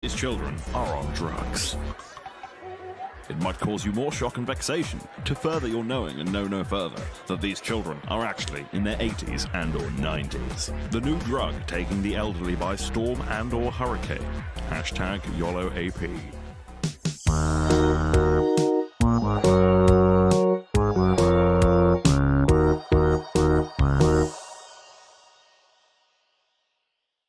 These children are on drugs. It might cause you more shock and vexation to further your knowing and know no further that these children are actually in their 80s and or 90s. The new drug taking the elderly by storm and or hurricane. Hashtag YOLOAP.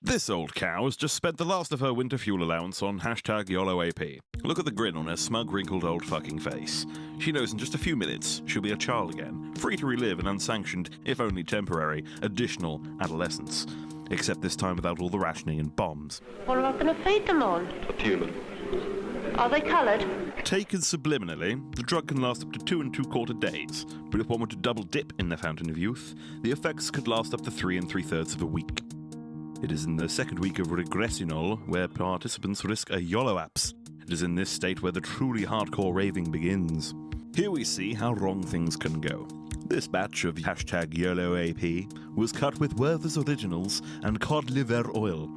This old cow has just spent the last of her winter fuel allowance on hashtag YOLOAP. Look at the grin on her smug, wrinkled old fucking face. She knows in just a few minutes she'll be a child again, free to relive an unsanctioned, if only temporary, additional adolescence. Except this time without all the rationing and bombs. What am I going to feed them on? A human. Are they coloured? Taken subliminally, the drug can last up to 2 2/4 days, but if one were to double dip in the fountain of youth, the effects could last up to 3 3/3 of a week. It is in the second week of regressional where participants risk a YOLOAPS. It is in this state where the truly hardcore raving begins. Here we see how wrong things can go. This batch of hashtag YOLOAP was cut with Werther's Originals and cod liver oil.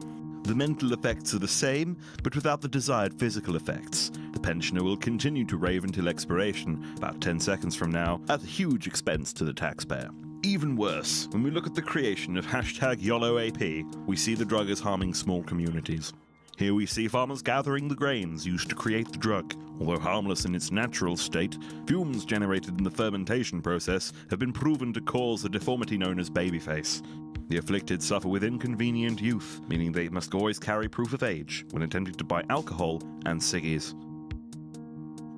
The mental effects are the same, but without the desired physical effects. The pensioner will continue to rave until expiration, about 10 seconds from now, at a huge expense to the taxpayer. Even worse, when we look at the creation of hashtag YOLOAP, we see the drug as harming small communities. Here we see farmers gathering the grains used to create the drug. Although harmless in its natural state, fumes generated in the fermentation process have been proven to cause a deformity known as babyface. The afflicted suffer with inconvenient youth, meaning they must always carry proof of age when attempting to buy alcohol and ciggies.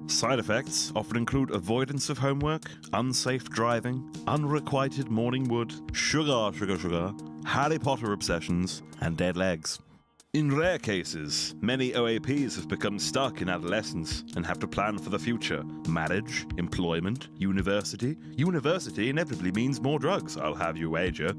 Side effects often include avoidance of homework, unsafe driving, unrequited morning wood, sugar, Harry Potter obsessions, and dead legs. In rare cases, many OAPs have become stuck in adolescence and have to plan for the future. Marriage, employment, university. University inevitably means more drugs, I'll have you wager.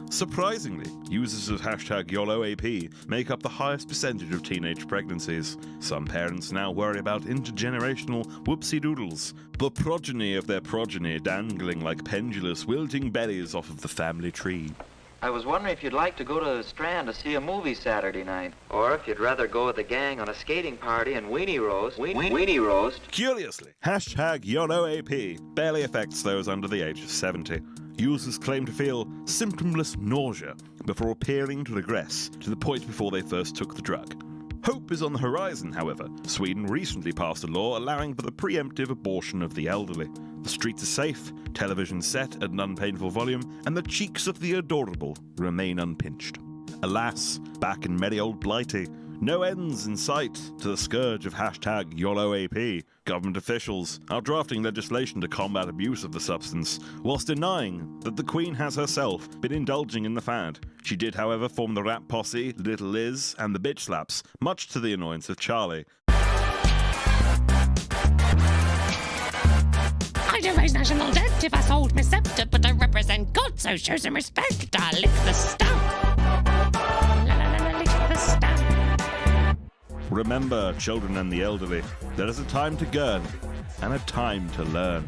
Surprisingly, users of hashtag YOLOAP make up the highest percentage of teenage pregnancies. Some parents now worry about intergenerational whoopsie-doodles, the progeny of their progeny dangling like pendulous, wilting berries off of the family tree. I was wondering if you'd like to go to the Strand to see a movie Saturday night. Or if you'd rather go with the gang on a skating party and weenie roast. Weenie roast. Curiously, hashtag YOLOAP barely affects those under the age of 70. Users claim to feel symptomless nausea before appearing to regress to the point before they first took the drug. Hope is on the horizon, however. Sweden recently passed a law allowing for the preemptive abortion of the elderly. The streets are safe, television set at an unpainful volume, and the cheeks of the adorable remain unpinched. Alas, back in merry old Blighty, no ends in sight to the scourge of hashtag YOLOAP. Government officials are drafting legislation to combat abuse of the substance, whilst denying that the Queen has herself been indulging in the fad. She did, however, form the rap posse, Little Liz, and the Bitch Slaps, much to the annoyance of Charlie. I don't raise national debt if I sold my scepter, but I represent God, so show some respect. I lick the stamp. La la la la, lick the stamp. Remember, children and the elderly, there is a time to gurn and a time to learn.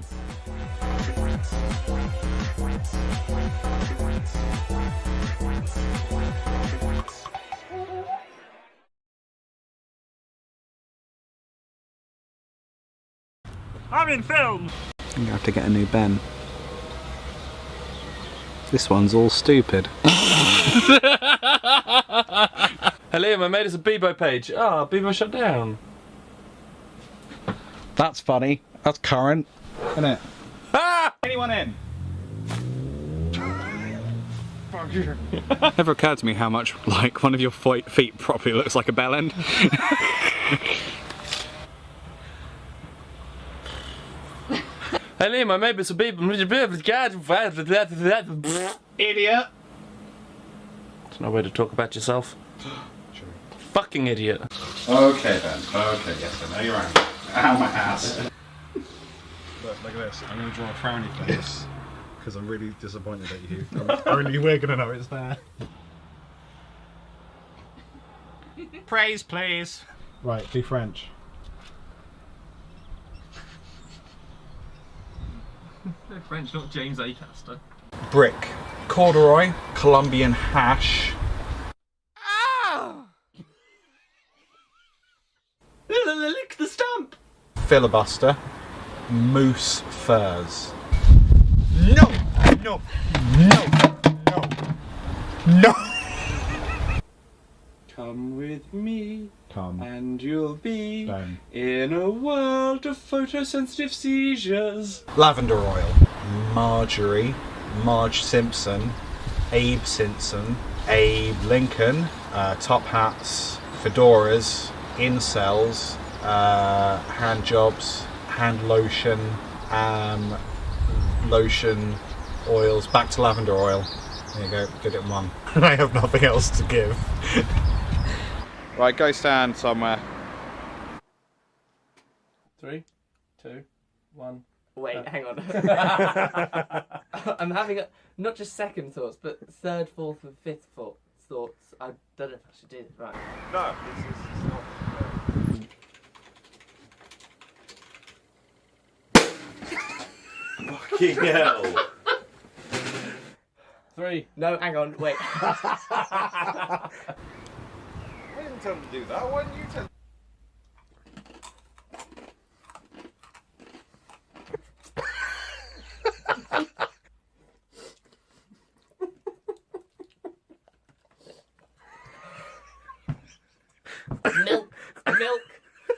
I'm in film! You have to get a new Ben. This one's all stupid. Hey Liam, I made us a Bebo page. Ah, Bebo shut down. That's funny. That's current, isn't it? Ah! Anyone in? Never occurred to me how much, like, one of your feet properly looks like a bell end. Hey Liam, I made us a Bebo. Idiot! There's no way to talk about yourself. Fucking idiot. Okay then. Okay, yes, I know you're angry. Ow, my ass. Look at this. I'm going to draw a frowny face because I'm really disappointed at you. Only we're going to know it's there. Praise, please. Right, do French. French, not James Acaster. Brick. Corduroy. Colombian hash. Lick the stump. Filibuster. Moose furs. No! No! No! No! No! Come with me, Come. and you'll be Then. in a world of photosensitive seizures. Lavender oil. Marjorie. Marge Simpson. Abe Simpson. Abe Lincoln. Top hats. Fedoras. Incels. Hand jobs. Hand lotion. Lotion. Oils. Back to lavender oil. There you go. Did it in one. I have nothing else to give. Right, go stand somewhere. 3, 2, 1. Wait, hang on. I'm having not just second thoughts, but third, fourth, and fifth thoughts. I don't know if I should do it right. No, this is not. Fucking hell. 3. No, hang on, wait. I didn't tell him to do that. Why didn't you tell him?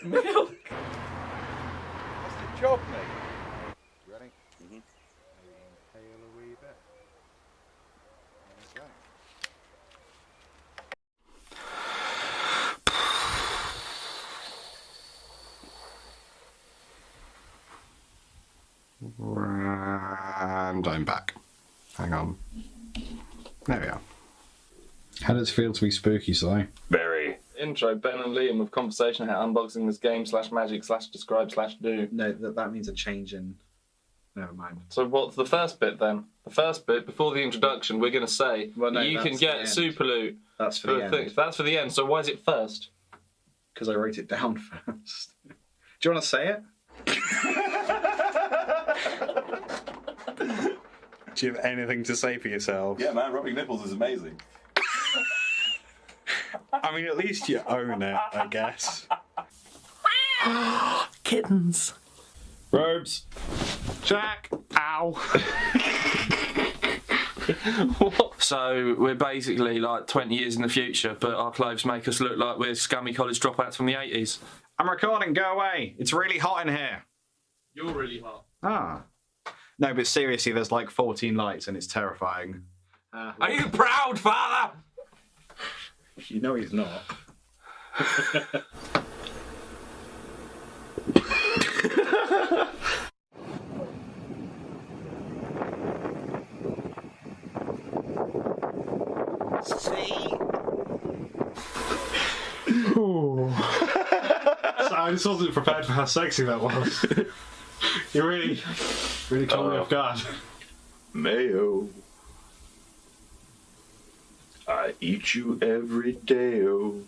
Milk. That's the job, mate. You ready? Mm-hmm. Inhale a wee bit. There we go. And I'm back. Hang on. There we are. How does it feel to be spooky, Si? Very. Intro, Ben and Liam with conversation how unboxing this game /magic/describe/do. No, that means a change in. Never mind. So what's the first bit then? The first bit, before the introduction, we're going to say Well, no, you can that's get the super loot. That's for the end. That's for the end, so why is it first? Because I wrote it down first. Do you want to say it? Do you have anything to say for yourself? Yeah, man, rubbing nipples is amazing. I mean, at least you own it, I guess. Kittens. Robes. Jack. Ow. So we're basically like 20 years in the future, but our clothes make us look like we're scummy college dropouts from the 80s. I'm recording, go away. It's really hot in here. You're really hot. Ah. No, but seriously, there's like 14 lights and it's terrifying. Are you proud, father? You know he's not. I just wasn't prepared for how sexy that was. You really caught me off guard. Mayo. I eat you every day, oh.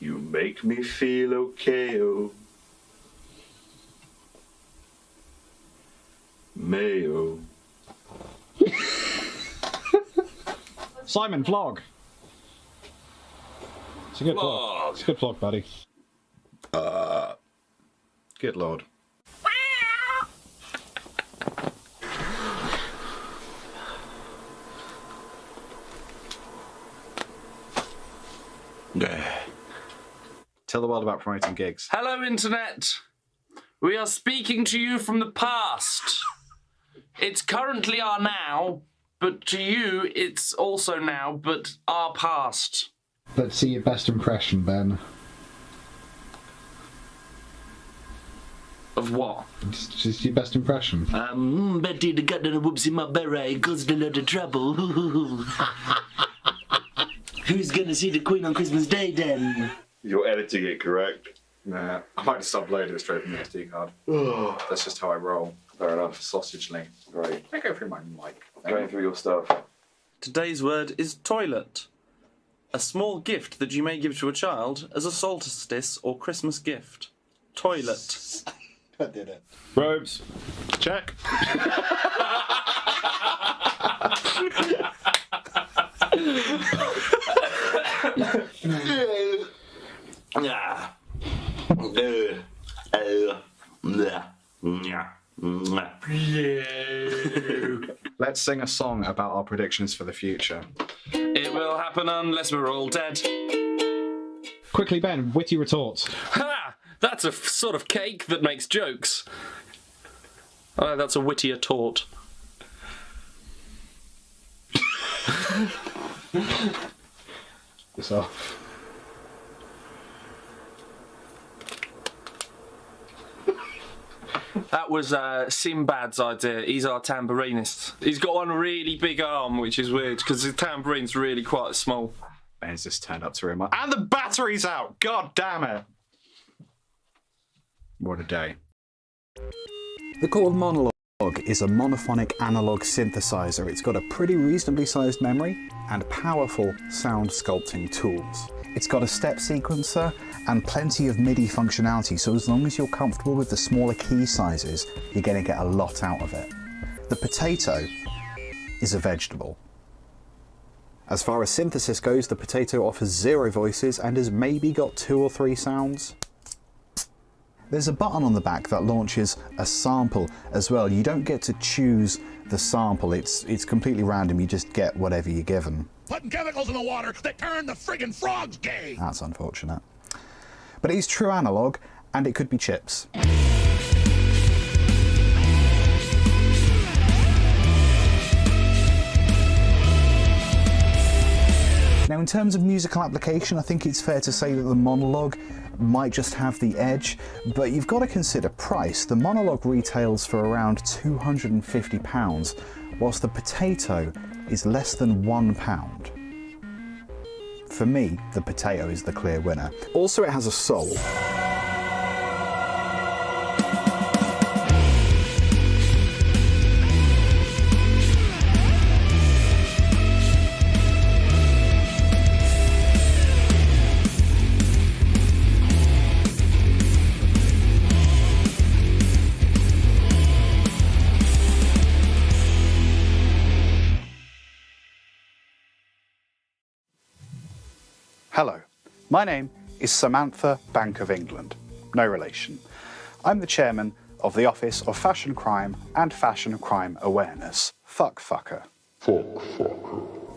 You make me feel okay, oh. Mayo. Simon, vlog. It's a good vlog. It's a good vlog, buddy. Good lord. Tell the world about promoting gigs. Hello, Internet. We are speaking to you from the past. It's currently our now, but to you, it's also now, but our past. Let's see your best impression, Ben. Of what? Just your best impression. Betty the got the whoops in my beret, caused a lot of trouble. Who's gonna see the Queen on Christmas Day then? You're editing it, correct? Nah, I might just upload it straight from the SD card. That's just how I roll. Fair enough. Sausagely. Right. I go through my mic. Going through your stuff. Today's word is toilet. A small gift that you may give to a child as a solstice or Christmas gift. Toilet. I did it. Robes. Check. Ah. Let's sing a song about our predictions for the future. It will happen unless we're all dead. Quickly, Ben, witty retort. Ha! That's a sort of cake that makes jokes. Oh, that's a wittier tort. So. That was Sinbad's idea. He's our tambourinist. He's got one really big arm, which is weird because the tambourine's really quite small. Ben's just turned up to him. And the battery's out! God damn it! What a day. The Call of Monologue is a monophonic analog synthesizer. It's got a pretty reasonably sized memory and powerful sound sculpting tools. It's got a step sequencer and plenty of MIDI functionality, so as long as you're comfortable with the smaller key sizes, you're going to get a lot out of it. The Potato is a vegetable. As far as synthesis goes, the Potato offers 0 voices and has maybe got 2 or 3 sounds. There's a button on the back that launches a sample as well. You don't get to choose the sample, it's completely random, you just get whatever you're given. Putting chemicals in the water that turn the friggin' frogs gay! That's unfortunate. But it is true analog, and it could be chips. Now, in terms of musical application, I think it's fair to say that the Monologue might just have the edge, but you've got to consider price. The Monologue retails for around £250, whilst the Potato is less than £1. For me, the Potato is the clear winner. Also, it has a soul. Hello, my name is Samantha Bank of England, no relation. I'm the chairman of the Office of Fashion Crime and Fashion Crime Awareness. Fucker.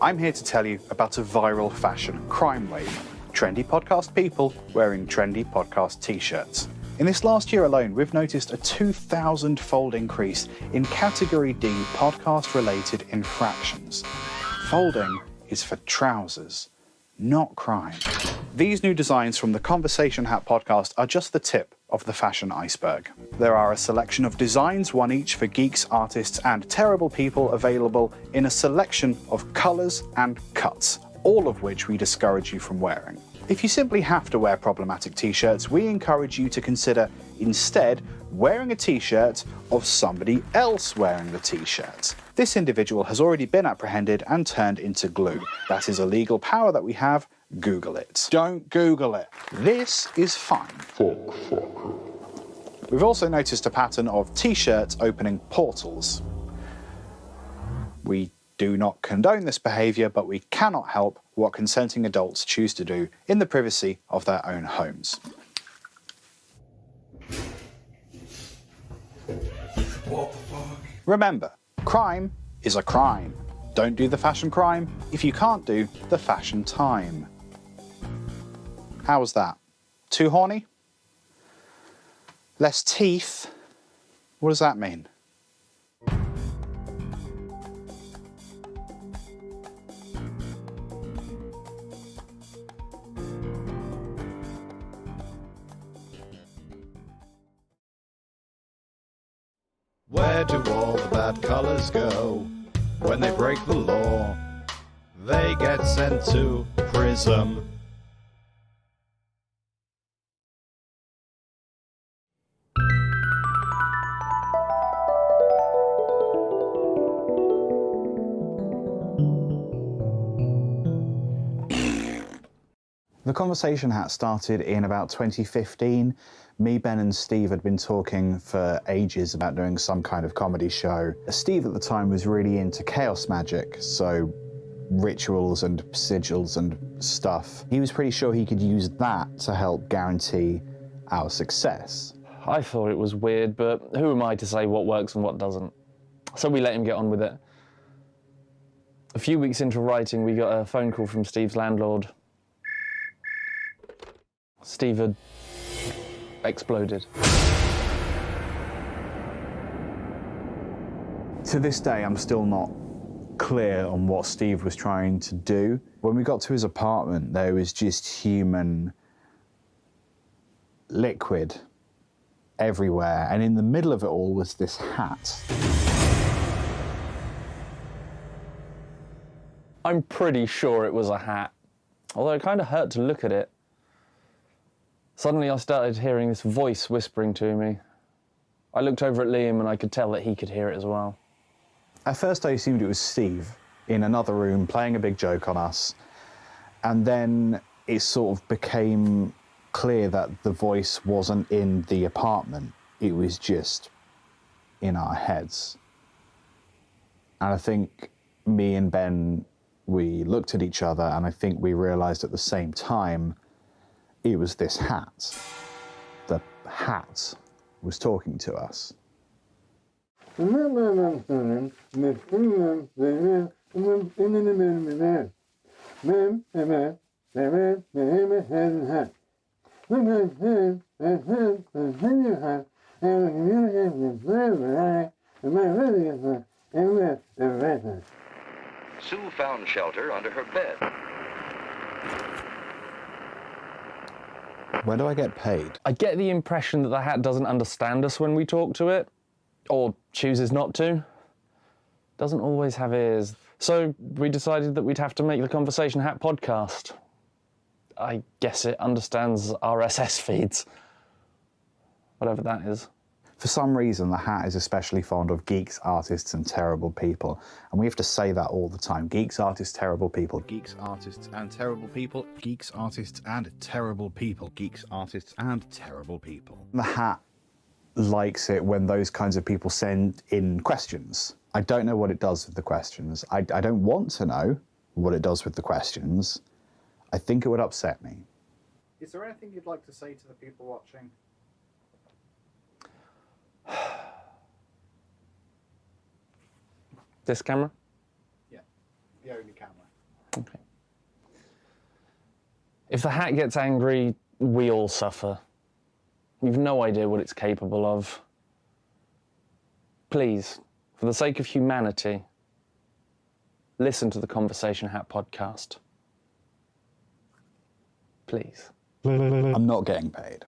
I'm here to tell you about a viral fashion crime wave. Trendy podcast people wearing trendy podcast t-shirts. In this last year alone, we've noticed a 2,000-fold increase in Category D podcast-related infractions. Folding is for trousers, not crime. These new designs from the Conversation Hat podcast are just the tip of the fashion iceberg. There are a selection of designs, one each for geeks, artists, and terrible people, available in a selection of colours and cuts, all of which we discourage you from wearing. If you simply have to wear problematic t-shirts, we encourage you to consider instead wearing a t-shirt of somebody else wearing the t-shirt. This individual has already been apprehended and turned into glue. That is a legal power that we have. Google it. Don't Google it. This is fine. We've also noticed a pattern of t-shirts opening portals. We do not condone this behaviour, but we cannot help what consenting adults choose to do in the privacy of their own homes. Remember, crime is a crime. Don't do the fashion crime if you can't do the fashion time. How was that? Too horny? Less teeth? What does that mean? Where do all the bad colours go? When they break the law, they get sent to prison. The Conversation Hat started in about 2015. Me, Ben and Steve had been talking for ages about doing some kind of comedy show. Steve at the time was really into chaos magic, so rituals and sigils and stuff. He was pretty sure he could use that to help guarantee our success. I thought it was weird, but who am I to say what works and what doesn't? So we let him get on with it. A few weeks into writing, we got a phone call from Steve's landlord. Steve had exploded. To this day, I'm still not clear on what Steve was trying to do. When we got to his apartment, there was just human liquid everywhere, and in the middle of it all was this hat. I'm pretty sure it was a hat, although it kind of hurt to look at it. Suddenly I started hearing this voice whispering to me. I looked over at Liam and I could tell that he could hear it as well. At first I assumed it was Steve in another room playing a big joke on us, and then it sort of became clear that the voice wasn't in the apartment, it was just in our heads. And I think me and Ben, we looked at each other and I think we realised at the same time it was this hat. The hat was talking to us. Sue found shelter under her bed. When do I get paid? I get the impression that the hat doesn't understand us when we talk to it, or chooses not to. Doesn't always have ears. So we decided that we'd have to make the Conversation Hat podcast. I guess it understands RSS feeds. Whatever that is. For some reason, the hat is especially fond of geeks, artists, and terrible people. And we have to say that all the time. Geeks, artists, terrible people. Geeks, artists, and terrible people. Geeks, artists, and terrible people. Geeks, artists, and terrible people. The hat likes it when those kinds of people send in questions. I don't know what it does with the questions. I don't want to know what it does with the questions. I think it would upset me. Is there anything you'd like to say to the people watching? This camera? Yeah, the only camera. Okay. If the hat gets angry, we all suffer. You've no idea what it's capable of. Please, for the sake of humanity, listen to the Conversation Hat podcast. Please. I'm not getting paid.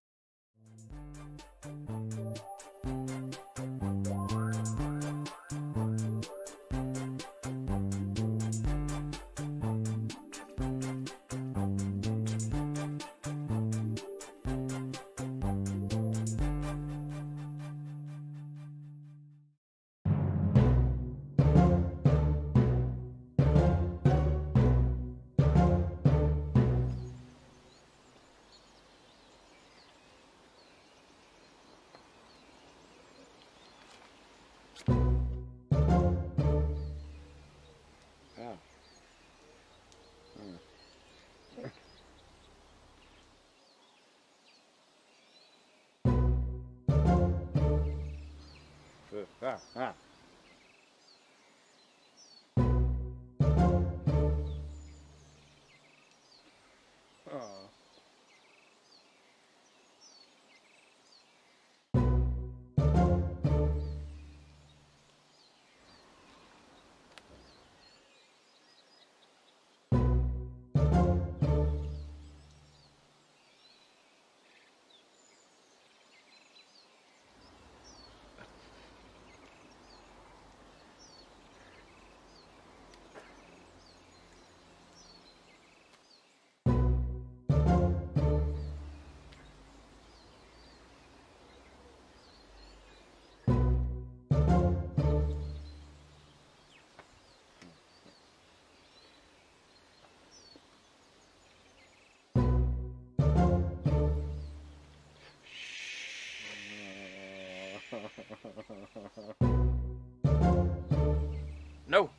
No.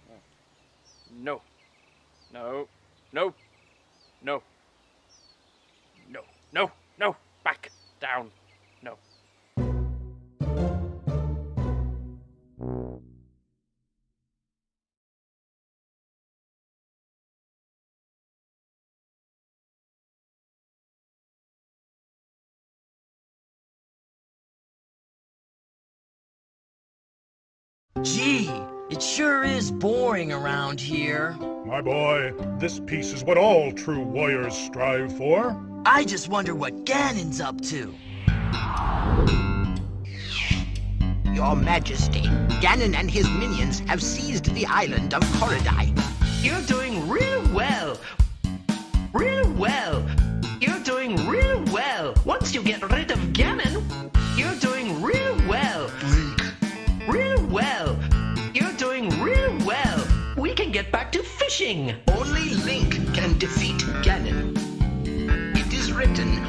No. No. No. No. No. No. Back. Down. No. Gee, it sure is boring around here. My boy, this peace is what all true warriors strive for. I just wonder what Ganon's up to. Your Majesty, Ganon and his minions have seized the island of Korodai. You're doing real well. Real well. You're doing real well. Once you get rid of Ganon, you're doing real well. Real well. You're doing real well. We can get back to fishing. Only Link can defeat Ganon. It is written.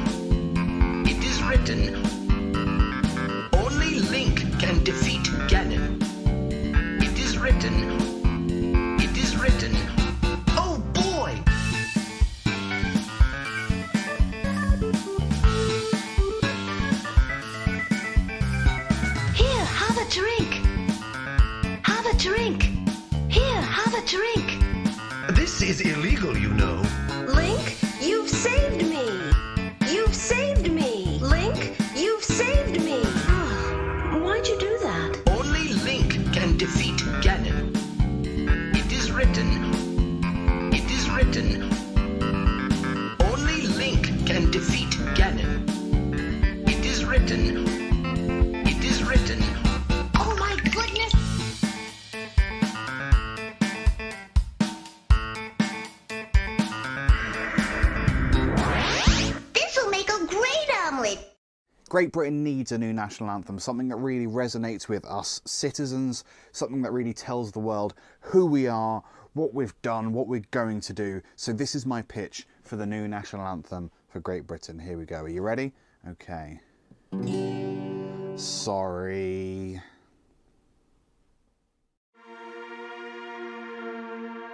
It is written. Only Link can defeat Ganon. It is written. It is written. Oh boy! Here, have a drink. Have a drink. Here, have a drink. This is illegal, you know. Link, you've saved me. You've saved me. Link, you've saved me. Why'd you do that? Only Link can defeat Ganon. It is written. It is written. Only Link can defeat Ganon. It is written. It is written. Oh my goodness! This'll make a great omelet. Great Britain needs a new national anthem, something that really resonates with us citizens, something that really tells the world who we are, what we've done, what we're going to do. So this is my pitch for the new national anthem for Great Britain. Here we go. Are you ready? Okay. Sorry.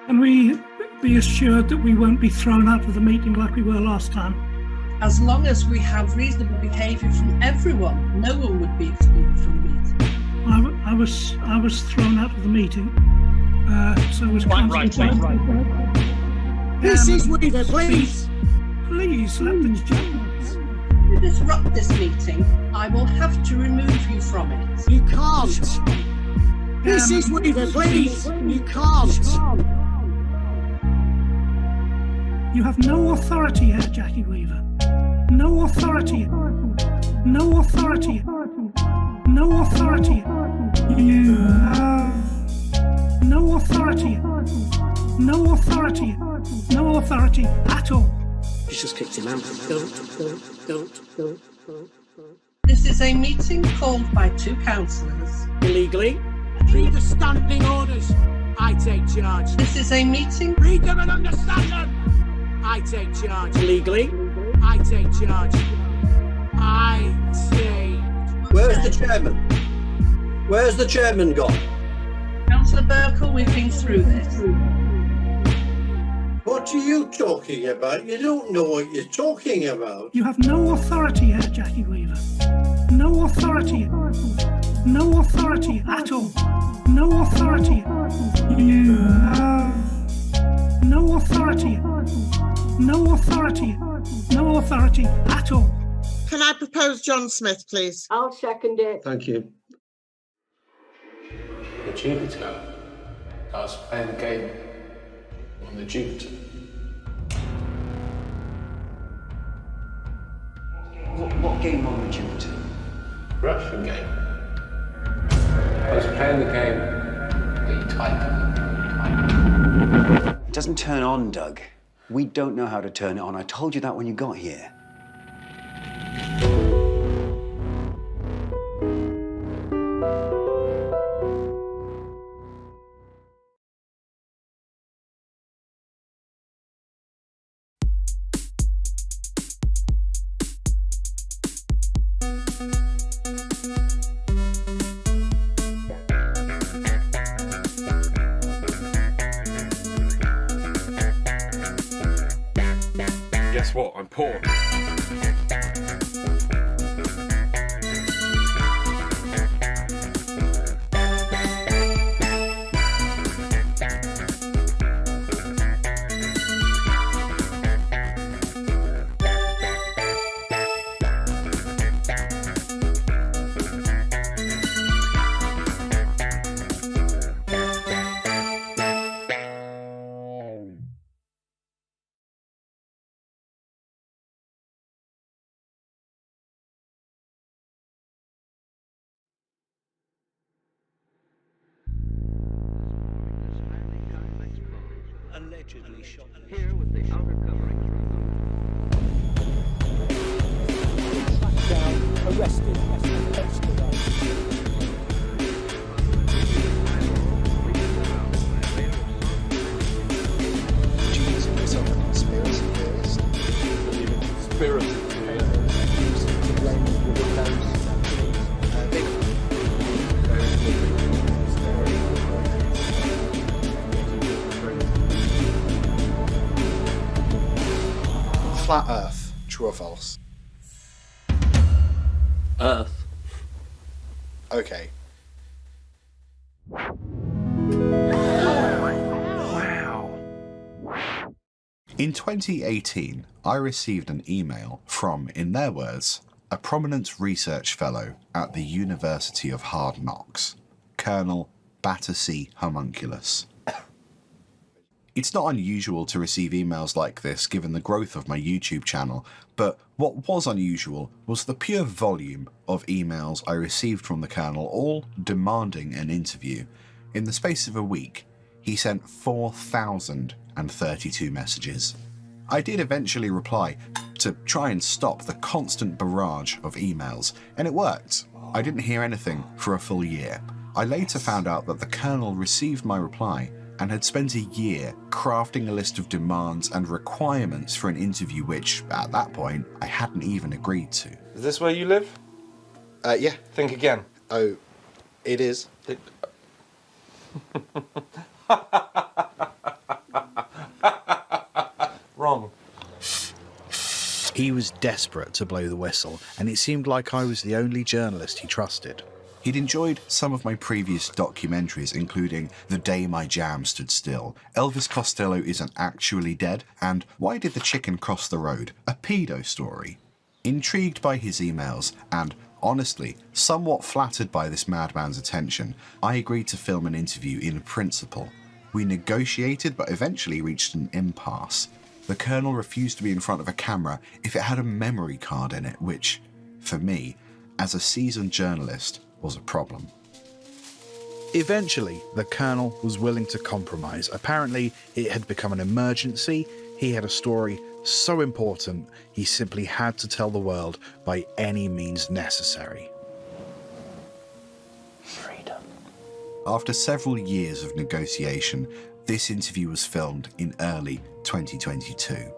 Can we be assured that we won't be thrown out of the meeting like we were last time? As long as we have reasonable behaviour from everyone, no one would be excluded from the meeting. I was thrown out of the meeting. So was Right. This is Weaver, please. Please let the gentlemen. If you disrupt this meeting, I will have to remove you from it. You can't. This is Weaver, please. You can't. You have no authority here, Jackie Weaver. No authority. No authority. No authority. You have no authority. No authority. No authority at all. You just kicked him out. Don't. This is a meeting called by two councillors. Illegally. Read the standing orders. I take charge. This is a meeting. Read them and understand them. I take charge. Legally. I take charge. I take... Where's the chairman? Where's the chairman gone? Councillor Burkle, we've been through this. What are you talking about? You don't know what you're talking about. You have no authority here, Jackie Weaver. No authority. No authority at all. No authority. You have no authority. No authority. No authority at all. Can I propose John Smith, please? I'll second it. Thank you. The Jupiter. I was playing the game on the Jupiter. What game on the Jupiter? Russian game. I was playing the game where you type. It doesn't turn on, Doug. We don't know how to turn it on. I told you that when you got here. What? I'm poor. Allegedly shot Here with the outer covering down, arrested, extradited. Do you consider yourself a conspiracy theorist? Believe in conspiracy Flat Earth, true or false? Earth. Okay. Wow. In 2018, I received an email from, in their words, a prominent research fellow at the University of Hard Knocks, Colonel Battersea Homunculus. It's not unusual to receive emails like this given the growth of my YouTube channel, but what was unusual was the pure volume of emails I received from the Colonel, all demanding an interview. In the space of a week, he sent 4,032 messages. I did eventually reply to try and stop the constant barrage of emails, and it worked. I didn't hear anything for a full year. I later found out that the Colonel received my reply and had spent a year crafting a list of demands and requirements for an interview which, at that point, I hadn't even agreed to. Is this where you live? Yeah. Think again. Oh, it is. Wrong. He was desperate to blow the whistle, and it seemed like I was the only journalist he trusted. He'd enjoyed some of my previous documentaries, including The Day My Jam Stood Still, Elvis Costello Isn't Actually Dead, and Why Did the Chicken Cross the Road? A pedo story. Intrigued by his emails, and honestly, somewhat flattered by this madman's attention, I agreed to film an interview in principle. We negotiated but eventually reached an impasse. The Colonel refused to be in front of a camera if it had a memory card in it, which, for me, as a seasoned journalist, was a problem. Eventually, the Colonel was willing to compromise. Apparently, it had become an emergency. He had a story so important, he simply had to tell the world by any means necessary. Freedom. After several years of negotiation, this interview was filmed in early 2022.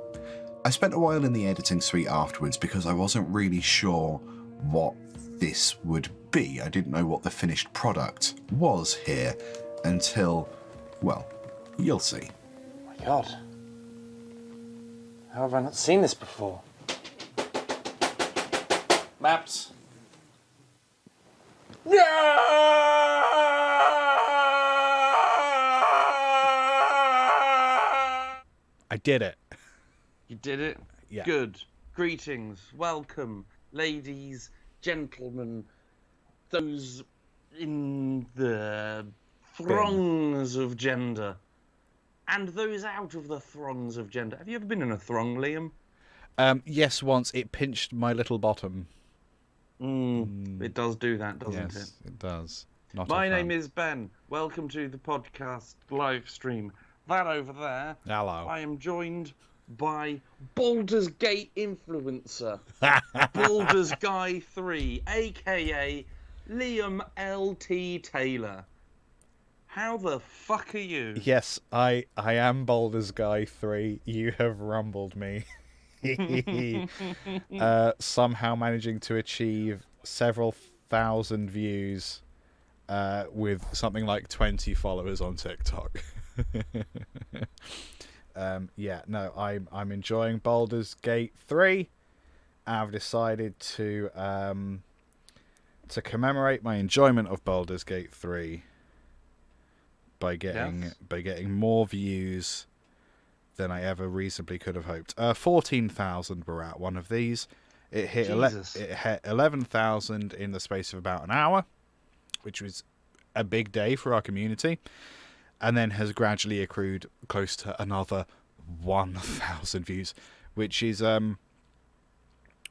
I spent a while in the editing suite afterwards because I wasn't really sure what this would be. I didn't know what the finished product was here until, well, you'll see. Oh my God. How have I not seen this before? Maps. I did it. You did it? Yeah. Good. Greetings. Welcome, ladies, gentlemen, those in the throngs of gender, and those out of the throngs of gender. Have you ever been in a throng, Liam? Yes, once. It pinched my little bottom. It does do that, doesn't Yes, it? it does. Not My a name fan. is Ben. Welcome to the podcast live stream. That over there. Hello. I am joined by Baldur's Gate influencer, Baldur's Guy 3, aka Liam L.T. Taylor. How the fuck are you? Yes, I am Baldur's Guy 3. You have rumbled me. Somehow managing to achieve several thousand views with something like 20 followers on TikTok. yeah, no, I'm enjoying Baldur's Gate 3. I've decided to commemorate my enjoyment of Baldur's Gate 3 by getting more views than I ever reasonably could have hoped. 14,000 were at one of these. It hit 11,000 in the space of about an hour, which was a big day for our community, and then has gradually accrued close to another 1,000 views, which is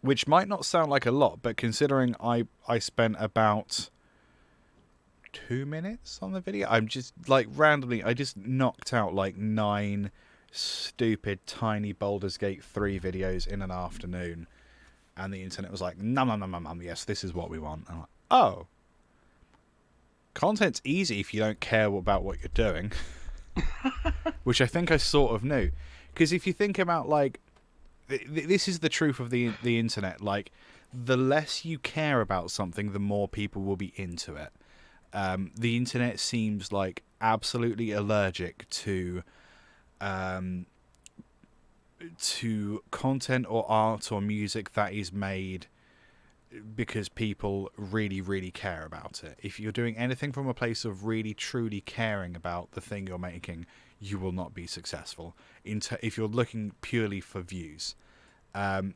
which might not sound like a lot, but considering I spent about 2 minutes on the video, I'm just like randomly, I just knocked out like 9 stupid tiny Baldur's Gate 3 videos in an afternoon, and the internet was like, nom, yes, this is what we want. And I'm like, oh, content's easy if you don't care about what you're doing. Which I think I sort of knew, because if you think about, like, this is the truth of the internet, like, the less you care about something, the more people will be into it. The internet seems like absolutely allergic to content or art or music that is made because people really, really care about it. If you're doing anything from a place of really, truly caring about the thing you're making, you will not be successful if you're looking purely for views. This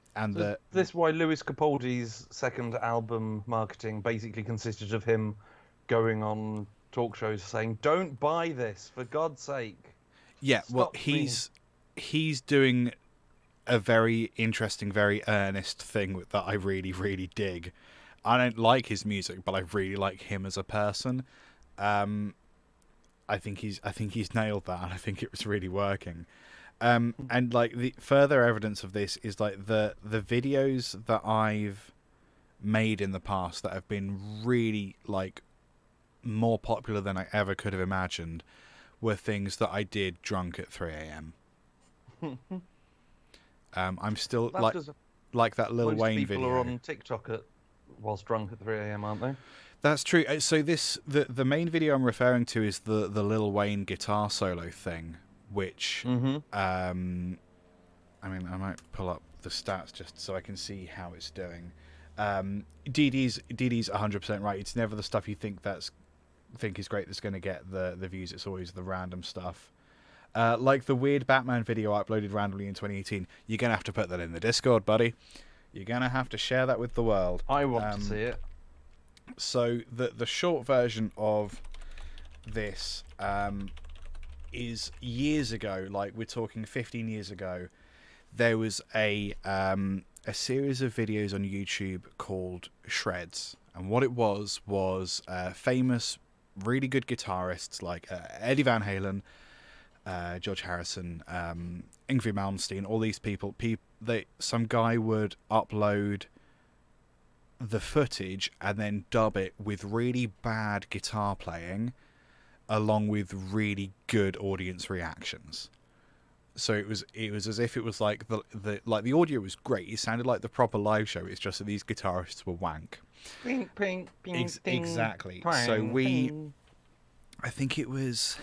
is why Lewis Capaldi's second album marketing basically consisted of him going on talk shows saying, "Don't buy this, for God's sake." Yeah, well, he's doing a very interesting, very earnest thing that I really, really dig. I don't like his music, but I really like him as a person. I think he's nailed that, and I think it was really working. And like the further evidence of this is like the videos that I've made in the past that have been really like more popular than I ever could have imagined were things that I did drunk at 3 a.m. I'm still like that Lil Wayne video. Most people are on TikTok whilst drunk at 3 a.m, aren't they? That's true. So the main video I'm referring to is the Lil Wayne guitar solo thing, which I mean, I might pull up the stats just so I can see how it's doing. DD's 100% right. It's never the stuff you think is great that's going to get the views. It's always the random stuff. Like the weird Batman video I uploaded randomly in 2018. You're going to have to put that in the Discord, buddy. You're going to have to share that with the world. I want to see it. So the short version of this is years ago, like we're talking 15 years ago, there was a series of videos on YouTube called Shreds. And what it was famous, really good guitarists like Eddie Van Halen, George Harrison, Yngwie Malmsteen, all these people, some guy would upload the footage and then dub it with really bad guitar playing along with really good audience reactions. So it was as if it was like the audio was great. It sounded like the proper live show. It's just that these guitarists were wank. Ping, ping, ping, Exactly. Ping, so ping. I think it was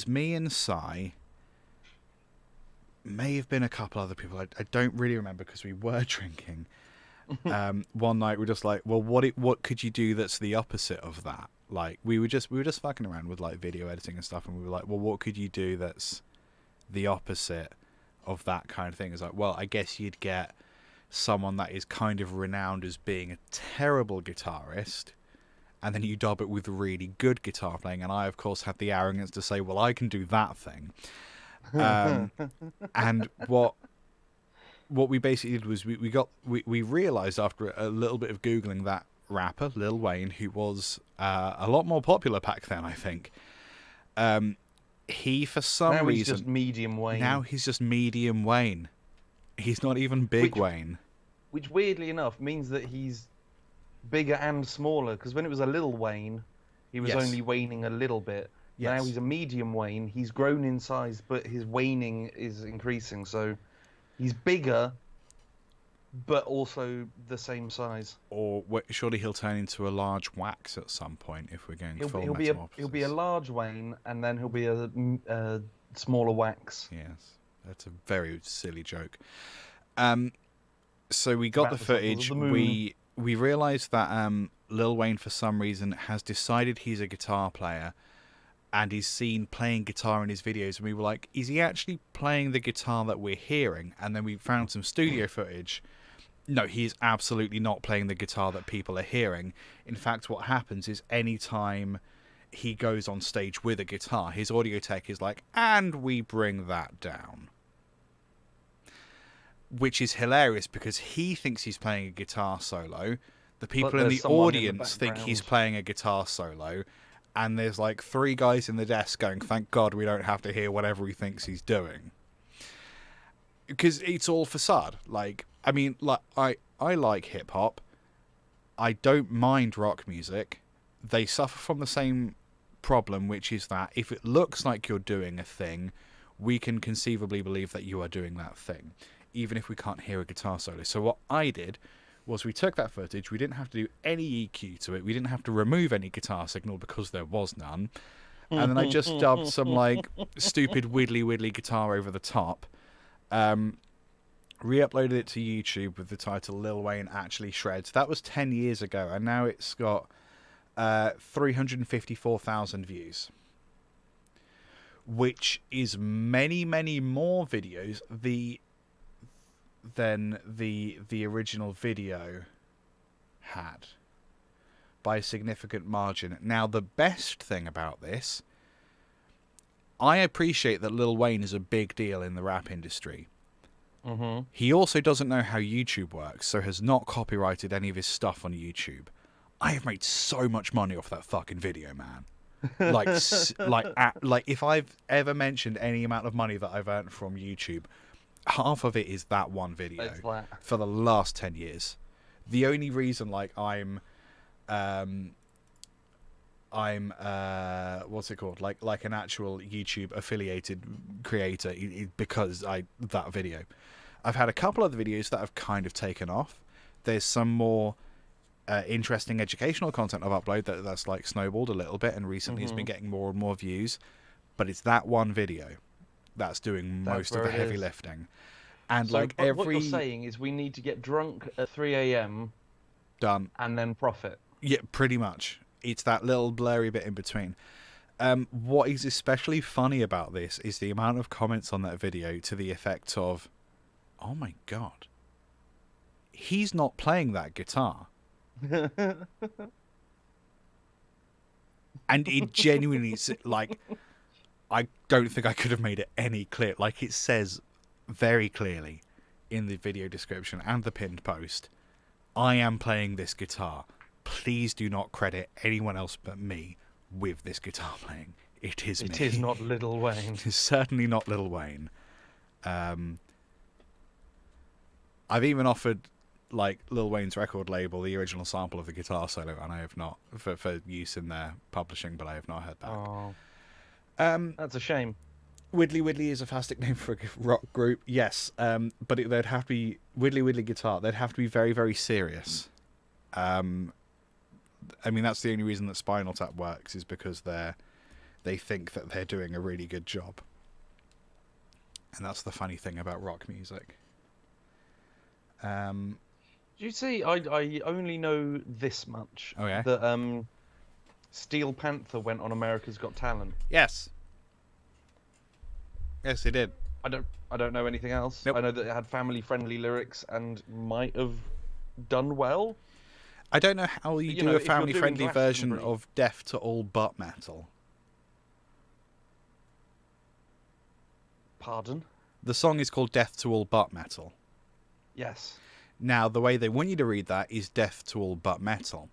me and Sai. May have been a couple other people. I don't really remember because we were drinking. One night we're just like, well, what could you do that's the opposite of that? Like we were just fucking around with like video editing and stuff, and we were like, well, what could you do that's the opposite of that kind of thing? It's like, well, I guess you'd get someone that is kind of renowned as being a terrible guitarist, and then you dub it with really good guitar playing. And I, of course, had the arrogance to say, well, I can do that thing. And what we basically did was we realized after a little bit of Googling that rapper, Lil Wayne, who was a lot more popular back then, I think. He, for some reason... Now he's just medium Wayne. Now he's just medium Wayne. He's not even big Wayne. Which, weirdly enough, means that he's bigger and smaller, because when it was a Lil Wayne, he was only waning a little bit. Yes. Now he's a medium Wayne. He's grown in size, but his waning is increasing, so he's bigger, but also the same size. Or surely he'll turn into a large wax at some point if we're going full He'll be a large Wayne, and then he'll be a smaller wax. Yes, that's a very silly joke. So we got About the the circles footage. of the moon. We realised that Lil Wayne, for some reason, has decided he's a guitar player, and he's seen playing guitar in his videos. And we were like, is he actually playing the guitar that we're hearing? And then we found some studio footage. No, he is absolutely not playing the guitar that people are hearing. In fact, what happens is any time he goes on stage with a guitar, his audio tech is like, and we bring that down. Which is hilarious because he thinks he's playing a guitar solo. The people in there's the someone in the audience think he's background. playing a guitar solo. And there's like 3 guys in the desk going, thank God we don't have to hear whatever he thinks he's doing. Because it's all facade. Like, I mean, like I like hip hop. I don't mind rock music. They suffer from the same problem, which is that if it looks like you're doing a thing, we can conceivably believe that you are doing that thing, even if we can't hear a guitar solo. So what I did was we took that footage, we didn't have to do any EQ to it, we didn't have to remove any guitar signal because there was none, and then I just dubbed some like stupid widdly guitar over the top, re-uploaded it to YouTube with the title Lil Wayne Actually Shreds. That was 10 years ago, and now it's got 354,000 views, which is many more videos than the original video had by a significant margin. Now, the best thing about this, I appreciate that Lil Wayne is a big deal in the rap industry. Mm-hmm. He also doesn't know how YouTube works, so has not copyrighted any of his stuff on YouTube. I have made so much money off that fucking video, man. Like if I've ever mentioned any amount of money that I've earned from YouTube, half of it is that one video for the last 10 years. The only reason I'm what's it called, like an actual YouTube affiliated creator because that video. I've had a couple of videos that have kind of taken off. There's some more interesting educational content I've uploaded that's like snowballed a little bit, and recently it's been getting more and more views, but it's that one video that's doing most of the heavy lifting. And so, like what you're saying is we need to get drunk at 3 a.m. done and then profit. Yeah, pretty much. It's that little blurry bit in between. What is especially funny about this is the amount of comments on that video to the effect of, oh my God, he's not playing that guitar. And it genuinely, like, I don't think I could have made it any clearer. Like, it says very clearly in the video description and the pinned post, I am playing this guitar. Please do not credit anyone else but me with this guitar playing. It is me. It is not Lil Wayne. It's certainly not Lil Wayne. I've even offered like Lil Wayne's record label the original sample of the guitar solo, and I have not for use in their publishing, but I have not heard back. Oh, that's a shame. Widdly Widdly is a fantastic name for a rock group, yes, but they'd have to be Widdly Widdly guitar. They'd have to be very, very serious. I mean, that's the only reason that Spinal Tap works, is because they think that they're doing a really good job, and that's the funny thing about rock music. Do you see? I only know this much. Oh yeah. That Steel Panther went on America's Got Talent. Yes. Yes, they did. I don't know anything else. Nope. I know that it had family-friendly lyrics and might have done well. I don't know how you do know, a if you're doing family-friendly version Glastonbury- of Death to All Butt Metal. Pardon? The song is called Death to All Butt Metal. Yes. Now, the way they want you to read that is Death to All Butt Metal.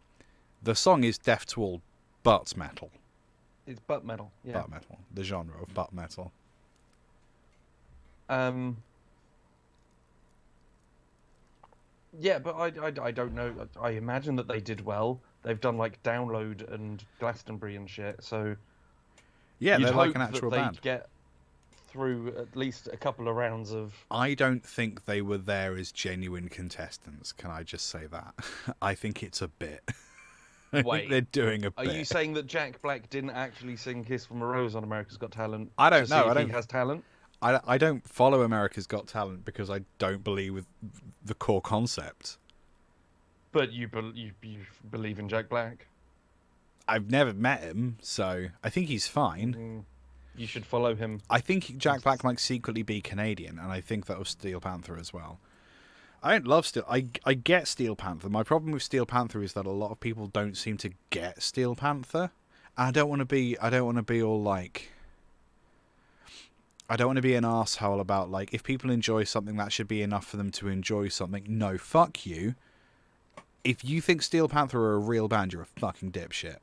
The song is Death to All Butt Metal. It's butt metal. Yeah. Butt metal. The genre of butt metal. Yeah, but I don't know. I imagine that they did well. They've done like Download and Glastonbury and shit. So Yeah, you'd they're like hope an actual that they'd band. get through at least a couple of rounds of. I don't think they were there as genuine contestants. Can I just say that? I think it's a bit. I Wait, think they're doing a Are bit. you saying that Jack Black didn't actually sing "Kiss from a Rose" on America's Got Talent? I don't to know. see I if don't. He has talent. I don't follow America's Got Talent because I don't believe with the core concept. But you believe in Jack Black? I've never met him, so I think he's fine. You should follow him. I think Jack Black might secretly be Canadian, and I think that was Steel Panther as well. I don't love Steel. I get Steel Panther. My problem with Steel Panther is that a lot of people don't seem to get Steel Panther. And I don't want to be all like. I don't want to be an arsehole about like if people enjoy something that should be enough for them to enjoy something. No, fuck you. If you think Steel Panther are a real band, you're a fucking dipshit.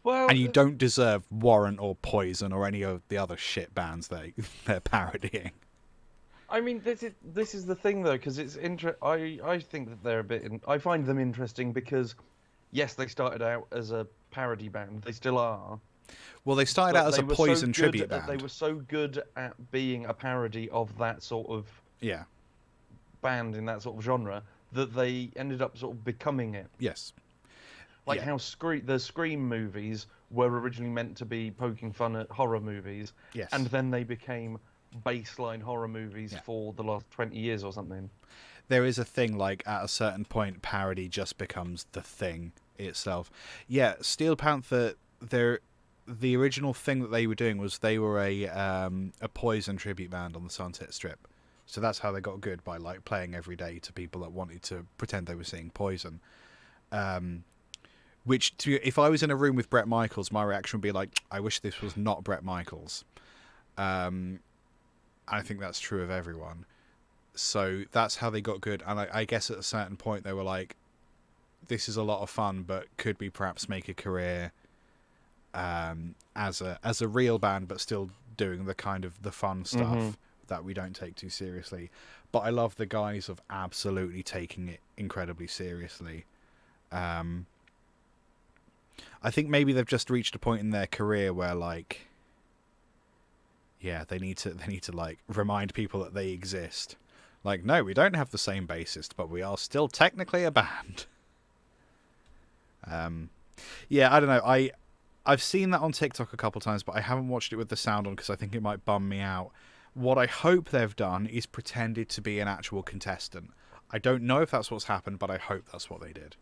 Well, and you don't deserve Warrant or Poison or any of the other shit bands they're parodying. I mean, this is the thing though, because it's I think that they're a bit. I find them interesting because, yes, they started out as a parody band. They still are. Well, they started out as a Poison tribute band. They were so good at being a parody of that sort of band in that sort of genre that they ended up sort of becoming it. Yes. Like how the Scream movies were originally meant to be poking fun at horror movies, yes, and then they became baseline horror movies for the last 20 years or something. There is a thing like at a certain point, parody just becomes the thing itself. Yeah, Steel Panther. The original thing that they were doing was they were a Poison tribute band on the Sunset Strip. So that's how they got good, by like playing every day to people that wanted to pretend they were seeing Poison. Which, if I was in a room with Bret Michaels, my reaction would be like, I wish this was not Bret Michaels. I think that's true of everyone. So that's how they got good. And I guess at a certain point they were like, this is a lot of fun, but could we perhaps make a career as a real band, but still doing the kind of the fun stuff that we don't take too seriously. But I love the guys of absolutely taking it incredibly seriously. I think maybe they've just reached a point in their career where like, yeah, they need to like remind people that they exist. Like, no, we don't have the same bassist, but we are still technically a band. Yeah, I don't know. I've seen that on TikTok a couple times, but I haven't watched it with the sound on because I think it might bum me out. What I hope they've done is pretended to be an actual contestant. I don't know if that's what's happened, but I hope that's what they did.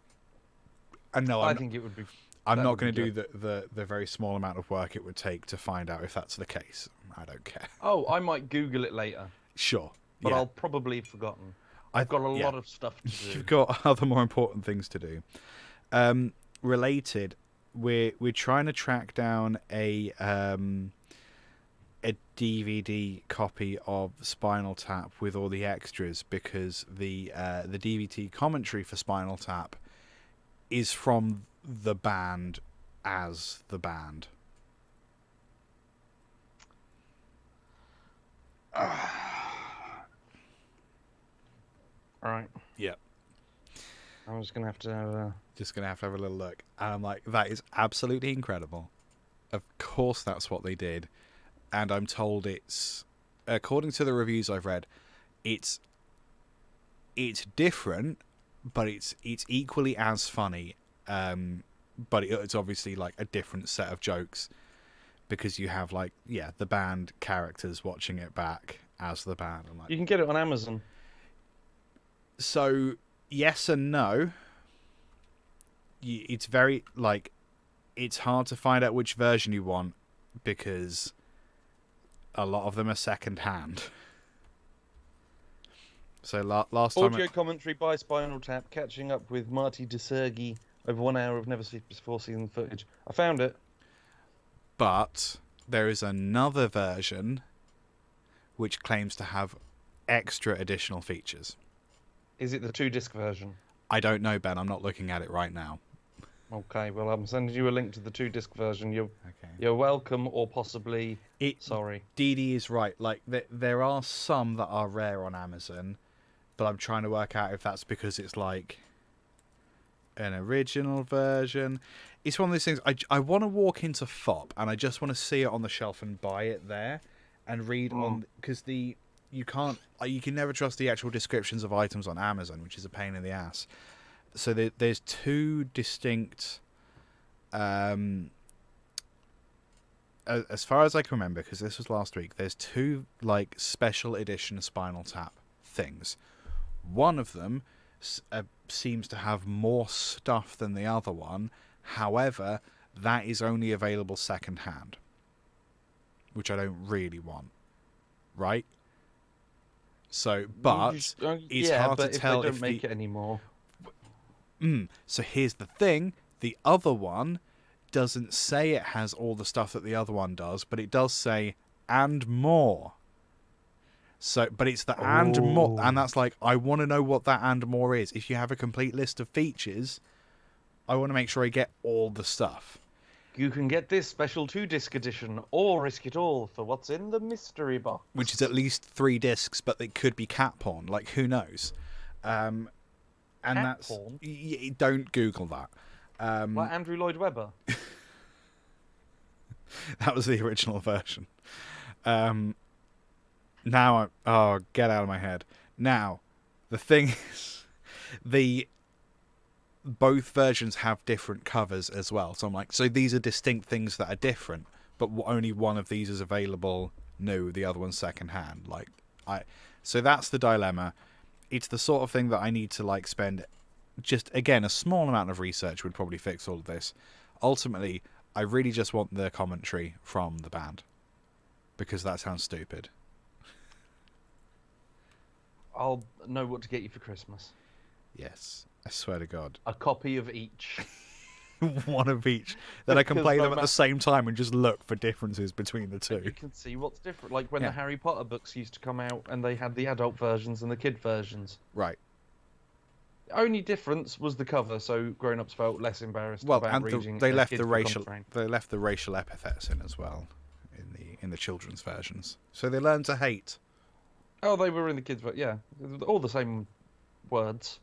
And no, I think it would be. I'm not going to do the very small amount of work it would take to find out if that's the case. I don't care. Oh, I might Google it later. Sure. But I'll probably have forgotten. I've got a lot of stuff to do. You've got other more important things to do. Related, we're trying to track down a DVD copy of Spinal Tap with all the extras because the DVD commentary for Spinal Tap is from the band as the band. Right. Yep. I'm just gonna have to have a little look, and I'm like, that is absolutely incredible. Of course, that's what they did, and I'm told it's, according to the reviews I've read, it's different, but it's equally as funny. But it's obviously like a different set of jokes because you have like the band characters watching it back as the band. And like, you can get it on Amazon. So yes and no. It's very like it's hard to find out which version you want because a lot of them are second hand. So last time audio commentary by Spinal Tap, catching up with Marty DeSergi over 1 hour of Never Sleep Before season footage. I found it. But there is another version which claims to have extra additional features. Is it the 2-disc version? I don't know, Ben. I'm not looking at it right now. Okay, well, I'm sending you a link to the 2-disc version. You're welcome, or possibly sorry. Dee Dee is right. Like there are some that are rare on Amazon, but I'm trying to work out if that's because it's like an original version. It's one of those things. I want to walk into FOP and I just want to see it on the shelf and buy it there and read on, because you can never trust the actual descriptions of items on Amazon, which is a pain in the ass. So there's two distinct as far as I can remember, because this was last week, there's 2 like special edition Spinal Tap things. One of them seems to have more stuff than the other one. However, that is only available second hand, which I don't really want. Right? So, but it's hard to tell if they don't make it anymore. So here's the thing: the other one doesn't say it has all the stuff that the other one does, but it does say and more. So, but it's the and more, and that's like, I want to know what that and more is. If you have a complete list of features, I want to make sure I get all the stuff. You can get this special 2-disc edition, or risk it all for what's in the mystery box. Which is at least 3 discs, but they could be cat porn. Like, who knows? And cat that's porn? Don't Google that. Like Andrew Lloyd Webber. That was the original version. Now, get out of my head. Now, the thing is, both versions have different covers as well. So I'm like, so these are distinct things that are different, but only one of these is available new, the other one's second hand. So that's the dilemma. It's the sort of thing that I need to like spend just, again, a small amount of research would probably fix all of this. Ultimately, I really just want the commentary from the band, because that sounds stupid. I'll know what to get you for Christmas. Yes, I swear to God. A copy of each. One of each. Then I can play them at the same time and just look for differences between the 2. You can see what's different. Like when the Harry Potter books used to come out and they had the adult versions and the kid versions. Right. The only difference was the cover, so grown-ups felt less embarrassed about reading. They left the racial epithets in as well in the children's versions. So they learned to hate. Oh, they were in the kids' but yeah, all the same words.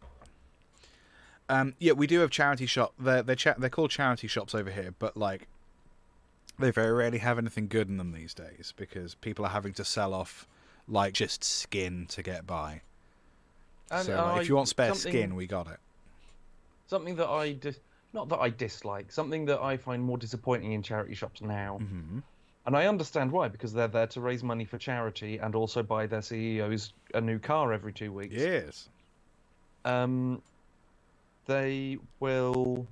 Yeah, we do have charity shop. They're called charity shops over here, but like they very rarely have anything good in them these days because people are having to sell off like just skin to get by. And so if you want spare skin, we got it. Something that not that I dislike, something that I find more disappointing in charity shops now. Mm-hmm. And I understand why, because they're there to raise money for charity and also buy their CEOs a new car every 2 weeks. Yes. They will...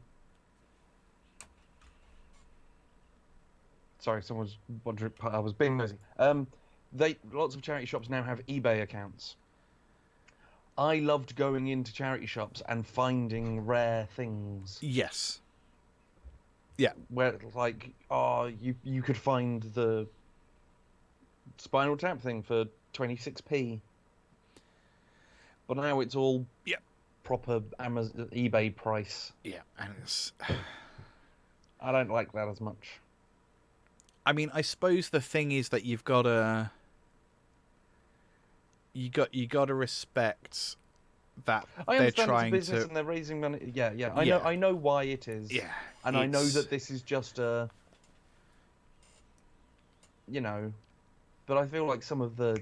Sorry, someone's wondering. I was being nosy. Lots of charity shops now have eBay accounts. I loved going into charity shops and finding rare things. Yes. Yeah. Where, like, you could find the Spinal Tap thing for 26p. But now it's all proper Amazon, eBay price. Yeah, and it's... I don't like that as much. I mean, I suppose the thing is that you've got to... You got to respect that they're trying it's a business to, and they're raising money. Yeah. I know why it is. Yeah, and I know that this is just a, but I feel like some of the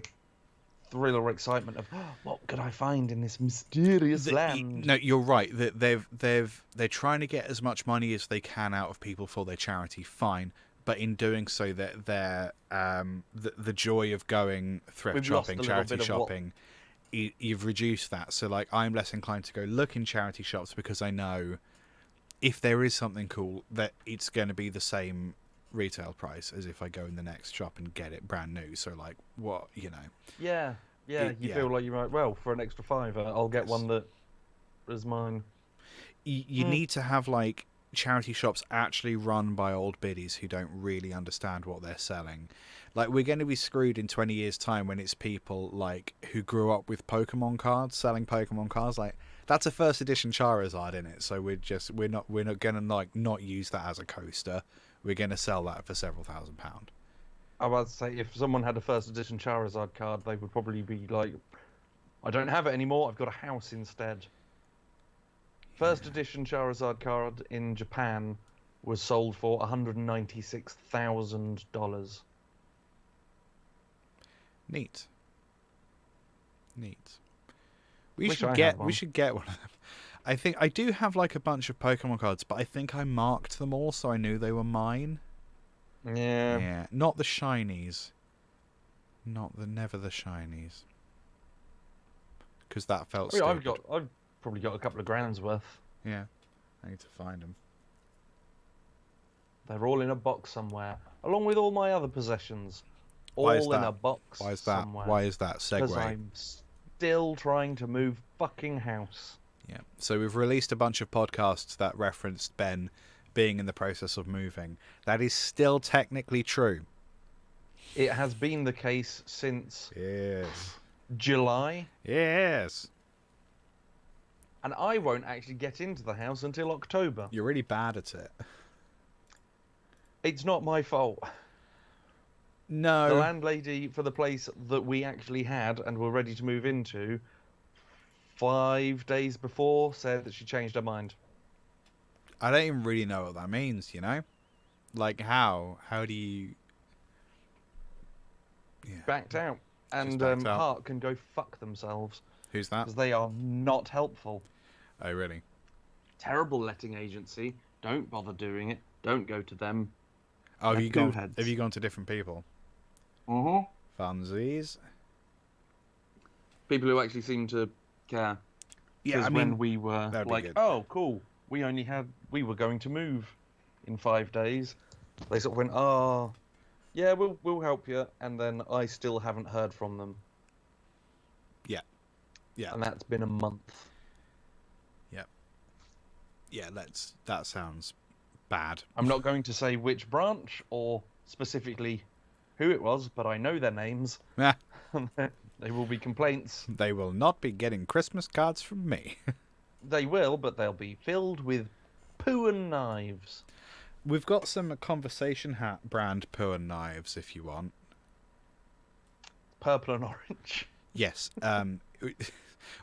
thrill or excitement of what could I find in this mysterious land. No, you're right. That they're trying to get as much money as they can out of people for their charity. Fine. But in doing so, they're the joy of going thrift shopping, charity shopping, you've reduced that. So, like, I'm less inclined to go look in charity shops because I know if there is something cool, that it's going to be the same retail price as if I go in the next shop and get it brand new. So, like, what, Yeah, you feel like you're like, well, for an extra £5, I'll get one that is mine. You need to have, like, charity shops actually run by old biddies who don't really understand what they're selling. Like, we're going to be screwed in 20 years time when it's people like who grew up with Pokemon cards selling Pokemon cards. Like, that's a first edition Charizard in it, so we're not going to like not use that as a coaster. We're going to sell that for several £1,000s. I was to say, if someone had a first edition Charizard card, they would probably be like, I don't have it anymore, I've got a house instead. First edition Charizard card in Japan was sold for $196,000. Neat. We should get one of them. I think I do have like a bunch of Pokemon cards, but I think I marked them all so I knew they were mine. Yeah. Yeah, not the shinies. Never the shinies. Because that felt stupid. I've probably got a couple of grand's worth. Yeah, I need to find them. They're all in a box somewhere, along with all my other possessions. Why is All in that? a box Why is that? somewhere. Why is that Because segue? I'm still trying to move fucking house. Yeah. So we've released a bunch of podcasts that referenced Ben being in the process of moving. That is still technically true. It has been the case since Yes. July, Yes. and I won't actually get into the house until October. You're really bad at it. It's not my fault. No. The landlady for the place that we actually had and were ready to move into 5 days before said that she changed her mind. I don't even really know what that means, you know? Like, how? How do you... Yeah. Backed out. And backed out. Hart can go fuck themselves. Who's that? Because they are not helpful. Oh, really? Terrible letting agency. Don't bother doing it. Don't go to them. Oh, have They're you gone? poo-heads. Have you gone to different people? Funsies. People who actually seem to care. Yeah, I mean, when we were that'd be like, good. oh, cool, we were going to move in 5 days. They sort of went, oh, yeah, we'll help you, and then I still haven't heard from them. Yeah. Yeah. And that's been a month. Yeah, that sounds bad. I'm not going to say which branch or specifically who it was, but I know their names. Yeah. They will be complaints. They will not be getting Christmas cards from me. They will, but they'll be filled with poo and knives. We've got some Conversation Hat brand poo and knives if you want. Purple and orange. Yes.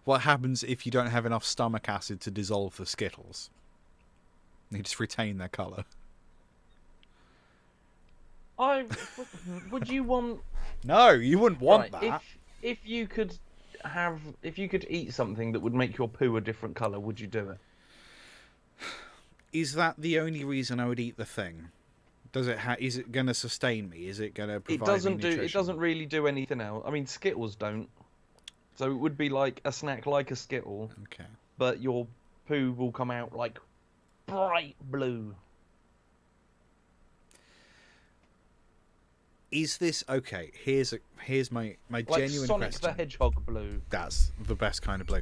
What happens if you don't have enough stomach acid to dissolve the Skittles? They just retain their colour. Would you want? No, you wouldn't want Right, that. If you could eat something that would make your poo a different colour, would you do it? Is that the only reason I would eat the thing? Does it? Is it going to sustain me? Is it going to provide me nutrition? It doesn't really do anything else. I mean, Skittles don't. So it would be like a snack, like a Skittle. Okay. But your poo will come out like bright blue. Is this okay? Here's my Like genuine Sonic question. the Hedgehog blue. That's the best kind of blue.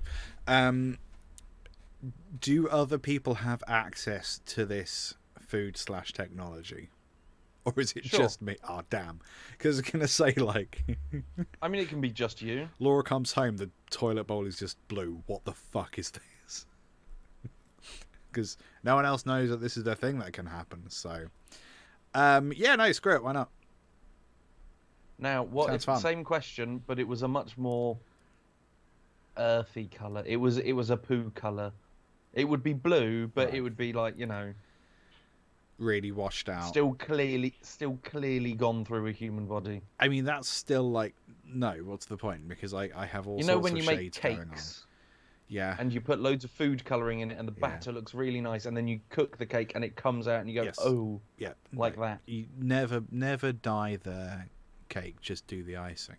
Do other people have access to this food/technology, or is it Sure. just me? Oh damn! Because I was gonna say like, I mean, it can be just you. Laura comes home, the toilet bowl is just blue. What the fuck is this? Because no one else knows that this is the thing that can happen. So, yeah, no, screw it. Why not? Now, what Sounds if the fun. same question, but it was a much more earthy colour? It was a poo colour. It would be blue, but Right. it would be like, Really washed out. still clearly gone through a human body. I mean, that's still like no. What's the point? Because I have all You know sorts when of you make shades going on. cakes Yeah. and you put loads of food colouring in it and the batter looks really nice, and then you cook the cake and it comes out and you go, Yes. oh, Yeah. like no, that. You never dye the cake. Just do the icing.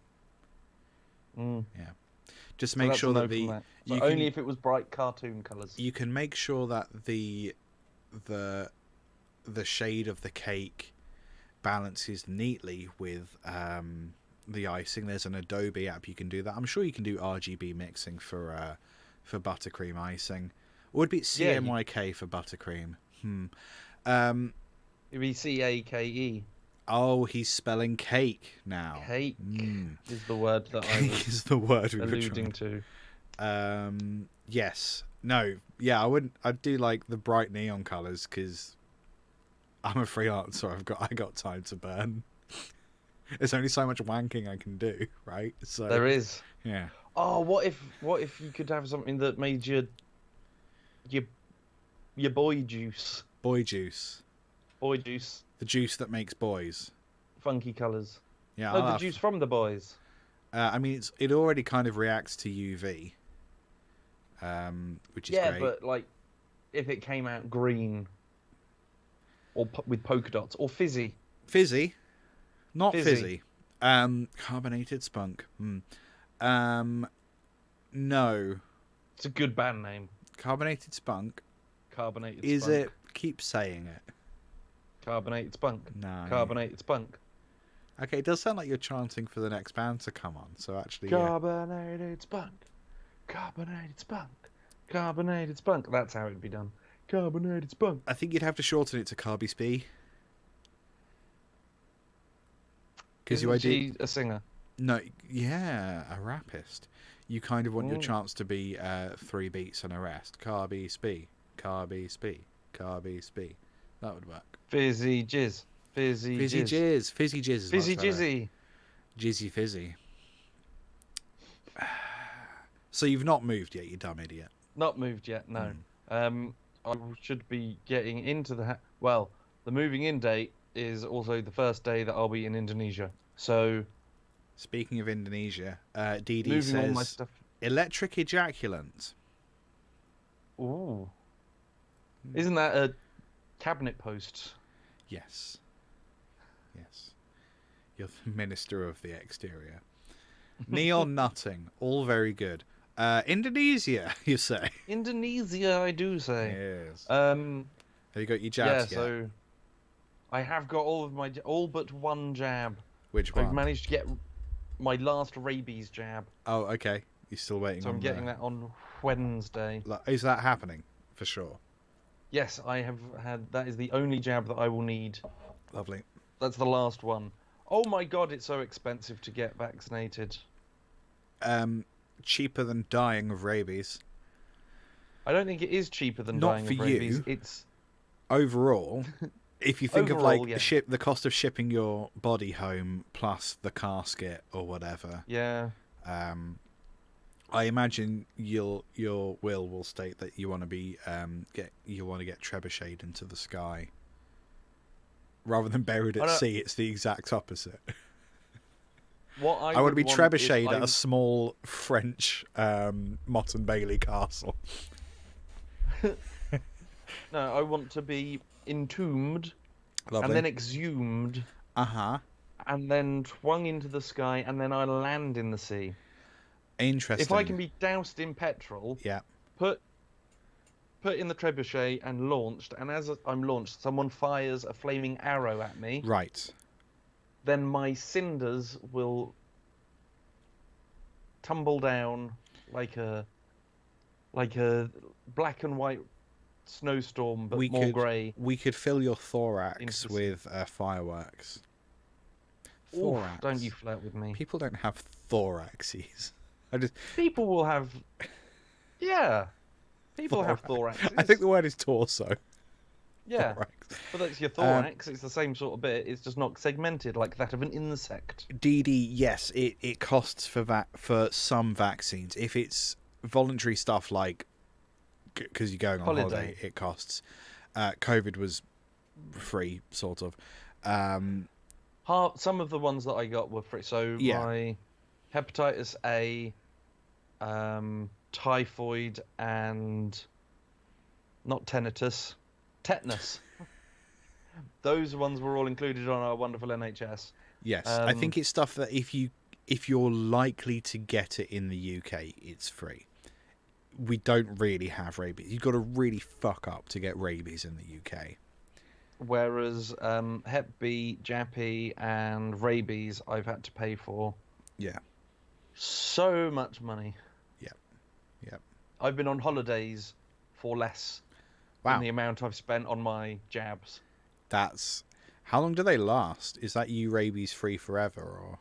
Mm. Yeah. Just So make that's a sure no that from that. So you only can, if it was bright cartoon colours. you can make sure that the shade of the cake balances neatly with the icing. There's an Adobe app you can do that. I'm sure you can do RGB mixing for buttercream icing. Or would it be CMYK for buttercream? It'd be CAKE. Oh, he's spelling cake now. Cake Mm. is the word that I Cake was is the word we were alluding trying. to. Yes. No. Yeah, I wouldn't. I'd do like the bright neon colours because I'm a freelancer. I got time to burn. There's only so much wanking I can do, right? So There is. Yeah. Oh, what if you could have something that made your boy juice? Boy juice. Boy juice. The juice that makes boys. Funky colours. Yeah. No, I'll the have- juice from the boys. I mean, it already kind of reacts to UV. which is yeah, great. but like, if it came out green, or with polka dots, or fizzy. Fizzy, not fizzy. Carbonated spunk. No. It's a good band name. Carbonated spunk. Carbonated Is spunk. it? Keep saying it. Carbonated spunk. No. Carbonated spunk. Okay, it does sound like you're chanting for the next band to come on. So actually, Carbonated spunk. Carbonated spunk. Carbonated spunk. That's how it'd be done. Carbonated spunk. I think you'd have to shorten it to Carby Spee. Because Isn't she a singer? No, yeah, a rappist. You kind of want your chance to be 3 beats and a rest. Carby Spee, Carby Spee, Carby Spee. That would work. Fizzy jizz. Fizzy jizz. Fizzy jizz is Fizzy much better. jizzy. Jizzy fizzy. So you've not moved yet, you dumb idiot. Not moved yet, no. I should be getting into the... Well, the moving in date is also the first day that I'll be in Indonesia. So... Speaking of Indonesia, DD moving says... all my stuff. Electric ejaculant. Ooh. Isn't that a cabinet post? Yes. Yes. You're the minister of the exterior. Neon nutting. All very good. Indonesia, you say? Indonesia, I do say. Yes. Have you got your jabs yet? so I have got all but one jab. Which I've one? managed to get my last rabies jab. Oh, okay. You're still waiting So on I'm getting that on Wednesday. Is that happening? For sure. Yes, I have had... That is the only jab that I will need. Lovely. That's the last one. Oh my god, it's so expensive to get vaccinated. Cheaper than dying of rabies. I don't think it is cheaper than Not dying for of rabies. you. It's... Overall, if you think Overall, of yeah. the cost of shipping your body home plus the casket or whatever. Yeah. I imagine your will state that you want to be get trebucheted into the sky rather than buried at sea. It's the exact opposite. What I want to be trebucheted at I- a small French Mott and Bailey castle. No, I want to be entombed Lovely. and then exhumed. Uh-huh. And then twung into the sky, and then I land in the sea. Interesting. If I can be doused in petrol, yeah, put in the trebuchet and launched, and as I'm launched, someone fires a flaming arrow at me. Right. Then my cinders will tumble down like a black and white snowstorm, but more grey. We could fill your thorax with fireworks. Thorax. Oof, don't you flirt with me. People don't have thoraxes. People will have... Yeah. People have thoraxes. I think the word is torso. Yeah. Thorax. But that's your thorax. It's the same sort of bit. It's just not segmented like that of an insect. DD, yes, it costs for some vaccines. If it's voluntary stuff like... Because you're going on holiday, it costs. COVID was free, sort of. Some of the ones that I got were free. So my hepatitis A, typhoid, and not tetanus. Those ones were all included on our wonderful NHS. Yes, I think it's stuff that if you're likely to get it in the UK, it's free. We don't really have rabies. You've got to really fuck up to get rabies in the UK. Whereas Hep B, Jappy, and rabies, I've had to pay for. Yeah. So much money. Yep. Yep. I've been on holidays for less than the amount I've spent on my jabs. That's... How long do they last? Is that you rabies free forever, or...?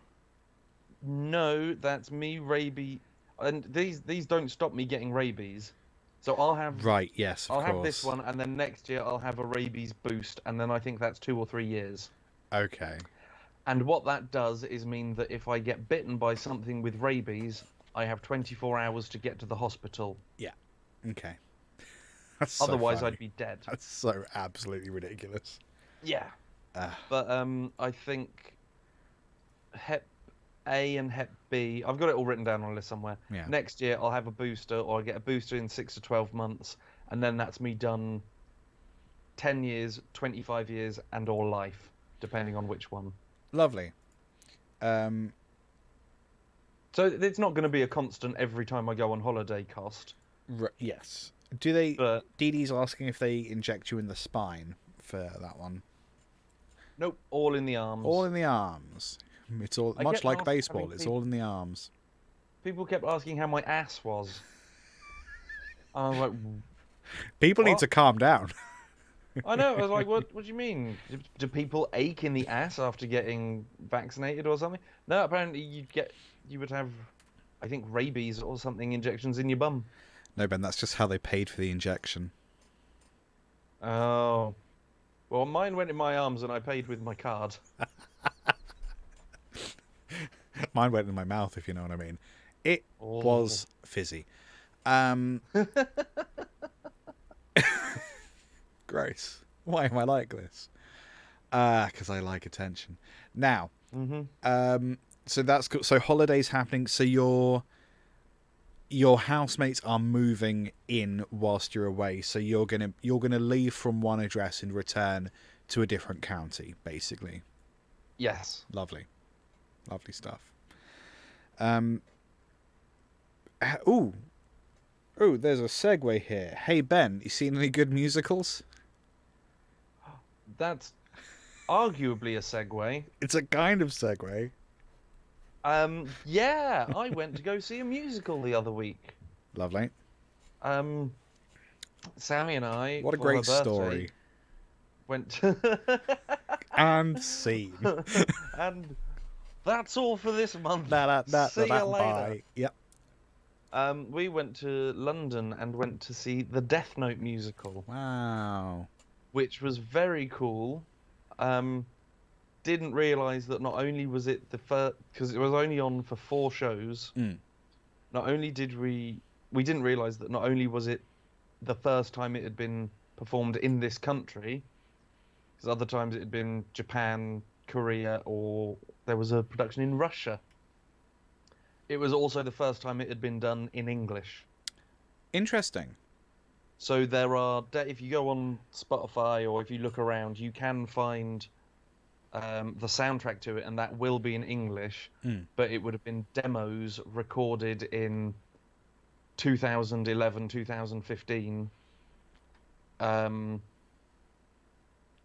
No, that's me rabies... And these don't stop me getting rabies. So I'll have... Right, yes, of I'll course. have this one, and then next year I'll have a rabies boost, and then I think that's 2 or 3 years. Okay. And what that does is mean that if I get bitten by something with rabies, I have 24 hours to get to the hospital. Yeah. Okay. That's so Otherwise, funny. I'd be dead. That's so absolutely ridiculous. Yeah. But I think Hep A and Hep B. I've got it all written down on a list somewhere. Yeah. Next year I'll have a booster, or I get a booster in 6 to 12 months, and then that's me done 10 years, 25 years, and or life, depending on which one. Lovely. So it's not going to be a constant every time I go on holiday cost. Yes. Do they? But Dee Dee's asking if they inject you in the spine for that one. Nope, all in the arms. All in the arms. It's all much like baseball. It's all in the arms. People kept asking how my ass was. And I was like, people need to calm down. I know. I was like, what do you mean? Do people ache in the ass after getting vaccinated or something? No, apparently you would have, I think, rabies or something injections in your bum. No, Ben, that's just how they paid for the injection. Oh. Well, mine went in my arms and I paid with my card. Mine went in my mouth, if you know what I mean. It was fizzy. Gross. Why am I like this? Because I like attention. Now, so that's good. So holidays happening. So your housemates are moving in whilst you're away. So you're gonna leave from one address and return to a different county, basically. Yes. Lovely stuff. Ooh, there's a segue here. Hey Ben, you seen any good musicals? That's arguably a segue. It's a kind of segue. Yeah, I went to go see a musical the other week. Lovely. Sammy and I. What a for her great birthday, story. Went to and scene. And that's all for this month. See you later. Bye. Yep. We went to London and went to see the Death Note musical. Wow. Which was very cool. Didn't realise that not only was it the first, because it was only on for 4 shows. Not only did we didn't realise that not only was it the first time it had been performed in this country, because other times it had been Japan, Korea, or there was a production in Russia. It was also the first time it had been done in English. Interesting. So there are, if you go on Spotify or if you look around, you can find the soundtrack to it, and that will be in English, but it would have been demos recorded in 2011, 2015.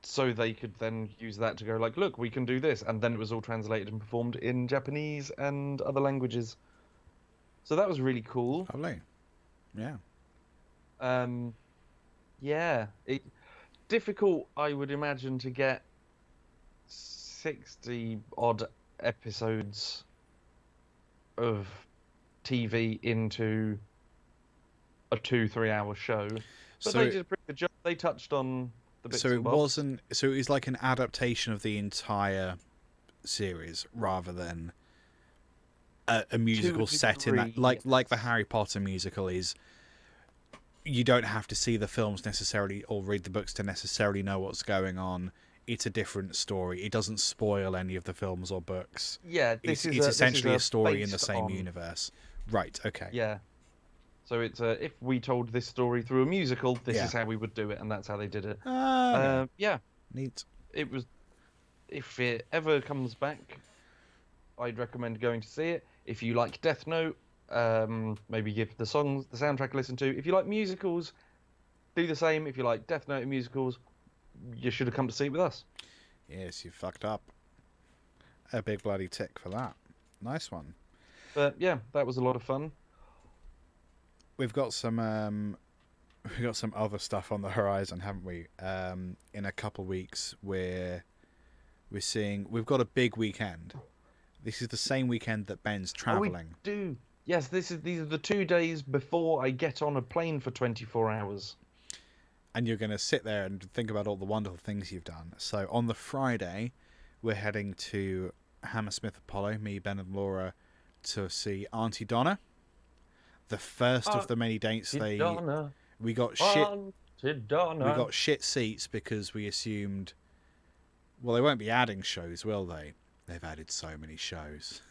So they could then use that to go like, look, we can do this. And then it was all translated and performed in Japanese and other languages. So that was really cool. Lovely. Yeah. Yeah. Difficult, I would imagine, to get 60 odd episodes of TV into a 2-3 hour show. But they did a pretty good job. They touched on the bits and bobs. So it was like an adaptation of the entire series rather than a musical set in that, like the Harry Potter musical is. You don't have to see the films necessarily or read the books to necessarily know what's going on. It's a different story. It doesn't spoil any of the films or books. Yeah, it's essentially a story in the same universe. Right, okay. Yeah. So it's if we told this story through a musical, this is how we would do it, and that's how they did it. Yeah. Neat. It was. If it ever comes back, I'd recommend going to see it. If you like Death Note, maybe give the soundtrack a listen to. If you like musicals, do the same. If you like Death Note and musicals, you should have come to see it with us. Yes, you fucked up. A big bloody tick for that. Nice one. But yeah, that was a lot of fun. We've got some other stuff on the horizon, haven't we? In a couple of weeks, we've got a big weekend. This is the same weekend that Ben's travelling. We do. Yes, these are the 2 days before I get on a plane for 24 hours. And you're going to sit there and think about all the wonderful things you've done. So on the Friday, we're heading to Hammersmith Apollo, me, Ben and Laura, to see Auntie Donna. The first of the many dates we got shit seats because we assumed, well, they won't be adding shows, will they? They've added so many shows.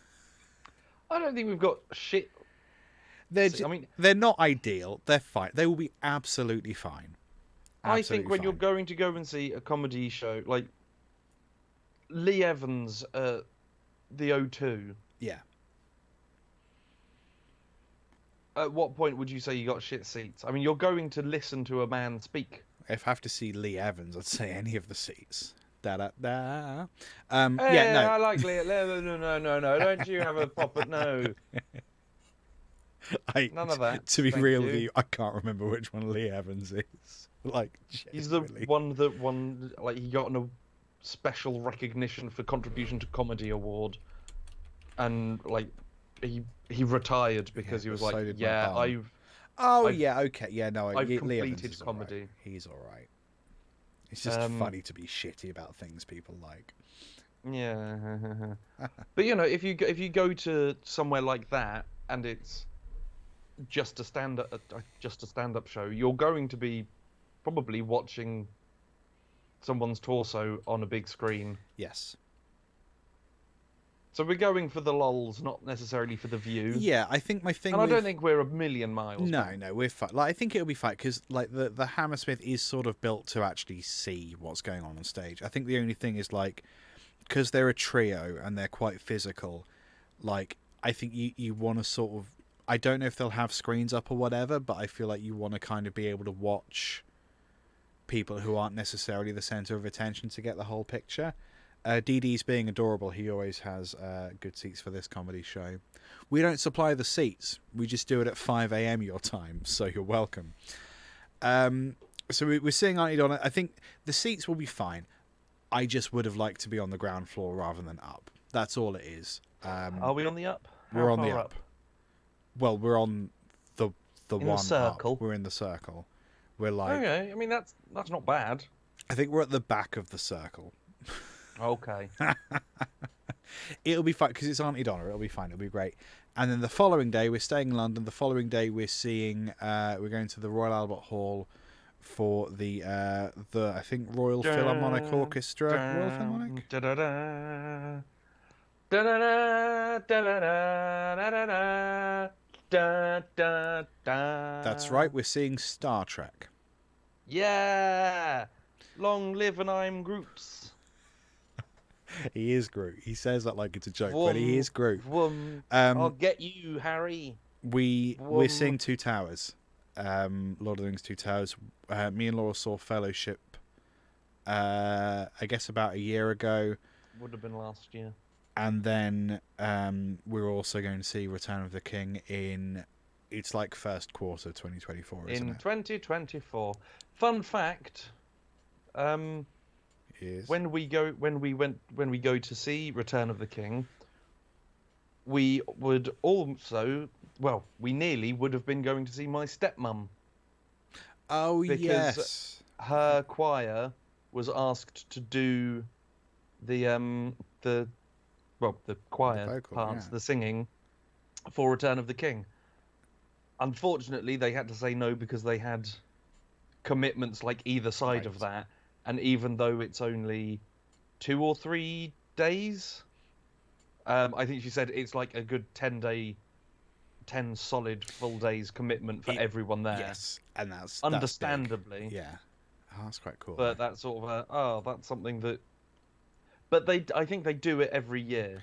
I don't think we've got shit. They're not ideal. They're fine. They will be absolutely fine. I think when you're going to go and see a comedy show, like Lee Evans at the O2. Yeah. At what point would you say you got shit seats? I mean, you're going to listen to a man speak. If I have to see Lee Evans, I'd say any of the seats. Da da da. Hey, Yeah, no. I like Lee. No. Don't you have a pop at no? None of that. To be thank real you. with you, I can't remember which one Lee Evans is. Like, He's the genuinely. one that won. Like, he got a special recognition for contribution to comedy award, and like he retired because he was so like, did my yeah, bum. I've Yeah, okay, yeah, no, I've Lee Evans completed is all right. comedy. He's all right. It's just funny to be shitty about things people like. Yeah, but you know, if you go to somewhere like that and it's just a stand up show, you're going to be probably watching someone's torso on a big screen. Yes. So we're going for the lols, not necessarily for the view. Yeah, I think my thing. And I with... don't think we're a million miles. No, we're fine. Like, I think it'll be fine because like the Hammersmith is sort of built to actually see what's going on stage. I think the only thing is like because they're a trio and they're quite physical. Like I think you want to sort of. I don't know if they'll have screens up or whatever, but I feel like you want to kind of be able to watch people who aren't necessarily the center of attention to get the whole picture. DD's being adorable. He always has good seats for this comedy show. We don't supply the seats. We just do it at 5 a.m. your time, so you're welcome. So we're seeing Auntie Donna. I think the seats will be fine. I just would have liked to be on the ground floor rather than up. That's all it is. Are we on the up? We're How on the far up. Well, we're on the In one the circle. up. We're in the circle. We're like. Okay, I mean that's not bad. I think we're at the back of the circle. Okay. It'll be fine because it's Auntie Donna. It'll be fine. It'll be great. And then the following day, we're staying in London. The following day, we're seeing. We're going to the Royal Albert Hall for the I think Royal Philharmonic Orchestra. Royal Philharmonic. That's right. We're seeing Star Trek. Yeah. Long live and I'm Groot's. He is Groot. He says that like it's a joke, but he is Groot. I'll get you, Harry. We're seeing Two Towers. Lord of the Rings, Two Towers. Me and Laura saw Fellowship. I guess about a year ago. Would have been last year. And then we're also going to see Return of the King in. It's like first quarter 2024, isn't in it? 2024. Fun fact. Is when we go to see Return of the King, we would also we nearly would have been going to see my stepmum. Oh because yes. Her choir was asked to do the choir vocal, parts, yeah. the singing for Return of the King. Unfortunately, they had to say no because they had commitments like either side of that. And even though it's only 2 or 3 days, I think she said it's like a good 10 solid full days commitment for everyone there. Yes, and that's understandably. That's yeah, oh, that's quite cool. But that's sort of that's something that. But I think they do it every year.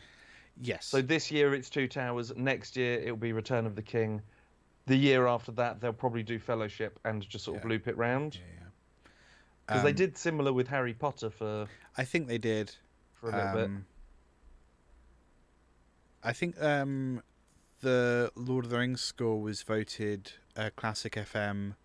Yes. So this year it's Two Towers. Next year it'll be Return of the King. The year after that they'll probably do Fellowship and just sort of loop it round. Yeah. Because they did similar with Harry Potter for. I think they did. For a little bit. I think the Lord of the Rings score was voted Classic FM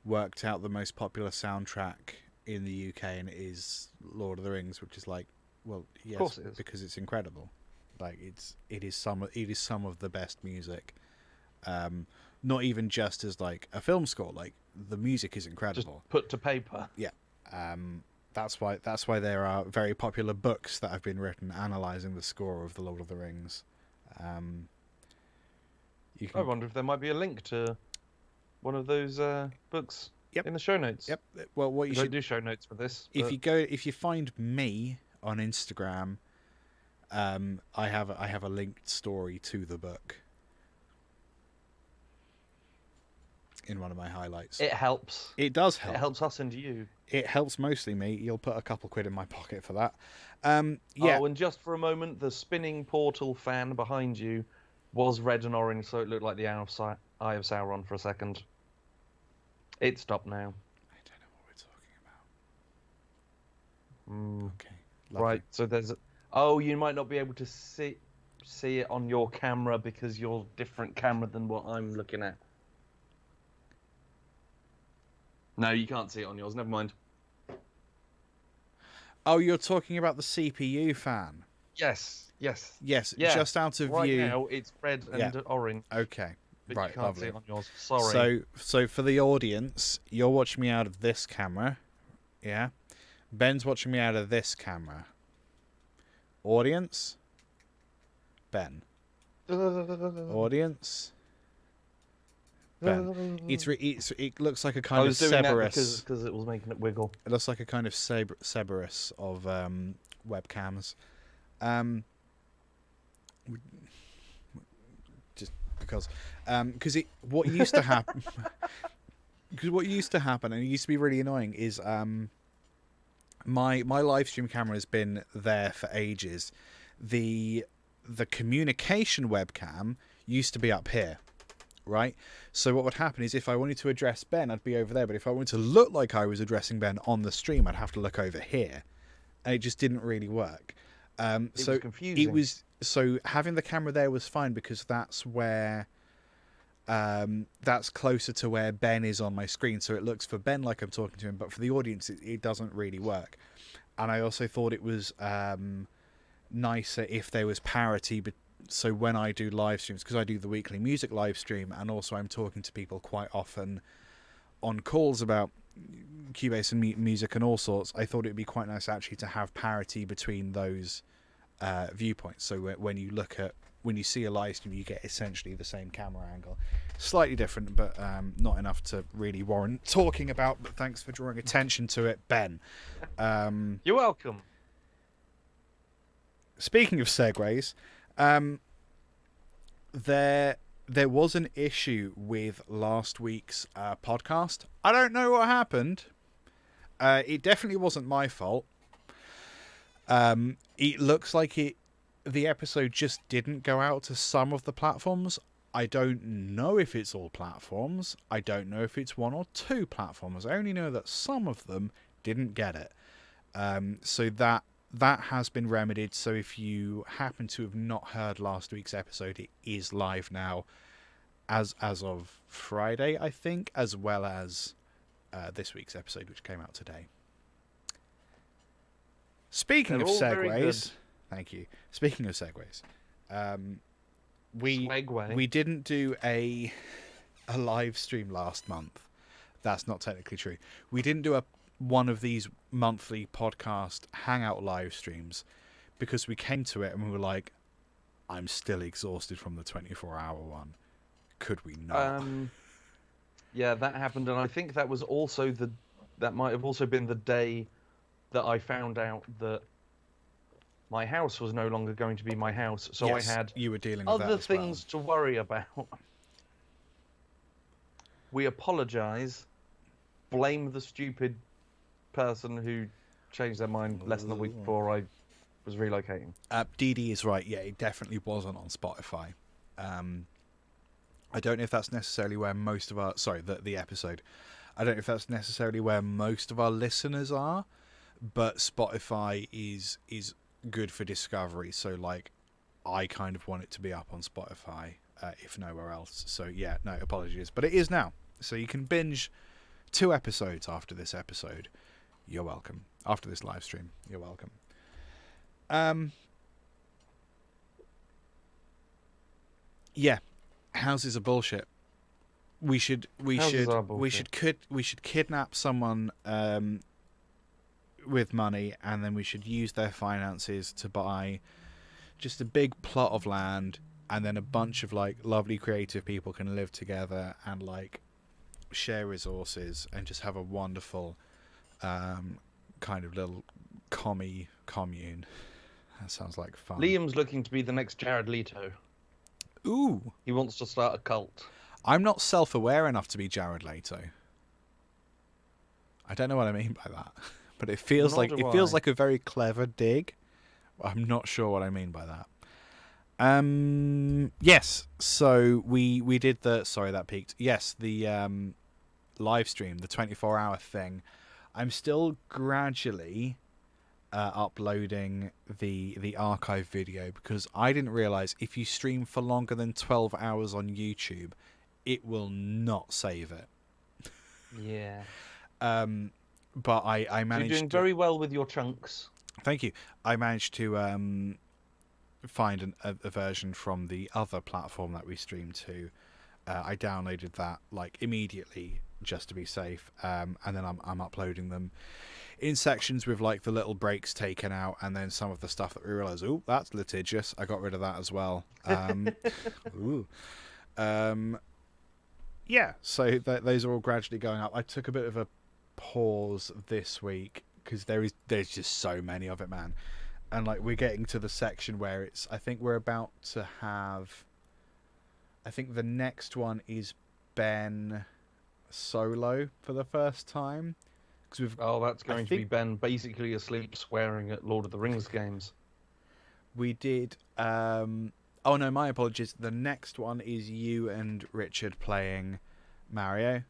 worked out the most popular soundtrack in the UK, and it is Lord of the Rings, which is like, well, yes, of course it is. because it's incredible. Like it is some of the best music. Not even just as like a film score, like the music is incredible. Just put to paper. Yeah. That's why there are very popular books that have been written analysing the score of the Lord of the Rings. I wonder if there might be a link to one of those books in the show notes. Yep. Well, what you don't should do show notes for this. If you find me on Instagram, I have a linked story to the book in one of my highlights. It helps. It does help. It helps us and you. It helps mostly me. You'll put a couple quid in my pocket for that. Yeah. Oh, and just for a moment, the spinning portal fan behind you was red and orange, so it looked like the Eye of Sauron for a second. It stopped now. I don't know what we're talking about. Okay. Lovely. Right. So there's. Oh, you might not be able to see it on your camera because you're a different camera than what I'm looking at. No, you can't see it on yours. Never mind. Oh, you're talking about the CPU fan. Yes. Yeah, just out of right view. Right now, it's red and orange. Okay. But right, you can't lovely. see it on yours. Sorry. So for the audience, you're watching me out of this camera. Yeah. Ben's watching me out of this camera. Audience. Ben. Audience. Ben. It looks like a kind of Cerberus. Because it was making it wiggle. It looks like a kind of Cerberus of webcams. Just because what used to happen, because what used to happen, and it used to be really annoying, is my live stream camera has been there for ages. The communication webcam used to be up here, right? So what would happen is if I wanted to address Ben, I'd be over there, but if I wanted to look like I was addressing Ben on the stream, I'd have to look over here, and it just didn't really work. It was confusing. So having the camera there was fine because that's where that's closer to where Ben is on my screen, so it looks for Ben like I'm talking to him, but for the audience it doesn't really work. And I also thought it was nicer if there was parity, but so when I do live streams, because I do the weekly music live stream, and also I'm talking to people quite often on calls about Cubase and music and all sorts, I thought it'd be quite nice actually to have parity between those viewpoints. So when you see a live stream, you get essentially the same camera angle, slightly different, but not enough to really warrant talking about. But thanks for drawing attention to it, Ben. You're welcome. Speaking of segues, there was an issue with last week's podcast. I don't know what happened. It definitely wasn't my fault. It looks like the episode just didn't go out to some of the platforms. I don't know if it's all platforms. I don't know if it's one or two platforms. I only know that some of them didn't get it. So that has been remedied. So if you happen to have not heard last week's episode, it is live now as of Friday, I think, as well as this week's episode, which came out today. Speaking of segues, thank you. Speaking of segues, we didn't do a live stream last month. That's not technically true. We didn't do one of these monthly podcast Hangout live streams because we came to it and we were like, I'm still exhausted from the 24-hour one. Could we not? Yeah, that happened, and I think that was also that might have also been the day that I found out that my house was no longer going to be my house, so yes, I had you were dealing with other things to worry about. We apologise. Blame the stupid person who changed their mind less than a week before I was relocating. Dee Dee is right. Yeah, it definitely wasn't on Spotify. I don't know if that's necessarily where most of our the episode. I don't know if that's necessarily where most of our listeners are, but Spotify is good for discovery. So like, I kind of want it to be up on Spotify, if nowhere else. So yeah, no apologies, but it is now. So you can binge 2 episodes after this episode. You're welcome. After this live stream, you're welcome. Yeah, houses are bullshit. We should kidnap someone with money, and then we should use their finances to buy just a big plot of land, and then a bunch of like lovely creative people can live together and like share resources and just have a wonderful kind of little commune. That sounds like fun. Liam's looking to be the next Jared Leto. Ooh. He wants to start a cult. I'm not self-aware enough to be Jared Leto. I don't know what I mean by that, but it feels like a very clever dig. I'm not sure what I mean by that. Yes. So we did that peaked. Yes, the live stream, the 24-hour thing. I'm still gradually uploading the archive video because I didn't realize if you stream for longer than 12 hours on YouTube, it will not save it. Yeah. But I managed. You're doing very well with your chunks. Thank you. I managed to find a version from the other platform that we streamed to. I downloaded that like immediately just to be safe, and then I'm uploading them in sections with like the little breaks taken out, and then some of the stuff that we realized, oh, that's litigious. I got rid of that as well. Ooh. Yeah, so those are all gradually going up. I took a bit of a pause this week because there's just so many of it, man. And like we're getting to the section where I think we're about to have. I think the next one is Ben solo for the first time. That's going to be Ben basically asleep swearing at Lord of the Rings games. We did. Oh no, my apologies. The next one is you and Richard playing Mario.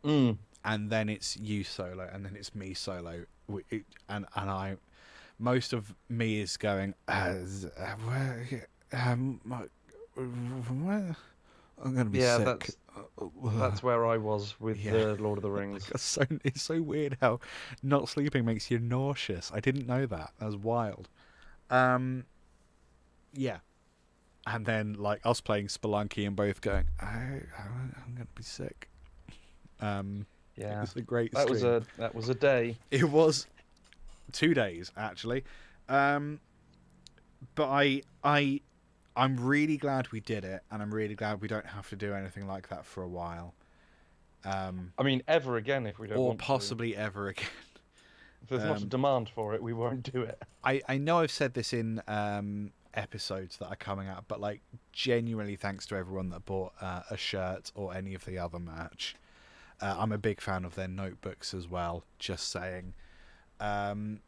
And then it's you solo, and then it's me solo. And I, most of me is going. I'm gonna be sick. That's where I was with the Lord of the Rings. It's so weird how not sleeping makes you nauseous. I didn't know that. That was wild. Yeah. And then like us playing Spelunky and both going, I'm gonna be sick. Yeah, it was a great that stream. That was a day. It was 2 days actually. But I'm really glad we did it, and I'm really glad we don't have to do anything like that for a while. I mean, ever again if we don't. Or possibly ever again. If there's not a demand for it, we won't do it. I know I've said this in episodes that are coming out, but like genuinely thanks to everyone that bought a shirt or any of the other merch. I'm a big fan of their notebooks as well, just saying. Hey,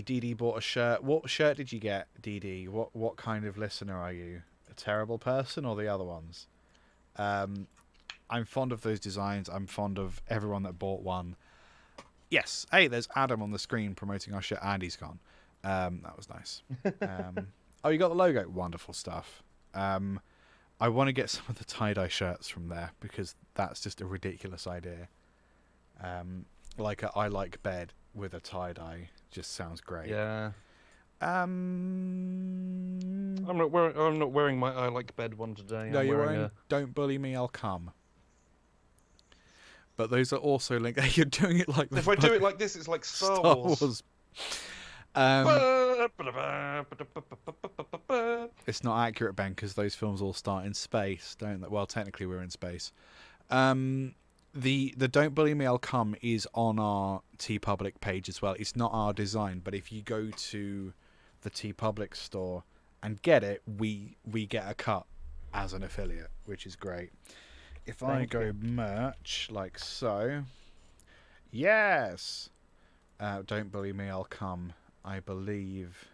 DD bought a shirt. What shirt did you get, DD? What kind of listener are you? A terrible person or the other ones? I'm fond of those designs. I'm fond of everyone that bought one. Yes. Hey, there's Adam on the screen promoting our shirt, and he's gone. That was nice. Oh, you got the logo? Wonderful stuff. I want to get some of the tie-dye shirts from there because that's just a ridiculous idea. Like a I like bed with a tie-dye just sounds great. Yeah. I'm not wearing my I like bed one today. No, you're wearing Don't Bully Me, I'll Come. But those are also linked. You're doing it like if I do it like this, it's like Star Wars. It's not accurate, Ben, because those films all start in space, don't they? Well, technically we're in space. The Don't Bully Me, I'll Come is on our TeePublic page as well. It's not our design, but if you go to the TeePublic store and get it, we get a cut as an affiliate, which is great. If I go merch like so, yes, Don't Bully Me, I'll Come. I believe,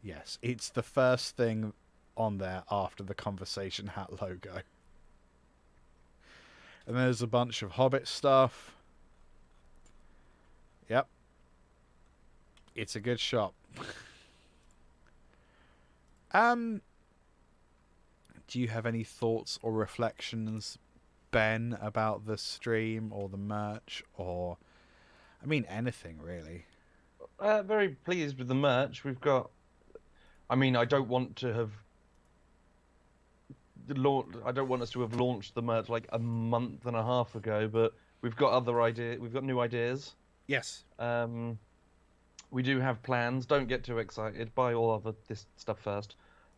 yes, it's the first thing on there after the Conversation Hat logo. And there's a bunch of Hobbit stuff. Yep. It's a good shop. Do you have any thoughts or reflections, Ben, about the stream or the merch or, I mean, anything really? Very pleased with the merch. We've got, I mean, I don't want to have I don't want us to have launched the merch like a month and a half ago, but we've got other ideas. We've got new ideas. Yes. We do have plans. Don't get too excited. Buy all of this stuff first.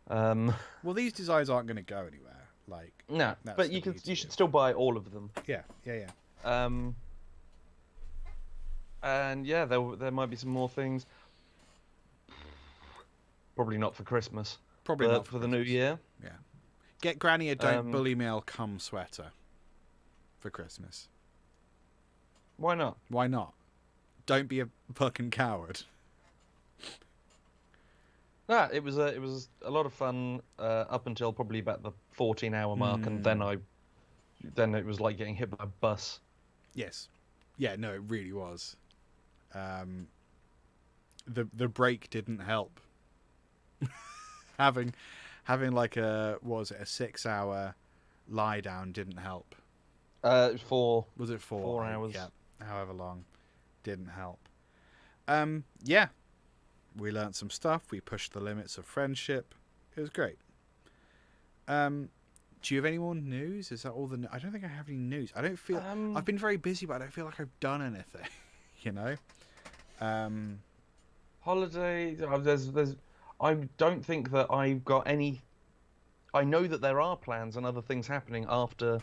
Well, these designs aren't going to go anywhere. Like no, but you should still buy all of them. Yeah. And yeah, there might be some more things. Probably not for Christmas. Probably but not for the new year. Yeah. Get Granny a Don't Bully Me, I'll Come sweater for Christmas. Why not? Why not? Don't be a fucking coward. Nah, it was a lot of fun up until probably about the 14-hour mark, and then it was like getting hit by a bus. Yes. Yeah, no, it really was. The break didn't help. having like a 6-hour lie down didn't help. It was 4. Was it 4? 4 hours. Yeah, however long, didn't help. Yeah, we learned some stuff. We pushed the limits of friendship. It was great. Do you have any more news? Is that all the? I don't think I have any news. I don't feel. I've been very busy, but I don't feel like I've done anything. You know. Holiday. There's. I don't think that I've got any. I know that there are plans and other things happening after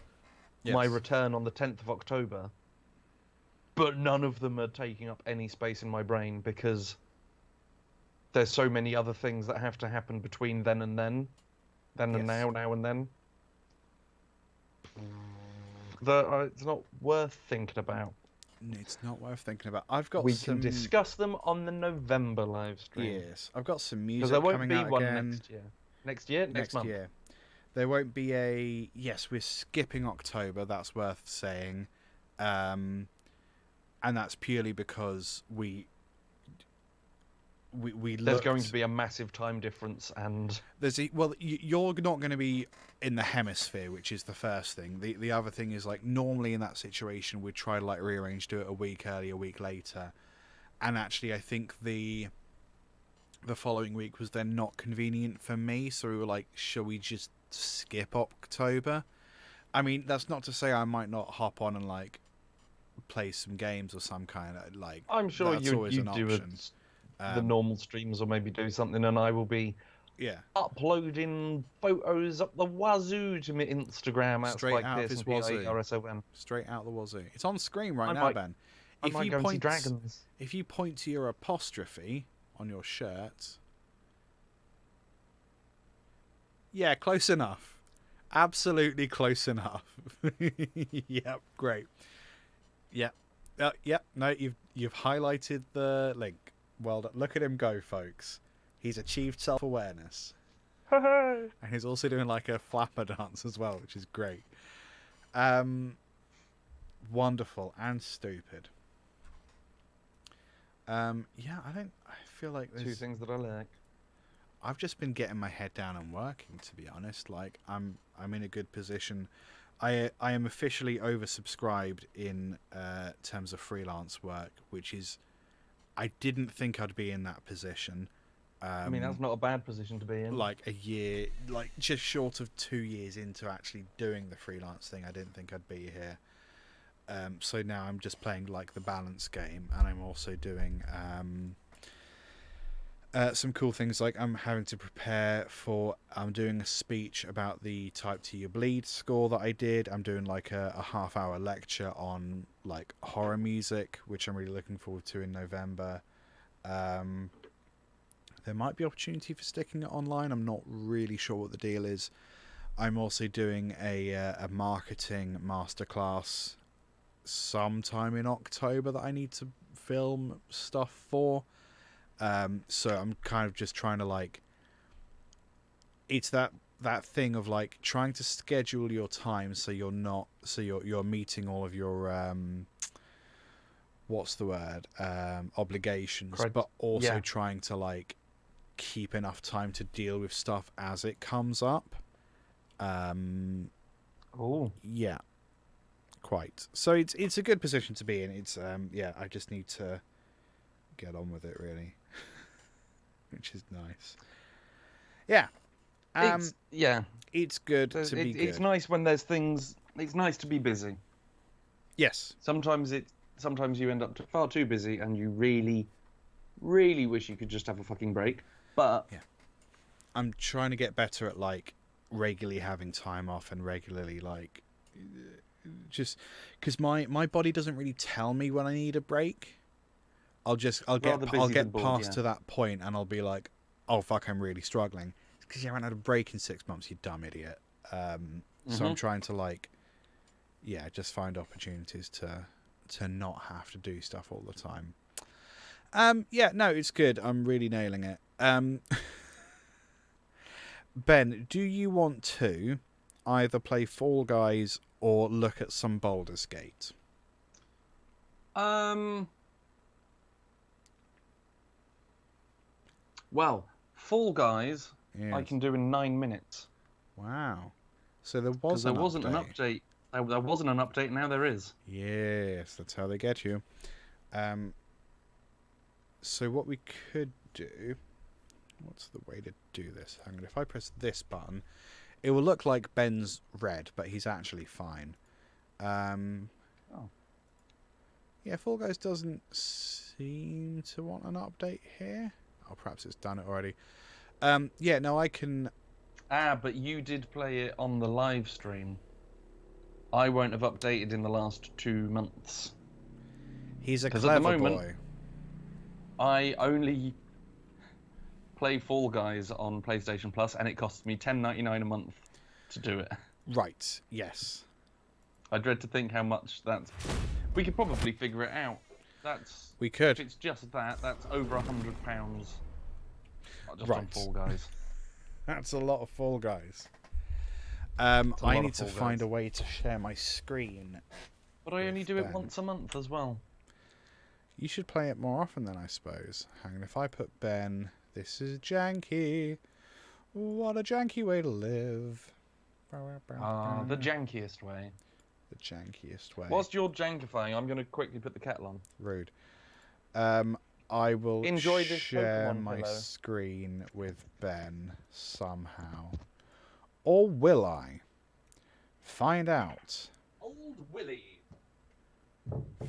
my return on the 10th of October, but none of them are taking up any space in my brain because there's so many other things that have to happen between then and then, and now and then. That it's not worth thinking about. It's not worth thinking about. I've got. We can discuss them on the November live stream. Yes, I've got some music because there won't coming be out one again. next year. Next year, next month. Year. There won't be a. Yes, we're skipping October. That's worth saying, and that's purely because we There's going to be a massive time difference, and you're not going to be in the hemisphere, which is the first thing. The other thing is, like, normally in that situation we'd try to like rearrange, do it a week early, a week later, and actually I think the following week was then not convenient for me, so we were like, shall we just skip October? I mean, that's not to say I might not hop on and like play some games or some kind of like. I'm sure that's you always an do option. The normal streams, or maybe do something, and I will be uploading photos up the wazoo to my Instagram. Straight out of his wazoo. BARSON. Straight out the wazoo. It's on screen right I now, might- Ben. I might go and see dragons. If you point to your apostrophe on your shirt, yeah, close enough. Absolutely close enough. Yep, great. Yep, yep. No, you've highlighted the link. Well done. Look at him go, folks. He's achieved self-awareness. And he's also doing like a flapper dance as well, which is great. Wonderful and stupid. Yeah, I feel like there's 2 things that I like. I've just been getting my head down and working, to be honest. Like, I'm in a good position. I am officially oversubscribed in terms of freelance work, which is, I didn't think I'd be in that position. I mean, that's not a bad position to be in. Like a year, like just short of 2 years into actually doing the freelance thing, I didn't think I'd be here. So now I'm just playing like the balance game, and I'm also doing some cool things. Like I'm having to prepare for. I'm doing a speech about the Type to Your Bleed score that I did. I'm doing like a half-hour lecture on like horror music, which I'm really looking forward to in November. There might be opportunity for sticking it online. I'm not really sure what the deal is. I'm also doing a marketing masterclass sometime in October that I need to film stuff for. So I'm kind of just trying to like. It's that thing of like trying to schedule your time so you're meeting all of your what's the word, obligations, but also trying to like keep enough time to deal with stuff as it comes up. Yeah, quite. So it's a good position to be in. It's I just need to get on with it, really. Which is nice. Yeah. It's good to be good. It's nice when there's things. It's nice to be busy. Yes. Sometimes you end up far too busy, and you really, really wish you could just have a fucking break. But I'm trying to get better at like regularly having time off and regularly like just because my body doesn't really tell me when I need a break. I'll get Rather busy than bored, past yeah. to that point, and I'll be like, oh fuck, I'm really struggling. It's because you haven't had a break in 6 months, you dumb idiot. So I'm trying to just find opportunities to not have to do stuff all the time. No, it's good. I'm really nailing it. Ben, do you want to either play Fall Guys or look at some Baldur's Gate? Well, Fall Guys, Yes. I can do in 9 minutes. Wow. So there Because there wasn't an update. There wasn't an update, now there is. Yes, that's how they get you. So what we could do... What's the way to do this? Hang on, if I press this button, it will look like Ben's red, but he's actually fine. Yeah, Fall Guys doesn't seem to want an update here. Oh, perhaps it's done it already. Yeah, no, I can... But you did play it on the live stream. I won't have updated in the last 2 months. He's a 'Cause clever at the moment, boy. I only play Fall Guys on PlayStation Plus, and it costs me $10.99 a month to do it. Right, yes. I dread to think how much that's... We could probably figure it out. We could. If it's just that, that's over £100. Just on Right. Fall Guys. That's a lot of Fall Guys. a I lot need of to Fall find Guys. a way to share my screen. But I only do it Ben. once a month as well. You should play it more often then, I suppose. Hang on, if I put Ben... This is janky. What a janky way to live. The jankiest way. The jankiest way. Whilst you're jankifying, I'm going to quickly put the kettle on. Rude. I will Enjoy this share Pokemon my pillow. screen with Ben somehow. Or will I? Find out. Old Willy.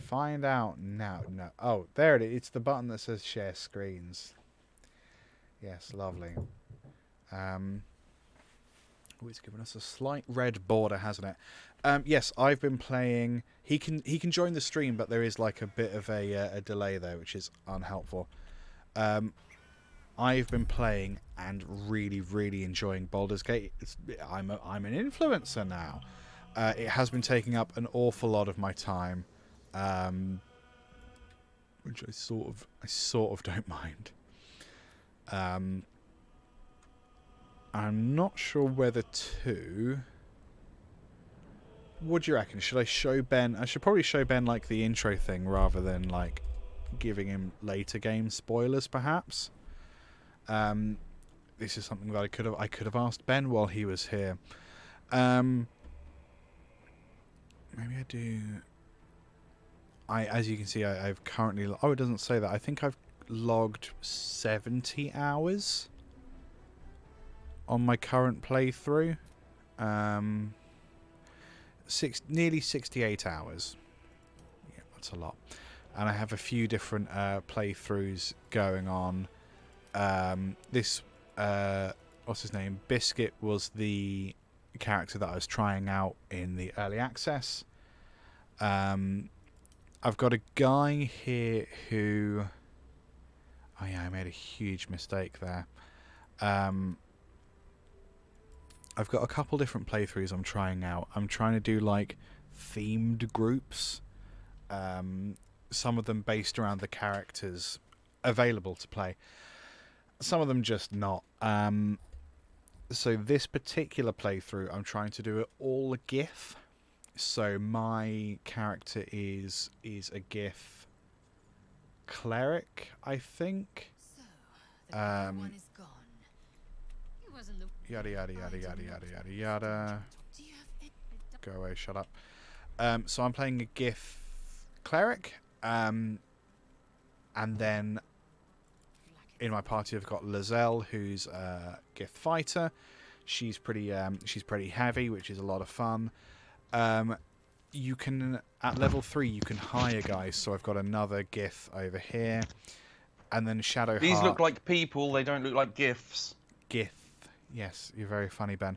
Find out now. No. Oh, there it is. It's the button that says share screens. Yes, lovely. Oh, it's given us a slight red border, hasn't it? Yes, I've been playing. He can join the stream, but there is like a bit of a delay there, which is unhelpful. I've been playing and really enjoying Baldur's Gate. I'm an influencer now. It has been taking up an awful lot of my time, which I sort of don't mind. I'm not sure whether to. What do you reckon? Should I show Ben? I should probably show Ben like the intro thing rather than like giving him later game spoilers, perhaps. This is something that I could have asked Ben while he was here. Maybe I do. As you can see, I've currently. Oh, it doesn't say that. I think I've logged 70 hours on my current playthrough. Nearly 68 hours. Yeah, that's a lot. And I have a few different playthroughs going on. What's his name? Biscuit was the character that I was trying out in the early access. I've got a guy here who... Oh yeah, I made a huge mistake there. I've got a couple different playthroughs I'm trying out. I'm trying to do like themed groups. Some of them based around the characters available to play. Some of them just not. So this particular playthrough, I'm trying to do it all GIF. So my character is a GIF cleric, I think. Yada yada yada yada yada yada yada. Go away, shut up. So I'm playing a GIF cleric, and then in my party I've got Lizelle, who's a GIF fighter. She's pretty heavy, which is a lot of fun. You can at level 3 you can hire guys. So I've got another GIF over here, and then Shadowheart. These look like people. They don't look like GIFs. GIF. Yes, you're very funny, Ben.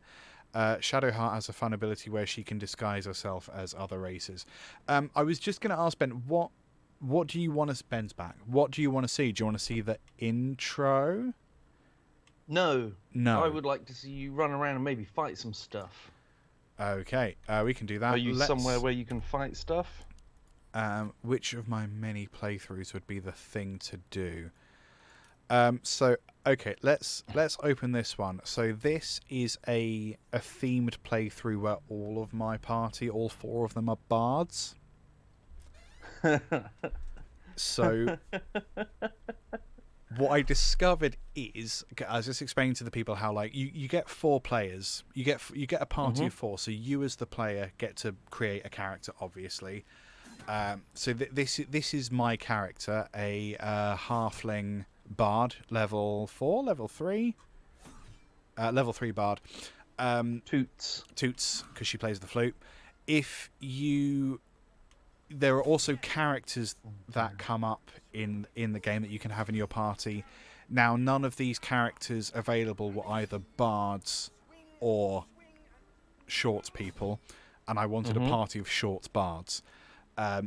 Shadowheart has a fun ability where she can disguise herself as other races. I was just going to ask Ben, what what do you want to... Ben's back. What do you want to see? Do you want to see the intro? No. No. I would like to see you run around and maybe fight some stuff. Okay, we can do that. Are you somewhere where you can fight stuff? Which of my many playthroughs would be the thing to do? So, okay, let's open this one. So this is a themed playthrough where all of my party, all 4 of them, are bards. So what I discovered is, I was just explaining to the people how, like, you get 4 players, you get a party of 4. So you as the player get to create a character, obviously. So this is my character, a halfling bard, level 4, level 3, level 3 bard. Toots, because she plays the flute. There are also characters that come up in the game that you can have in your party. Now, none of these characters available were either bards or short people, and I wanted a party of short bards.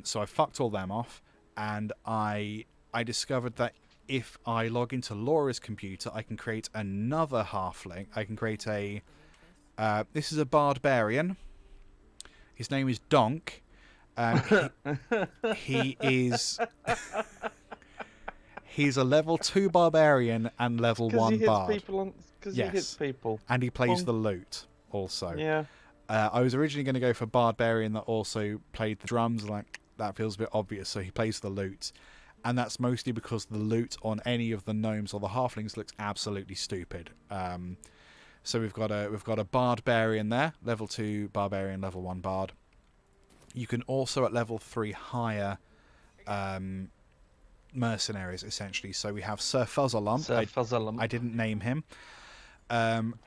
So I fucked all them off, and I discovered that if I log into Laura's computer, I can create another halfling. I can create a... this is a barbarian. His name is Donk. He is... He's a level 2 barbarian and level 1 bard. Because he hits people. And he plays the lute also. Yeah. I was originally going to go for barbarian that also played the drums. Like, that feels a bit obvious, so he plays the lute. And that's mostly because the lute on any of the gnomes or the halflings looks absolutely stupid. So we've got a barbarian there, level 2 barbarian, level 1 bard. You can also at level 3 hire mercenaries, essentially. So we have Sir Fuzzalump. I didn't name him.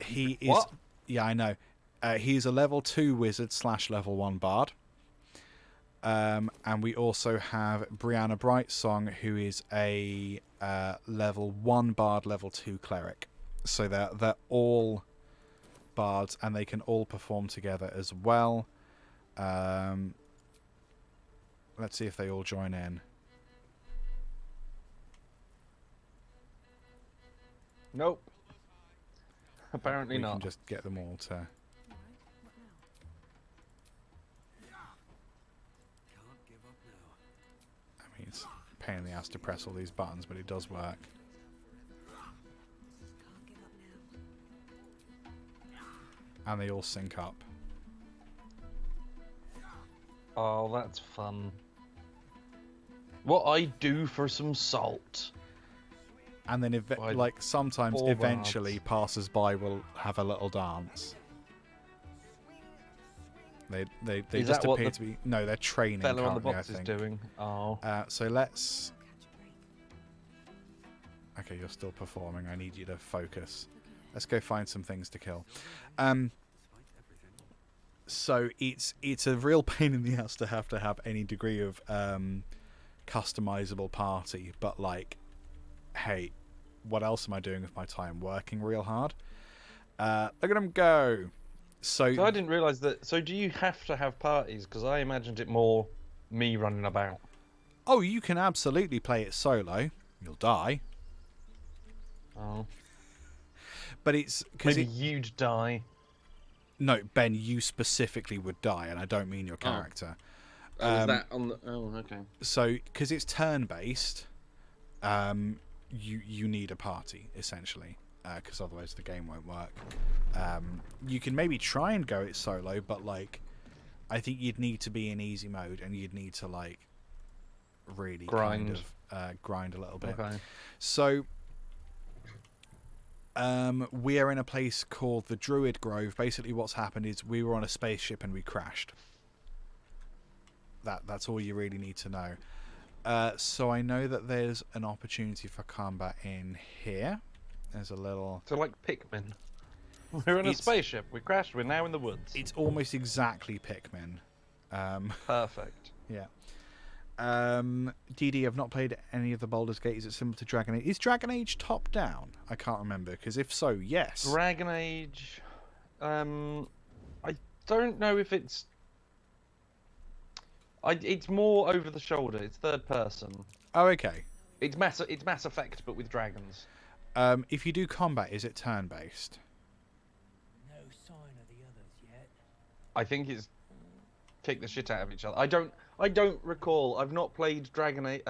He is... What? Yeah, I know. He's a level 2 wizard / level 1 bard. And we also have Brianna Brightsong, who is a level 1 bard, level 2 cleric. So they're all bards, and they can all perform together as well. Let's see if they all join in. Nope. Apparently we not. We can just get them all to... I mean, it's a pain in the ass to press all these buttons, but it does work. And they all sync up. Oh, that's fun. What I do for some salt. And then, like, sometimes eventually passers-by will have a little dance. They just appear to be... No, they're training fellow on the currently, box I think. is doing. Oh. So let's... Okay, you're still performing. I need you to focus. Let's go find some things to kill. So it's a real pain in the ass to have any degree of customizable party, but, like, hey, what else am I doing with my time? Working real hard. Look at them go. So I didn't realise that. So do you have to have parties? Because I imagined it more me running about. Oh, you can absolutely play it solo. You'll die. Oh. But it's because maybe you'd die. No, Ben, you specifically would die, and I don't mean your character. Was that on the... Oh, okay. So, because it's turn-based, you need a party, essentially, because otherwise the game won't work. You can maybe try and go it solo, but, like, I think you'd need to be in easy mode, and you'd need to, like, really grind a little bit. Okay. So... we are in a place called the Druid Grove. Basically what's happened is we were on a spaceship and we crashed. That's all you really need to know. So I know that there's an opportunity for combat in here. There's a little... So like Pikmin. We're in a spaceship. We crashed. We're now in the woods. It's almost exactly Pikmin. Perfect. Yeah. DD, I've not played any of the Baldur's Gate. Is it similar to Dragon Age? Is Dragon Age top down? I can't remember, because if so, yes. Dragon Age, I don't know if it's... It's more over the shoulder. It's third person. Oh, okay. It's Mass Effect, but with dragons. If you do combat, is it turn-based? No sign of the others yet. I think it's kick the shit out of each other. I don't recall. I've not played Dragon Age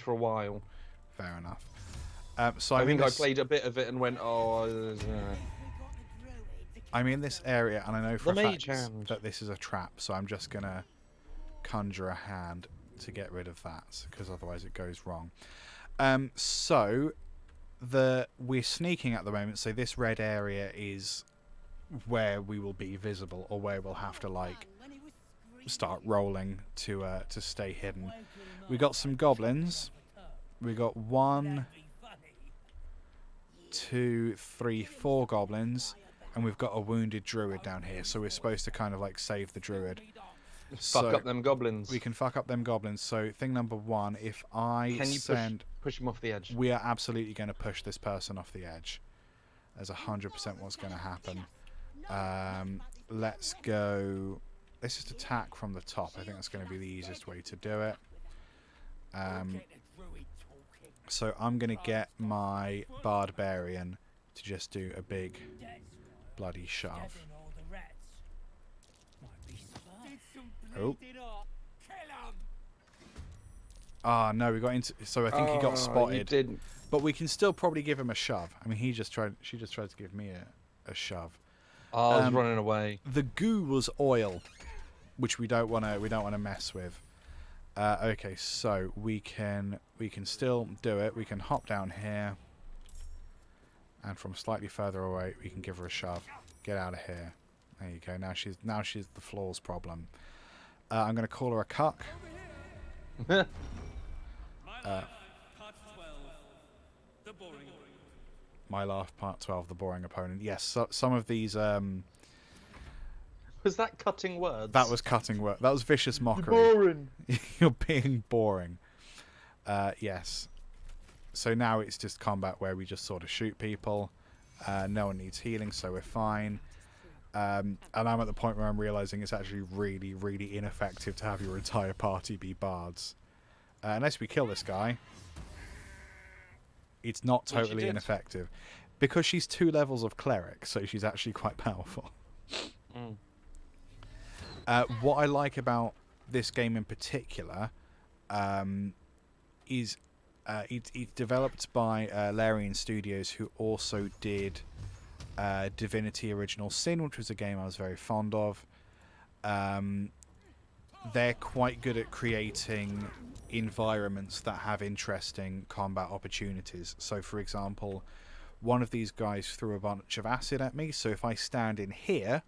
for a while. Fair enough. So I think I played a bit of it and went, oh. I'm in this area, and I know for a The fact mage hand. that this is a trap, so I'm just gonna conjure a hand to get rid of that, because otherwise it goes wrong. So we're sneaking at the moment, so this red area is where we will be visible, or where we'll have to like start rolling to stay hidden. We got some goblins. We got 1, 2, 3, 4 goblins, and we've got a wounded druid down here. So we're supposed to kind of like save the druid. Fuck up them goblins. We can fuck up them goblins. So thing number 1, if I Can you push them off the edge? we are absolutely going to push this person off the edge. That's 100% what's going to happen. Let's go. Let's just attack from the top. I think that's going to be the easiest way to do it. So I'm going to get my barbarian to just do a big bloody shove. Oh. Ah, no, we got into. So I think he got spotted. Didn't. But we can still probably give him a shove. I mean, she just tried to give me a shove. Oh, I was running away. The goo was oil, which we don't want to mess with. Okay, so we can still do it. We can hop down here, and from slightly further away, we can give her a shove. Get out of here. There you go. Now she's the floor's problem. I'm going to call her a cuck. My Life Part 12, The Boring Opponent. Yes, so, some of these... Was that cutting words? That was cutting words. That was vicious mockery. Boring. You're being boring. Yes. So now it's just combat where we just sort of shoot people. No one needs healing, so we're fine. And I'm at the point where I'm realizing it's actually really, really ineffective to have your entire party be bards. Unless we kill this guy. It's not totally ineffective. Because she's 2 levels of cleric, so she's actually quite powerful. What I like about this game in particular is it's developed by Larian Studios, who also did Divinity Original Sin, which was a game I was very fond of. They're quite good at creating environments that have interesting combat opportunities. So, for example, one of these guys threw a bunch of acid at me, so if I stand in here,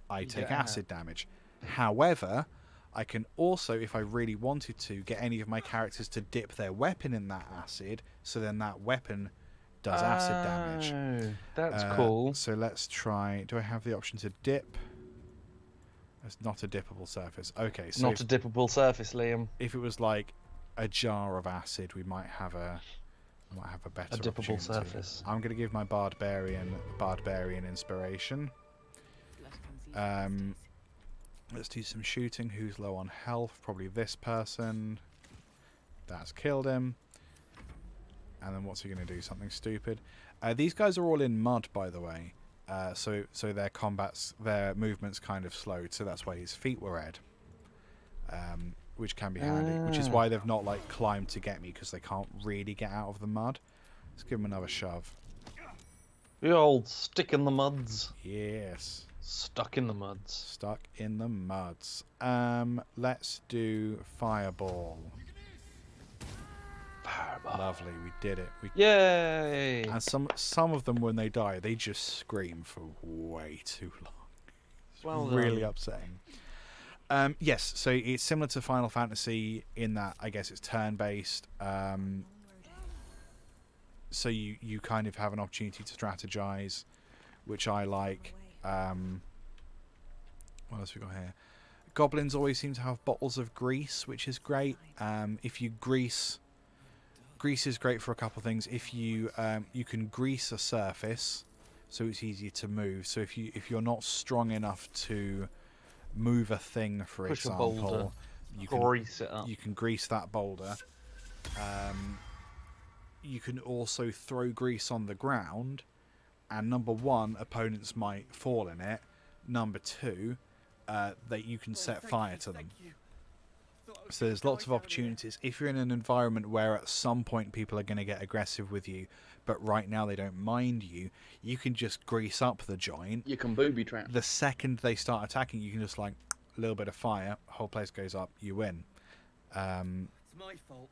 I take acid damage. However, I can also, if I really wanted to, get any of my characters to dip their weapon in that acid, so then that weapon does acid damage. That's cool. So let's try... Do I have the option to dip? It's not a dippable surface. Okay, so... Not a dippable surface, Liam. If it was like a jar of acid, we might have a better dippable surface. I'm going to give my barbarian inspiration. Let's do some shooting. Who's low on health? Probably this person. That's killed him. And then what's he going to do? Something stupid. These guys are all in mud, by the way. So their movement's kind of slowed. So that's why his feet were red. Which can be handy. Which is why they've not like climbed to get me, because they can't really get out of the mud. Let's give him another shove. The old stick in the muds. Yes. Stuck in the muds. Stuck in the muds. Let's do fireball. Fireball. Lovely, we did it. Yay! And some of them, when they die, they just scream for way too long. It's well really done. upsetting. Yes, so it's similar to Final Fantasy in that I guess it's turn-based. So you kind of have an opportunity to strategize, which I like. What else we got here? Goblins always seem to have bottles of grease, which is great. If you grease is great for a couple of things. If you you can grease a surface, so it's easier to move. So if you're not strong enough to move a thing, for Push a example, boulder, you can grease it up. You can grease that boulder. You can also throw grease on the ground, and number one, opponents might fall in it. Number two, that you can set fire to them. So there's lots of opportunities. If you're in an environment where at some point people are going to get aggressive with you, but right now they don't mind you, you can just grease up the joint. You can booby trap. The second they start attacking, you can just like a little bit of fire, whole place goes up, you win. It's my fault.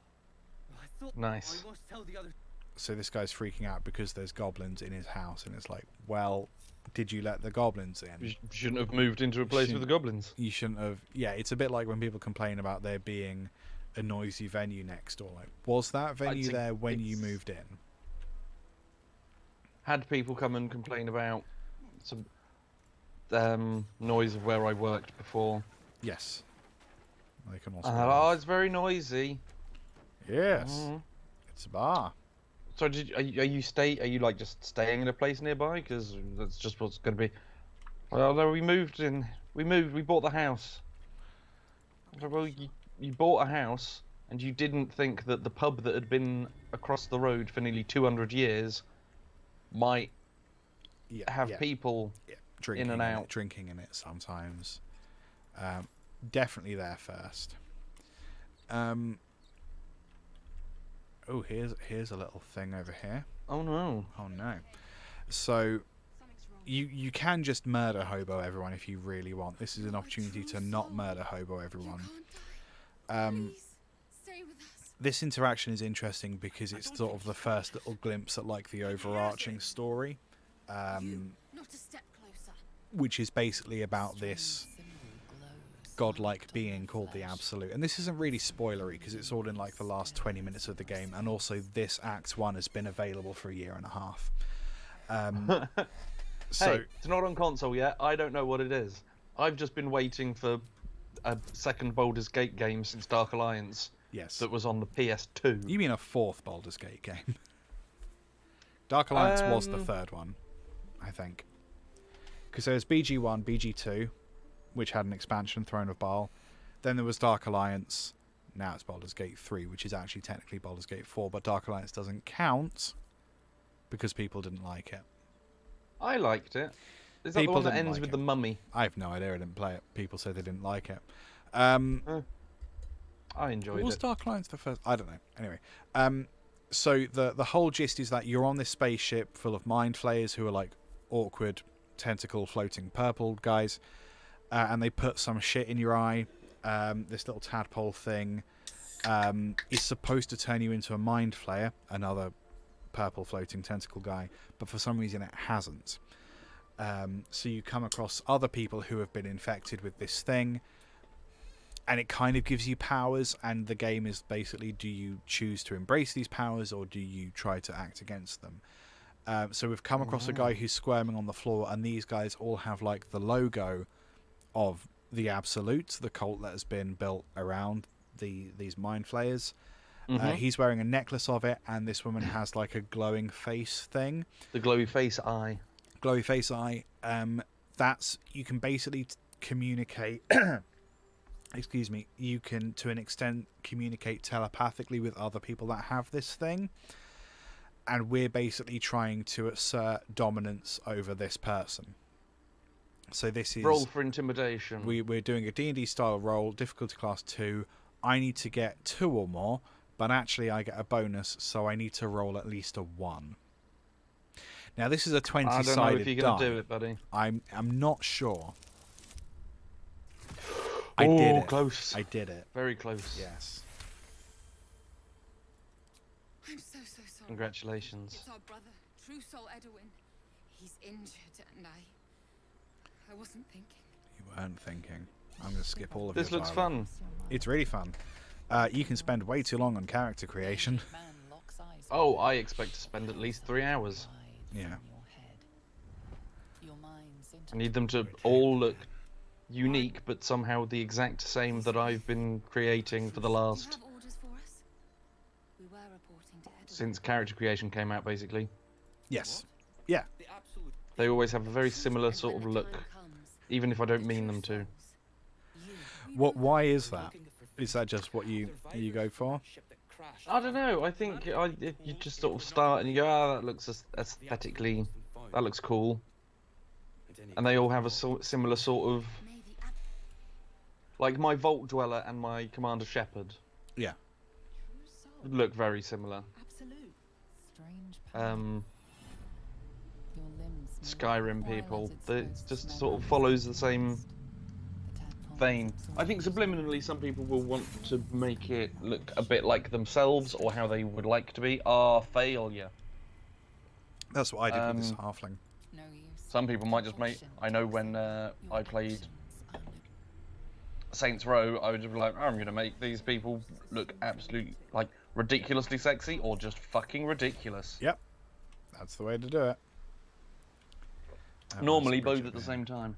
I thought Nice. I must tell the other. So this guy's freaking out because there's goblins in his house, and it's like, well, did you let the goblins in? You shouldn't have moved into a place with the goblins. You shouldn't have. Yeah, it's a bit like when people complain about there being a noisy venue next door. Like, was that venue there when you moved in? Had people come and complain about some noise of where I worked before. Yes. They can also. Oh, it's very noisy. Yes. It's a bar. So are you like just staying in a place nearby? Because that's just what's going to be. Well, no, we bought the house. Well, you bought a house and you didn't think that the pub that had been across the road for nearly 200 years might have people drinking in and out. Drinking in it sometimes. Definitely there first. Oh, here's a little thing over here. Oh no. Oh no. So you can just murder hobo everyone if you really want. This is an opportunity to not murder hobo everyone. This interaction is interesting because it's sort of the first little glimpse at like the overarching story, which is basically about this godlike being called the Absolute. And this isn't really spoilery because it's all in like the last 20 minutes of the game, and also this Act 1 has been available for a year and a half. So hey, it's not on console yet. I don't know what it is. I've just been waiting for a second Baldur's Gate game since Dark Alliance. Yes. That was on the PS2. You mean a fourth Baldur's Gate game? Dark Alliance was the third one, I think. Because there was BG1, BG2, which had an expansion, Throne of Baal. Then there was Dark Alliance. Now it's Baldur's Gate 3, which is actually technically Baldur's Gate 4, but Dark Alliance doesn't count because people didn't like it. I liked it. Is that the one that ends with the mummy? I have no idea. I didn't play it. People said they didn't like it. I enjoyed it. Was Dark Alliance the first? I don't know. Anyway, so the whole gist is that you're on this spaceship full of mind flayers who are like awkward, tentacle floating purple guys. And they put some shit in your eye. This little tadpole thing is supposed to turn you into a mind flayer, another purple floating tentacle guy, but for some reason it hasn't. So you come across other people who have been infected with this thing, and it kind of gives you powers, and the game is basically, do you choose to embrace these powers or do you try to act against them? So we've come across a guy who's squirming on the floor, and these guys all have like the logo of the Absolute, the cult that has been built around these mind flayers. He's wearing a necklace of it, and this woman has like a glowing face thing. The glowy face eye. Glowy face eye. That's, you can basically communicate. Excuse me. You can, to an extent, communicate telepathically with other people that have this thing. And we're basically trying to assert dominance over this person. So this is roll for intimidation. We're doing a D&D style roll, difficulty class 2. I need to get 2 or more, but actually I get a bonus, so I need to roll at least a 1. Now this is a 20-sided die. I don't know if you're going to do it, buddy. I'm not sure. I did it. Close. I did it. Very close. Yes. I'm so sorry. Congratulations. It's our brother, True Soul Edwin. He's injured, and I wasn't thinking. You weren't thinking. I'm going to skip all of this. Your Looks dialogue. fun. It's really fun. You can spend way too long on character creation. Oh, I expect to spend at least 3 hours. Yeah. I need them to all look unique, but somehow the exact same that I've been creating for the last... since character creation came out, basically. Yes. Yeah. They always have a very similar sort of look, even if I don't mean them to. What? Why is that? Is that just what you go for? I don't know. I think you just sort of start and you go, that looks aesthetically, that looks cool. And they all have a similar sort of, like my Vault Dweller and my Commander Shepard. Yeah. Look very similar. Skyrim people, it just sort of follows the same vein. I think subliminally some people will want to make it look a bit like themselves or how they would like to be. Failure. That's what I did with this halfling. Some people might just make... I know when I played Saints Row, I would just be like, I'm going to make these people look absolutely, like, ridiculously sexy or just fucking ridiculous. Yep. That's the way to do it. Normally both at the same time.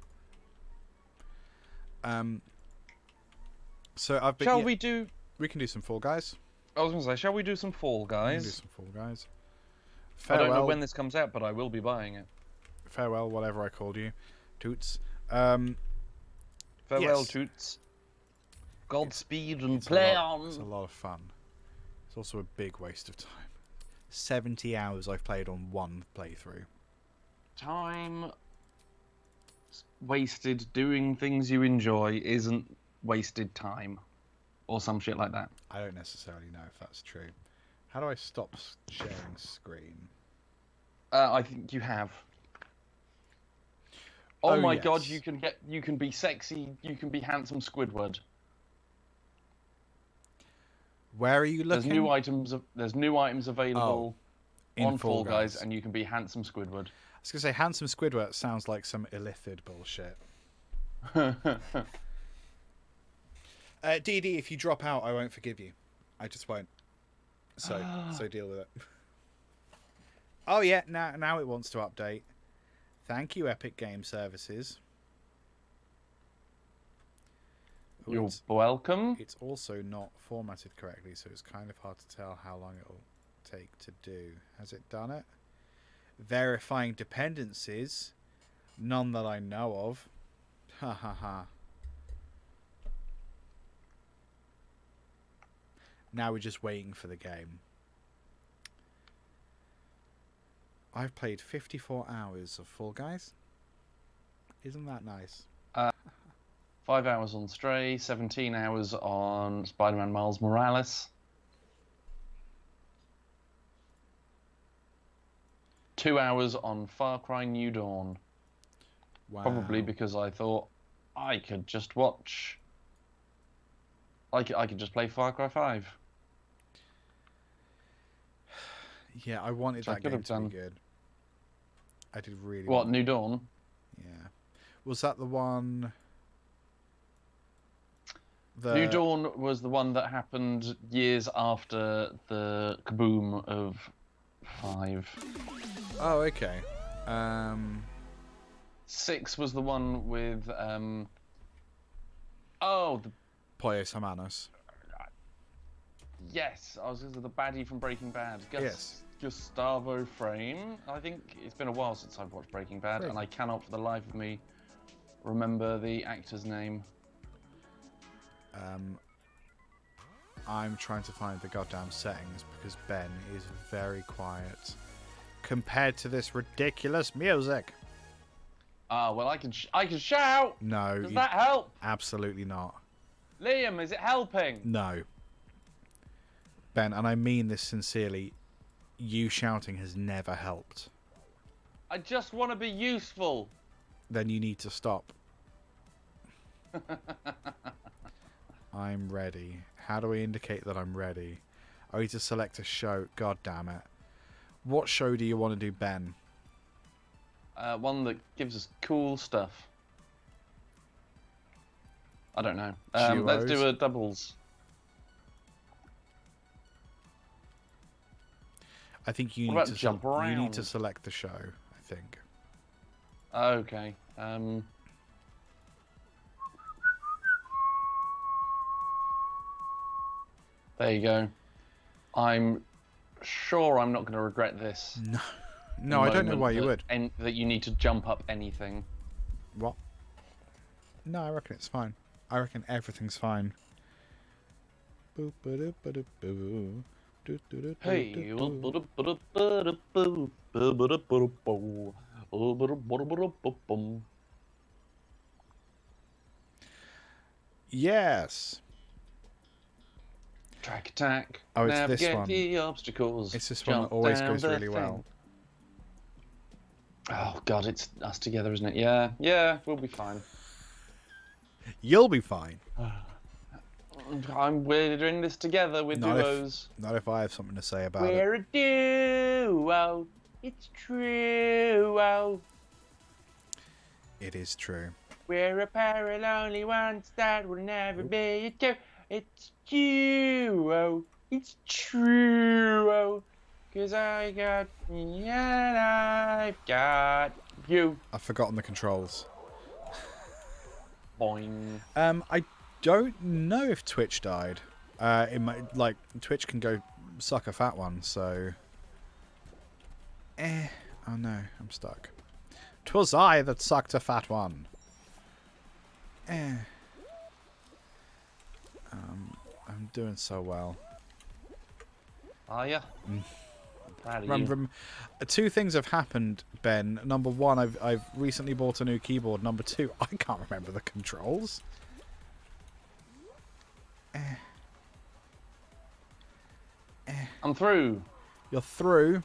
So I've been... Shall we do... We can do some Fall Guys. I was going to say, shall we do some Fall Guys? We can do some Fall Guys. Farewell. I don't know when this comes out, but I will be buying it. Farewell, whatever I called you. Toots. Farewell, yes. Toots. Godspeed and play on. It's a lot of fun. It's also a big waste of time. 70 hours I've played on one playthrough. Time wasted doing things you enjoy isn't wasted time. Or some shit like that. I don't necessarily know if that's true. How do I stop sharing screen? I think you have. Oh my yes. god, you can be sexy, you can be handsome Squidward. Where are you looking? There's new items available on Fall Guys, and you can be handsome Squidward. I was gonna say handsome Squidward sounds like some illithid bullshit. DD, if you drop out, I won't forgive you. I just won't. So deal with it. Oh yeah, now it wants to update. Thank you, Epic Game Services. You're welcome. It's also not formatted correctly, so it's kind of hard to tell how long it'll take to do. Has it done it? Verifying dependencies. None that I know of. Ha ha ha. Now we're just waiting for the game. I've played 54 hours of Fall Guys. Isn't that nice? 5 hours on Stray, 17 hours on Spider-Man Miles Morales. 2 hours on Far Cry New Dawn. Wow. Probably because I thought I could just watch... I could just play Far Cry 5. Yeah, I wanted that game to be good. I did really. What, New Dawn? Yeah. Was that the one? New Dawn was the one that happened years after the kaboom of 5. Oh, okay. 6 was the one with the Pollo Hermanos. Yes, I was going to say the baddie from Breaking Bad. Yes. Gustavo Frame. I think it's been a while since I've watched Breaking Bad, and I cannot for the life of me remember the actor's name. I'm trying to find the goddamn settings because Ben is very quiet compared to this ridiculous music. Well, I can shout. No. Does that help? Absolutely not. Liam, is it helping? No. Ben, and I mean this sincerely, you shouting has never helped. I just want to be useful. Then you need to stop. I'm ready. How do I indicate that I'm ready? I need to select a show. God damn it. What show do you want to do, Ben? One that gives us cool stuff. I don't know. Let's do a doubles. I think you What need about to jump around? You need to select the show, I think. Okay. There you go. I'm sure I'm not going to regret this. No. No, I don't know why you would. That you need to jump up anything. What? No, I reckon it's fine. I reckon everything's fine. Boop, ba-doop, ba-doop, boo. Doop, doop, doop, Hey. doop. Yes. Track attack. Oh, it's Navigate this one. the obstacles. It's this one that always goes really well. Oh god, it's us together, isn't it? Yeah, yeah, we'll be fine. You'll be fine. We're doing this together with duos. Not if I have something to say about We're it. a duo. It's true. It is true. We're a pair of lonely ones that will never be a two. It's duo. It's true. 'Cause I got me and I've got you. I've forgotten the controls. Boing. I don't know if Twitch died. It might, like, Twitch can go suck a fat one, so... Oh no, I'm stuck. 'Twas I that sucked a fat one. I'm doing so well. Are ya? Mm. I'm proud of you. Two things have happened, Ben. Number one, I've recently bought a new keyboard. Number two, I can't remember the controls. I'm through. You're through?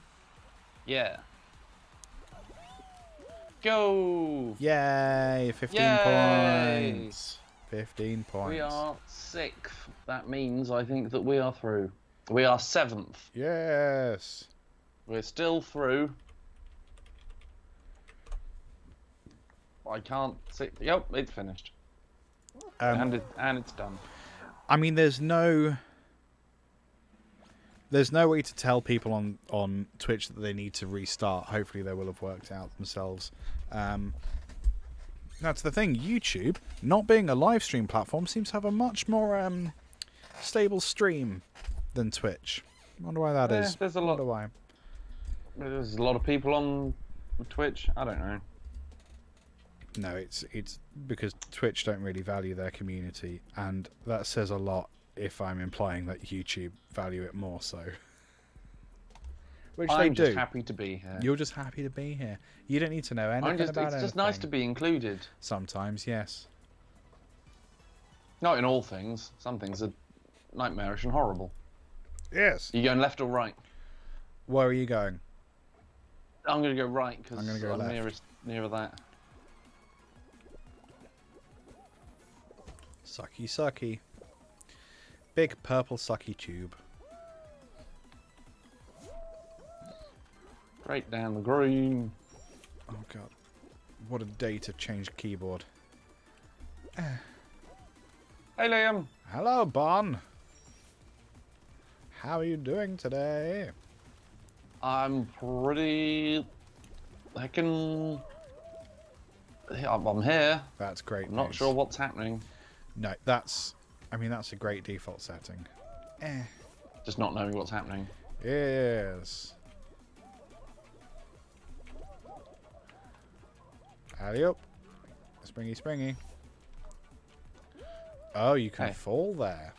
Yeah. Go! Yay! 15 Yay! points. 15 points. We are 6th. That means I think that we are through. We are 7th. Yes. We're still through. I can't see. Yep, it's finished. And it's done. I mean, there's no way to tell people on Twitch that they need to restart. Hopefully they will have worked out themselves. That's the thing. YouTube, not being a live stream platform, seems to have a much more stable stream than Twitch. I wonder why that is. There's a lot. Why. There's a lot of people on Twitch. I don't know. No, it's because Twitch don't really value their community, and that says a lot if I'm implying that YouTube value it more so. Which they do. I'm just happy to be here. You're just happy to be here. You don't need to know anything about It's anything. just nice to be included. Sometimes, yes. Not in all things. Some things are nightmarish and horrible. Yes. Are you going left or right? Where are you going? I'm going to go right because I'm gonna go left. nearer that. Sucky, sucky. Big purple sucky tube. Right down the green. Oh god. What a day to change keyboard. Hey Liam. Hello, Bon. How are you doing today? I'm pretty... I'm here. That's great. I'm not sure what's happening. No, that's a great default setting. Just not knowing what's happening. Yes. Alley-up. Springy, springy. Oh, you can fall there.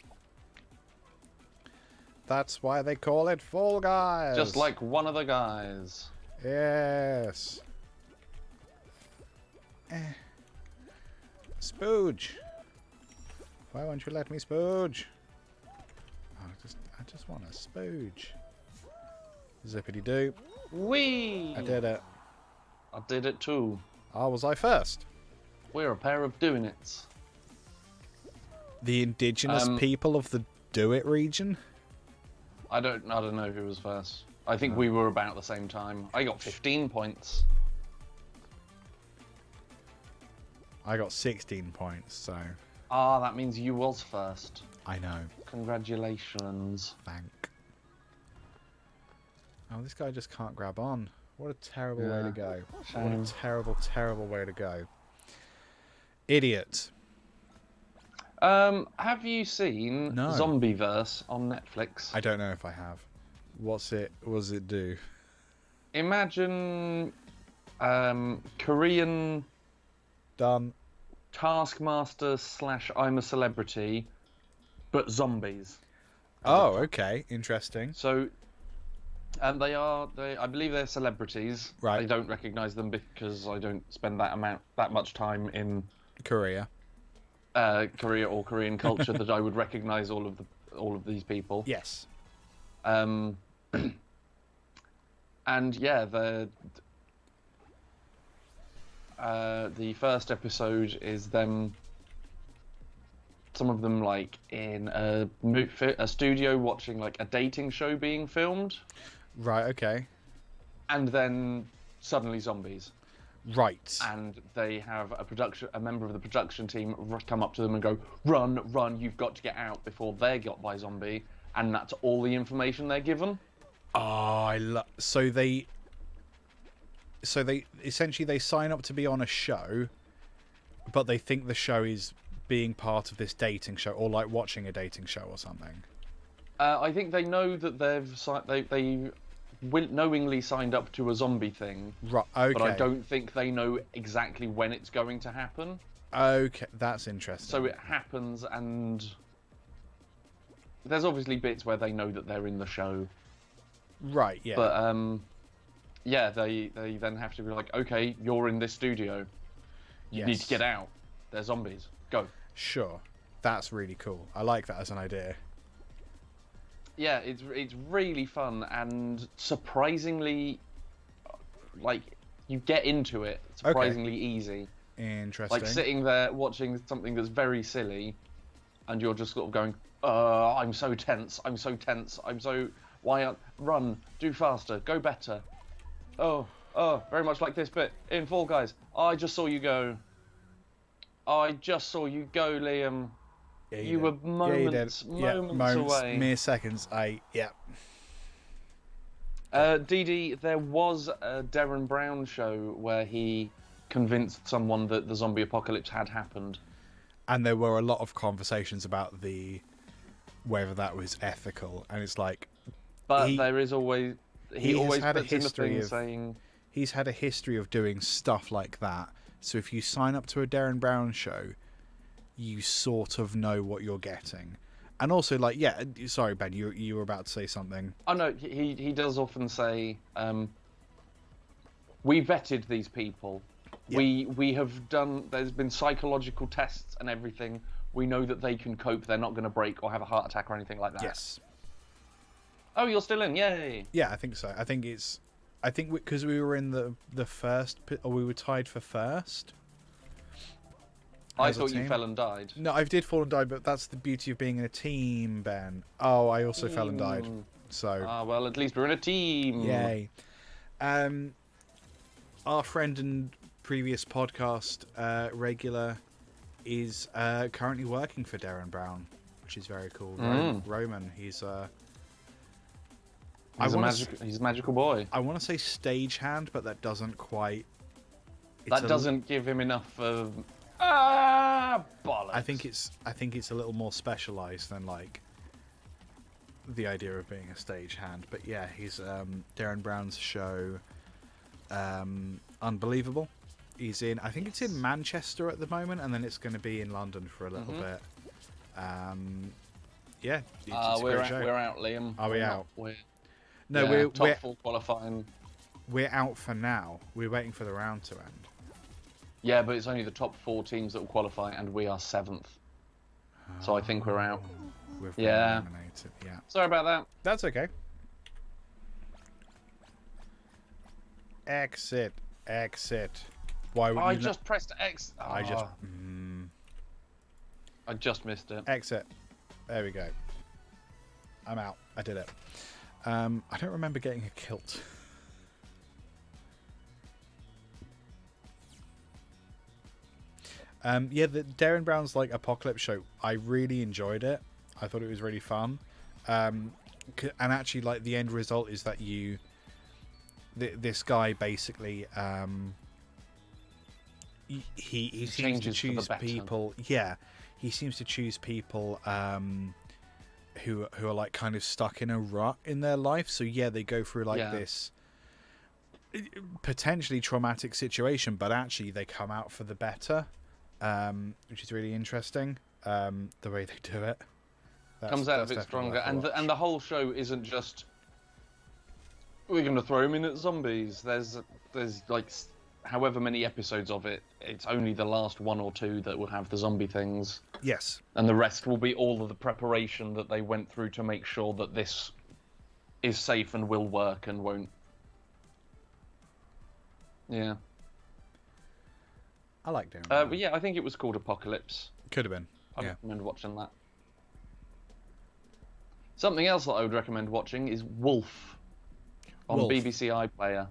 That's why they call it Fall Guys. Just like one of the guys. Yes. Spooge. Why won't you let me spooge? Oh, I just want a spooge. Zippity doo. Whee! I did it. I did it too. Oh, was I first? We're a pair of doing it's. The indigenous people of the Do It region? I don't know who was first. I think we were about the same time. I got 15 points. I got 16 points, so... Ah, that means you was first. I know. Congratulations. Thank. Oh, this guy just can't grab on. What a terrible way to go. Shame. What a terrible, terrible way to go. Idiot. Have you seen Zombieverse on Netflix? I don't know if I have. What does it do? Imagine Korean... Done. Taskmaster / I'm a Celebrity, but zombies. Oh, okay, interesting. So, I believe they're celebrities. Right. I don't recognise them because I don't spend that much time in Korea. Korea or Korean culture that I would recognise all of these people. Yes. And yeah, the first episode is them. Some of them like in a studio watching like a dating show being filmed. Right. Okay. And then suddenly zombies. Right. And they have a member of the production team come up to them and go, "Run, run! You've got to get out before they're got by zombie." And that's all the information they're given. Oh, so they essentially they sign up to be on a show, but they think the show is being part of this dating show or like watching a dating show or something. I think they know that they knowingly signed up to a zombie thing. Right. Okay. But I don't think they know exactly when it's going to happen. Okay, that's interesting. So it happens, and there's obviously bits where they know that they're in the show. Right. Yeah. But yeah, they then have to be like, okay, you're in this studio. You need to get out. They're zombies. Go. Sure. That's really cool. I like that as an idea. Yeah, it's really fun and surprisingly, like, you get into it surprisingly easy. Interesting. Like sitting there watching something that's very silly, and you're just sort of going, I'm so tense, I'm so tense, run, do faster, go better. Oh, very much like this bit in Fall Guys. I just saw you go. I just saw you go, Liam. Yeah, you were moments away. Mere seconds. Dee Dee, there was a Darren Brown show where he convinced someone that the zombie apocalypse had happened. And there were a lot of conversations about whether that was ethical. And it's like... But there is always... He always had puts in the thing saying... He's had a history of doing stuff like that. So if you sign up to a Darren Brown show, you sort of know what you're getting. And also, like, yeah, sorry, Ben, you were about to say something. Oh, no, he does often say, we vetted these people. Yep. We have done, there's been psychological tests and everything. We know that they can cope. They're not going to break or have a heart attack or anything like that. Yes. Oh, you're still in, yay. Yeah, I think so. I think because we were in the first, or we were tied for first. I thought you fell and died. No, I did fall and die, but that's the beauty of being in a team, Ben. Oh, I also fell and died. So. Ah, well, at least we're in a team. Yay. Our friend and previous podcast regular is currently working for Darren Brown, which is very cool. Roman, he's a magical boy. I want to say stagehand, but that doesn't quite. That doesn't give him enough of. Bollocks. I think it's a little more specialized than like the idea of being a stagehand. But yeah, he's Darren Brown's show. Unbelievable. He's in. I think it's in Manchester at the moment, and then it's going to be in London for a little bit. Yeah, it's we're out, Liam. Are we out? No, we're top 4 qualifying. We're out for now. We're waiting for the round to end. Yeah, but it's only the top 4 teams that will qualify, and we are 7th. So I think we're out. We've been eliminated. Yeah. Sorry about that. That's okay. Exit. Why would I just pressed X. Oh. I just missed it. Exit. There we go. I'm out. I did it. I don't remember getting a kilt. Yeah, the Darren Brown's like Apocalypse show, I really enjoyed it. I thought it was really fun. And actually, like, the end result is that this guy basically he seems to choose people. Yeah, he seems to choose people who are like kind of stuck in a rut in their life. So yeah, they go through like this potentially traumatic situation, but actually they come out for the better. which is really interesting. The way they do it comes out a bit stronger, and the whole show isn't just we're going to throw him in at zombies. There's like however many episodes of it. It's only the last 1 or 2 that will have the zombie things. Yes. And the rest will be all of the preparation that they went through to make sure that this is safe and will work and won't. Yeah. I like doing But yeah, I think it was called Apocalypse. Could have been. I Yeah. recommend watching that. Something else that I would recommend watching is Wolf on Wolf. BBC iPlayer.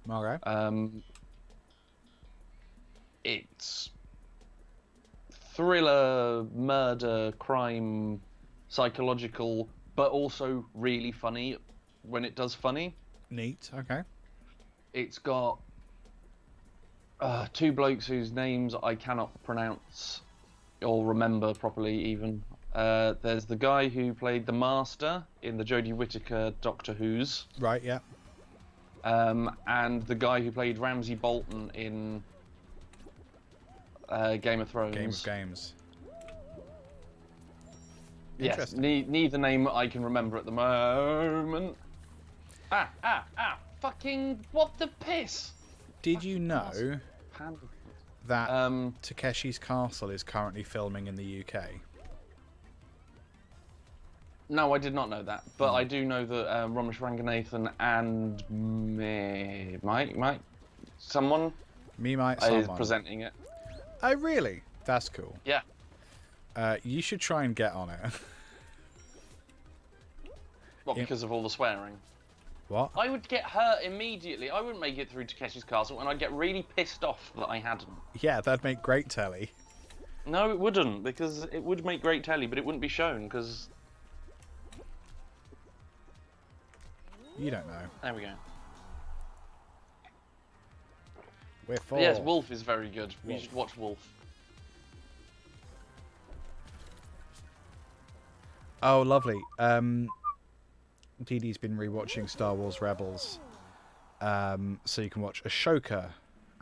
Okay. It's thriller, murder, crime, psychological, but also really funny when it does funny. Neat. Okay. It's got 2 blokes whose names I cannot pronounce or remember properly even. There's the guy who played the Master in the Jodie Whittaker Doctor Who's. Right, yeah. And the guy who played Ramsay Bolton in Game of Thrones. Game of Games. Yes, neither name I can remember at the moment. Fucking, what the piss? Did you know that Takeshi's Castle is currently filming in the UK? No, I did not know that, but I do know that Ramesh Ranganathan and someone is presenting it. Oh, really? That's cool. Yeah. You should try and get on it. What, because of all the swearing? What? I would get hurt immediately. I wouldn't make it through Takeshi's Castle, and I'd get really pissed off that I hadn't. Yeah, that'd make great telly. No, it wouldn't, because it would make great telly, but it wouldn't be shown, because... You don't know. There we go. We're But four. yes, Wolf is very good. You Wolf. should watch Wolf. Oh, lovely. Dee Dee's been rewatching Star Wars Rebels, so you can watch Ashoka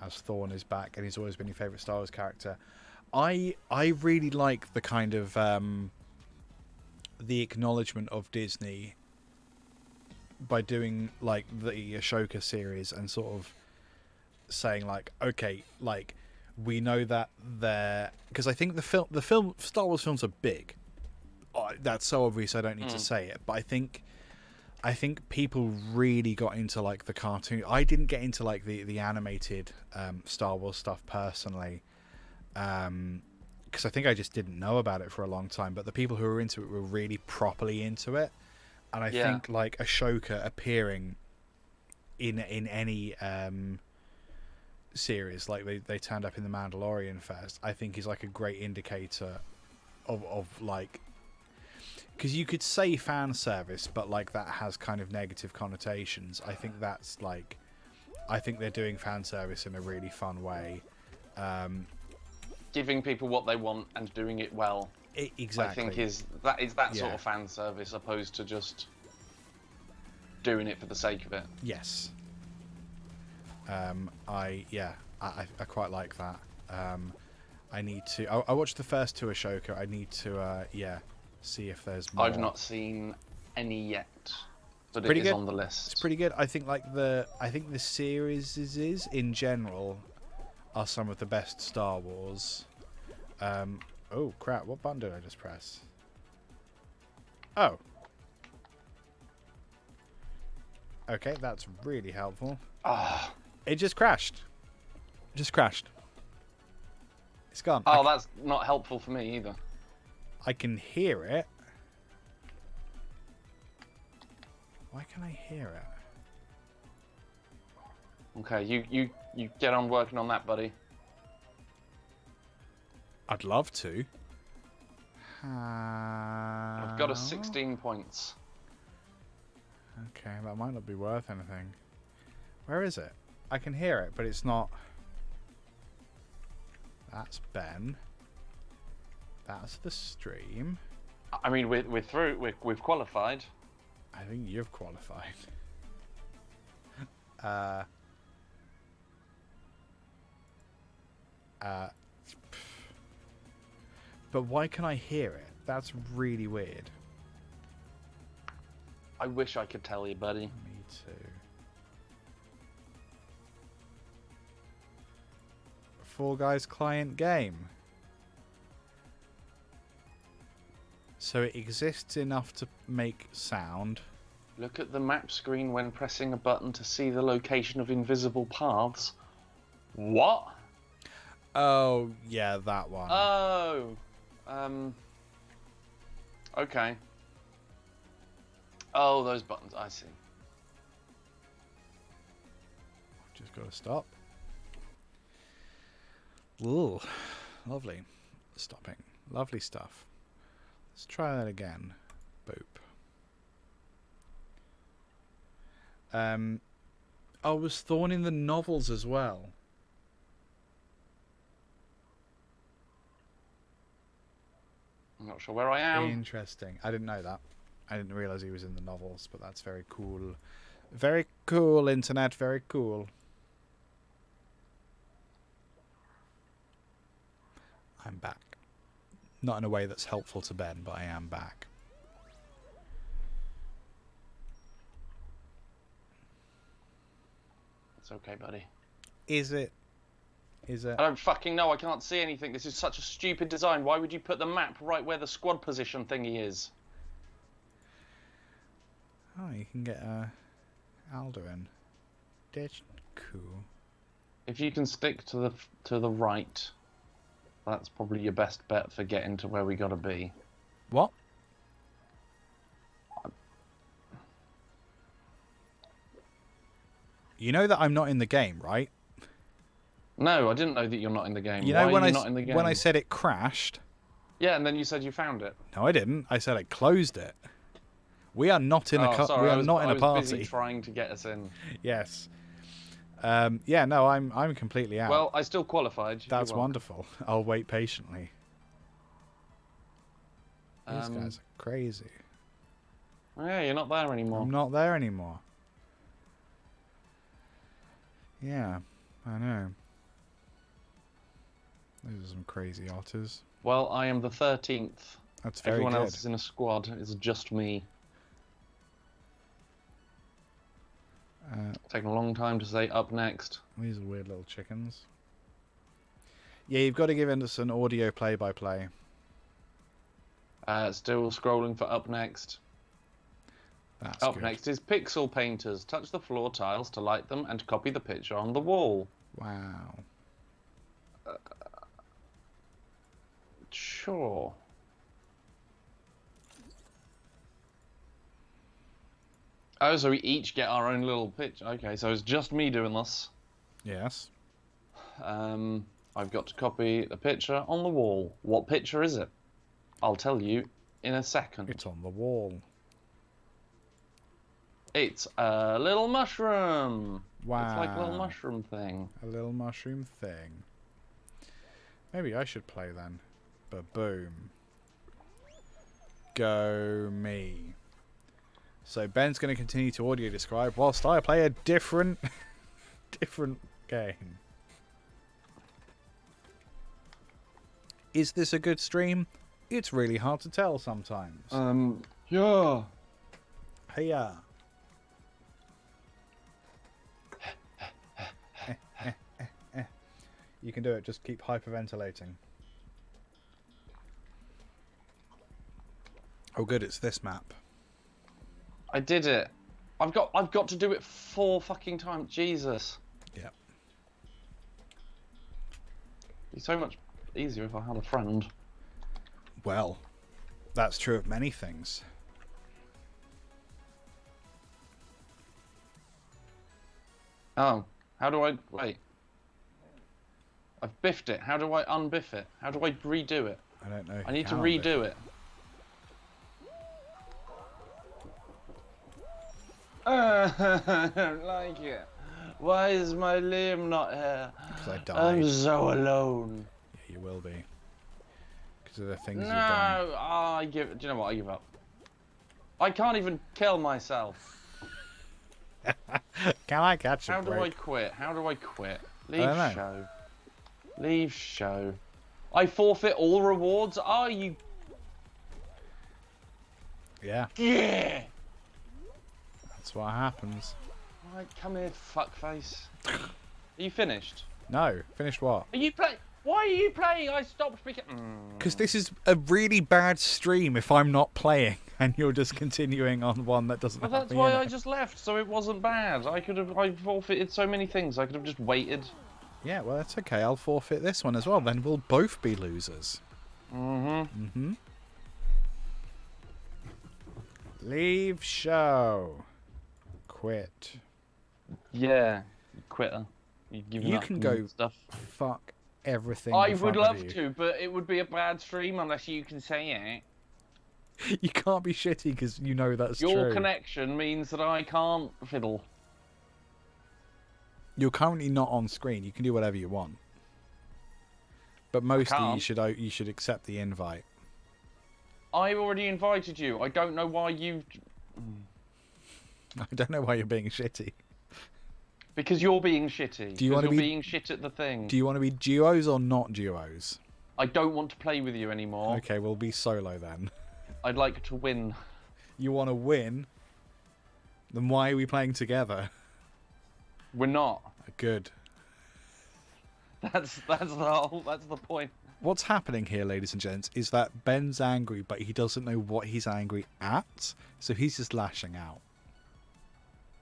as Thorn is back, and he's always been your favourite Star Wars character. I really like the kind of the acknowledgement of Disney by doing like the Ashoka series and sort of saying like, okay, like we know that they're, because I think the film Star Wars films are big. Oh, that's so obvious I don't need to say it, but I think people really got into like the cartoon. I didn't get into like the animated Star Wars stuff personally, because I think I just didn't know about it for a long time. But the people who were into it were really properly into it, and I think like Ashoka appearing in any series, like they turned up in the Mandalorian first, I think is like a great indicator of like. Because you could say fan service, but like that has kind of negative connotations. I think that's like, I think they're doing fan service in a really fun way. Giving people what they want and doing it well. Exactly. I think is that sort of fan service, opposed to just doing it for the sake of it. Yes. I quite like that. I need to. I watched the first 2 Ashoka. I need to see if there's more. I've not seen any yet, but Pretty it is good. on the list. It's pretty good. I think the series is in general are some of the best Star Wars. Oh crap! What button did I just press? Oh. Okay, that's really helpful. Ah. It just crashed. It's gone. Oh, that's not helpful for me either. I can hear it. Why can I hear it? Okay, you get on working on that, buddy. I'd love to. I've got a 16 points. Okay, that might not be worth anything. Where is it? I can hear it, but it's not. That's Ben. That's the stream. I mean, we're through. We've qualified. I think you've qualified. But why can I hear it? That's really weird. I wish I could tell you, buddy. Me too. Fall Guys client game. So it exists enough to make sound. Look at the map screen when pressing a button to see the location of invisible paths. What? Oh, yeah, that one. Oh. Okay. Oh, those buttons. I see. Just got to stop. Ooh, lovely. Stopping. Lovely stuff. Let's try that again. Boop. Oh, was Thorn in the novels as well? I'm not sure where I am. Interesting. I didn't know that. I didn't realise he was in the novels, but that's very cool. Very cool, internet. Very cool. I'm back. Not in a way that's helpful to Ben, but I am back. It's okay, buddy. Is it? Is it? I don't fucking know. I can't see anything. This is such a stupid design. Why would you put the map right where the squad position thingy is? Oh, you can get Alduin. That's cool. If you can stick to the right, that's probably your best bet for getting to where we gotta be. What? You know that I'm not in the game, right? No, I didn't know that you're not in the game. You know Why when are you not in the game? when I said it crashed? Yeah, and then you said you found it. No, I didn't. I said I closed it. We are not in a sorry, we are not in a I was party. busy trying to get us in. Yes. Yeah, no, I'm completely out. Well, I still qualified. That's wonderful. I'll wait patiently. These guys are crazy. Yeah, you're not there anymore. I'm not there anymore. Yeah, I know. Those are some crazy otters. Well, I am the 13th. That's very Everyone good. else is in a squad. It's just me. Taking a long time to say up next. These are weird little chickens. Yeah, you've got to give us an audio play-by-play. Still scrolling for up next. That's up good. next is pixel painters. Touch the floor tiles to light them and copy the picture on the wall. Wow. Sure. Oh, so we each get our own little pitch. Okay, so it's just me doing this. Yes. I've got to copy the picture on the wall. What picture is it? I'll tell you in a second. It's on the wall. It's a little mushroom. Wow. It's like a little mushroom thing. A little mushroom thing. Maybe I should play then. Ba-boom. Go me. So Ben's going to continue to audio describe whilst I play a different game. Is this a good stream? It's really hard to tell sometimes. Yeah. Hiya. You can do it, just keep hyperventilating. Oh good, it's this map. I did it. I've got to do it 4 fucking times. Jesus. Yep. It'd be so much easier if I had a friend. Well, that's true of many things. Oh, how do I... Wait. I've biffed it. How do I unbiff it? How do I redo it? I don't know. I need to How redo it. I don't like it. Why is my Liam not here? Because I died. I'm so alone. Yeah, you will be. Because of the things No, you've done. I give. Do you know what? I give up. I can't even kill myself. Can I catch a How do break? I quit? How do I quit? I Leave don't know. show. Leave show. I forfeit all rewards? Are you... Yeah. Yeah! That's what happens. Right, come here, fuckface. Are you finished? No. Finished what? Are you playing? Why are you playing? I stopped speaking. Because this is a really bad stream if I'm not playing and you're just continuing on one that doesn't Well, have that's me why in I it. just left, so it wasn't bad. I forfeited so many things. I could have just waited. Yeah, well, that's okay. I'll forfeit this one as well. Then we'll both be losers. Mm-hmm. Leave show. Quit. Yeah, you quitter. You can go stuff. fuck everything. I in would front of love you. to, but it would be a bad stream unless you can say it. You can't be shitty because you know that's Your true. connection means that I can't fiddle. You're currently not on screen. You can do whatever you want. But mostly you should accept the invite. I already invited you. I don't know why you... I don't know why you're being shitty. Because you're being shitty. Do you want to be be being shit at the thing? Do you want to be duos or not duos? I don't want to play with you anymore. Okay, we'll be solo then. I'd like to win. You want to win? Then why are we playing together? We're not. Good. That's the point. What's happening here, ladies and gents, is that Ben's angry, but he doesn't know what he's angry at, so he's just lashing out.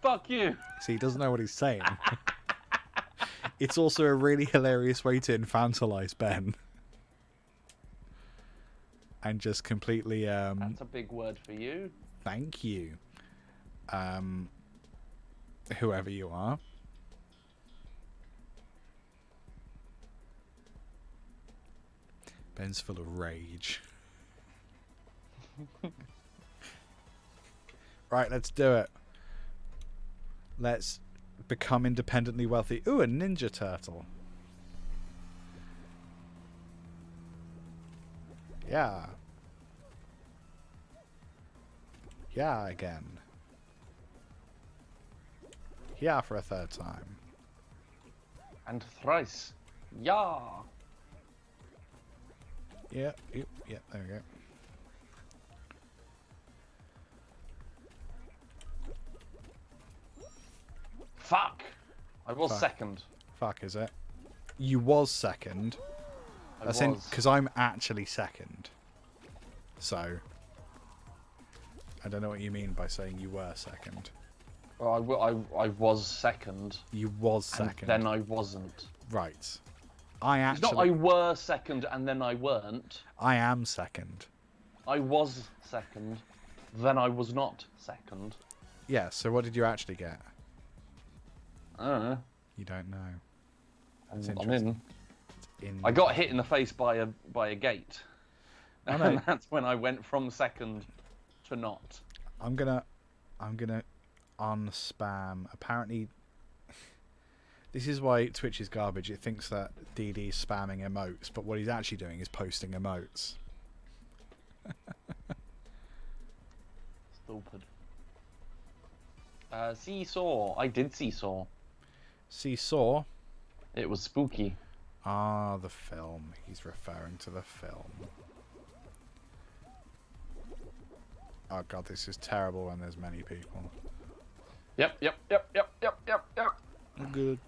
Fuck you. See, he doesn't know what he's saying. It's also a really hilarious way to infantilize Ben. And just completely... That's a big word for you. Thank you. Whoever you are. Ben's full of rage. Right, let's do it. Let's become independently wealthy. Ooh, a Ninja Turtle. Yeah. Yeah, again. Yeah, for a third time. And thrice. Yeah. Yeah, there we go. Fuck. I was second. Fuck, is it? You was second. That's in because I'm actually second. So I don't know what you mean by saying you were second. Well, I was second. You was second. And then I wasn't. Right. I actually. It's not I were second and then I weren't. I am second. I was second, then I was not second. Yeah. So what did you actually get? I don't know. You don't know. That's I'm interesting. in. I got hit in the face by a gate. I know. And that's when I went from second to not. I'm gonna unspam. Apparently, this is why Twitch is garbage. It thinks that DD's spamming emotes, but what he's actually doing is posting emotes. Stupid. Seesaw. I did Seesaw. Seesaw? It was spooky. Ah, the film. He's referring to the film. Oh god, this is terrible when there's many people. Yep. Good.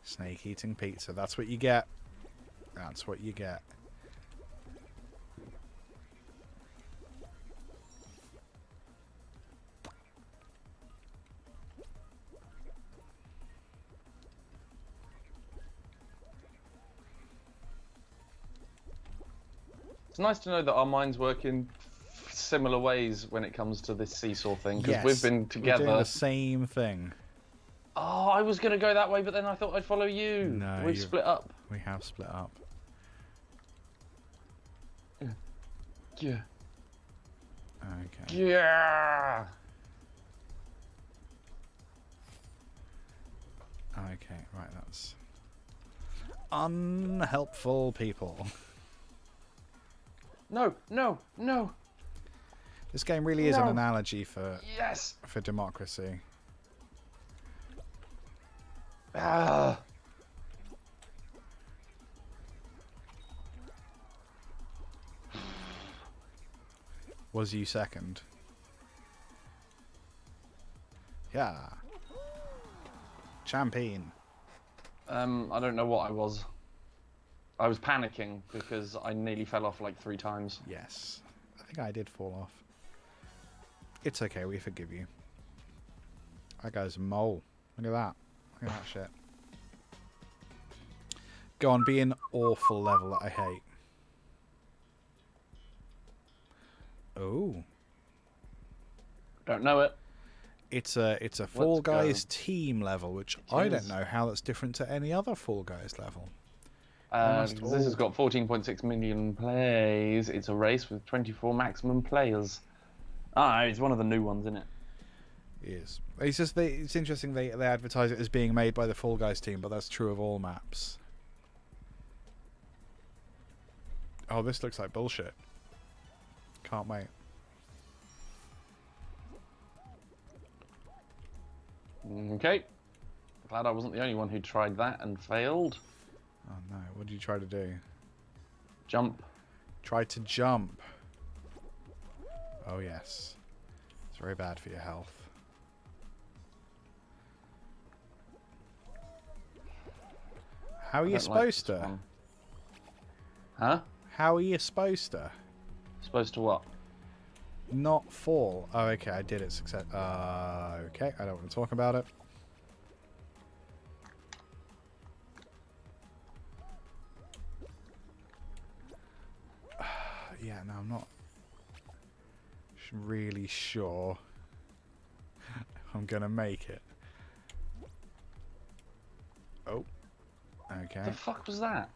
Snake eating pizza. That's what you get. That's what you get. It's nice to know that our minds work in similar ways when it comes to this seesaw thing, because Yes, we've been together. We're doing the same thing. Oh, I was going to go that way, but then I thought I'd follow you. No, We've split up. We have split up. Yeah. Okay. Yeah. Okay, right, that's unhelpful people. No. This game really is an No. analogy for Yes. for democracy. Was you second? Yeah. Champion. I don't know what I was. I was panicking because I nearly fell off like 3 times. Yes. I think I did fall off. It's okay, we forgive you. That guy's a mole. Look at that. Look at that shit. Go on, be an awful level that I hate. Oh. Don't know it. It's a Fall Guys team level, which I don't know how that's different to any other Fall Guys level. This has got 14.6 million plays. It's a race with 24 maximum players. It's one of the new ones, isn't it? It is. It's just it's interesting they advertise it as being made by the Fall Guys team, but that's true of all maps. Oh, this looks like bullshit. Can't wait. Okay. Glad I wasn't the only one who tried that and failed. Oh no, what did you try to do? Jump. Try to jump. Oh yes. It's very bad for your health. How are you supposed to? Huh? How are you supposed to? Supposed to what? Not fall. Oh, okay, I did it. Success. Okay, I don't want to talk about it. Yeah, no, I'm not really sure I'm gonna make it. Oh, okay. The fuck was that?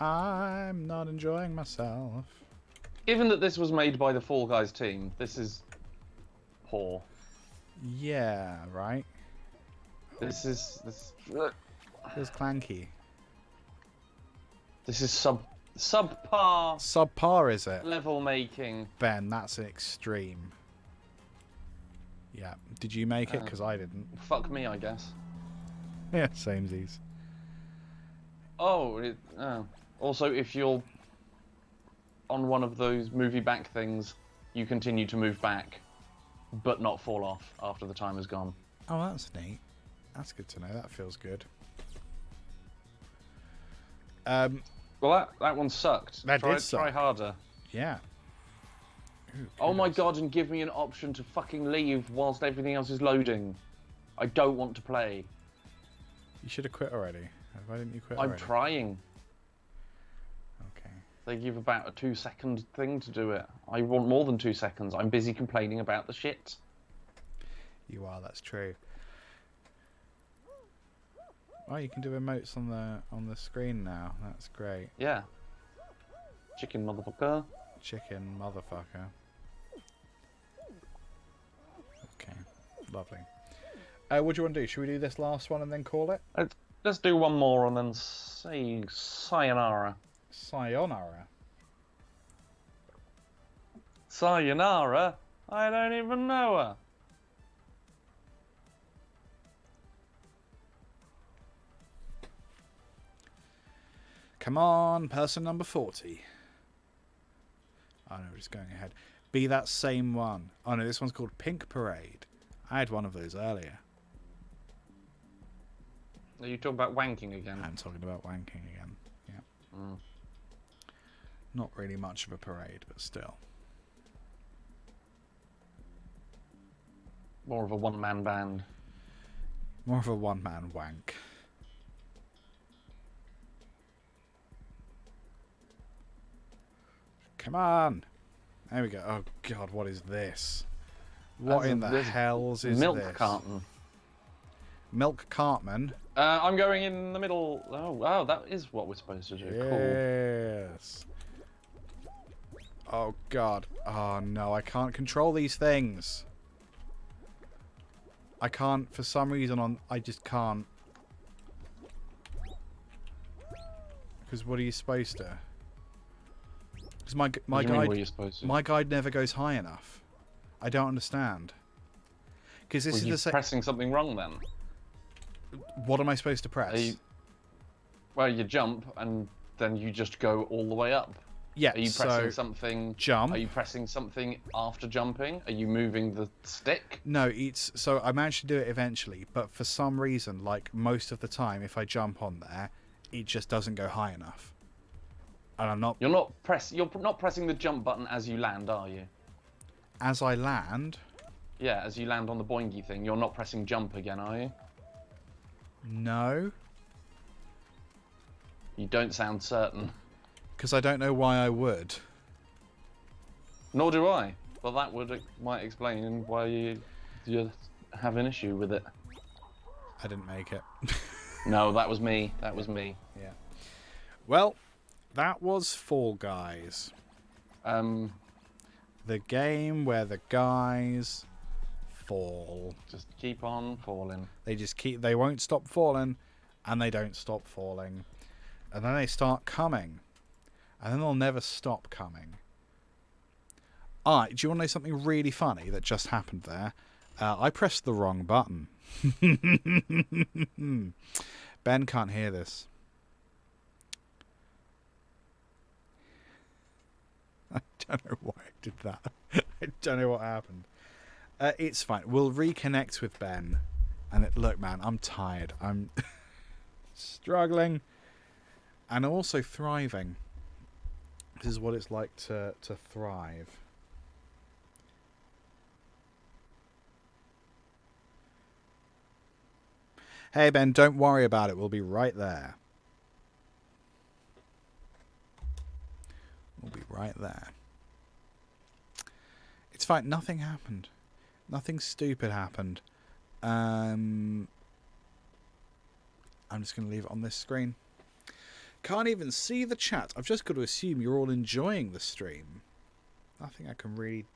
I'm not enjoying myself. Given that this was made by the Fall Guys team, this is poor. Yeah, right. This is Feels clanky. This is subpar. Subpar, is it? Level making. Ben, that's an extreme. Yeah. Did you make it? Because I didn't. Fuck me, I guess. Yeah, samesies. Oh, also, if you're on one of those movie back things, you continue to move back, but not fall off after the time is gone. Oh, that's neat. That's good to know. That feels good. Well, that one sucked. That did suck. Try harder. Yeah. Ooh, oh my god, and give me an option to fucking leave whilst everything else is loading. I don't want to play. You should have quit already. Why didn't you quit already? I'm trying. Okay. They give about a 2-second thing to do it. I want more than 2 seconds. I'm busy complaining about the shit. You are, that's true. Oh, you can do emotes on the screen now. That's great. Yeah. Chicken motherfucker. Chicken motherfucker. Okay, lovely. What do you want to do? Should we do this last one and then call it? Let's do one more and then say sayonara. Sayonara? Sayonara? I don't even know her. Come on, person number 40. Oh no, we're just going ahead. Be that same one. Oh no, this one's called Pink Parade. I had one of those earlier. Are you talking about wanking again? I'm talking about wanking again. Yeah. Mm. Not really much of a parade, but still. More of a one-man band. More of a one-man wank. Come on! There we go. Oh god, what is this? What in the hells is milk this? Milk carton. Milk cartman? I'm going in the middle. Oh, that is what we're supposed to do. Yes. Cool. Oh god. Oh no, I can't control these things. I can't, for some reason, I just can't. Because what are you supposed to? Because my guide never goes high enough. I don't understand. Because this is the same. Pressing something wrong then. What am I supposed to press? Well, you jump and then you just go all the way up. Yeah. Are you pressing something? Jump. Are you pressing something after jumping? Are you moving the stick? No, so I managed to do it eventually, but for some reason, like most of the time, if I jump on there, it just doesn't go high enough. And I'm not. You're not pressing the jump button as you land, are you? As I land. Yeah, as you land on the boingy thing, you're not pressing jump again, are you? No. You don't sound certain. Because I don't know why I would. Nor do I. Well, that might explain why you have an issue with it. I didn't make it. No, that was me. That was me. Yeah. Well, that was Fall Guys. The game where the guys fall. Just keep on falling. They won't stop falling, and they don't stop falling. And then they start coming. And then they'll never stop coming. Alright, do you want to know something really funny that just happened there? I pressed the wrong button. Ben can't hear this. I don't know why I did that. I don't know what happened. It's fine. We'll reconnect with Ben. And look, man, I'm tired. I'm struggling. And also thriving. This is what it's like to thrive. Hey, Ben, don't worry about it. We'll be right there. We'll be right there. It's fine. Nothing happened. Nothing stupid happened. I'm just going to leave it on this screen. Can't even see the chat. I've just got to assume you're all enjoying the stream. Nothing I can really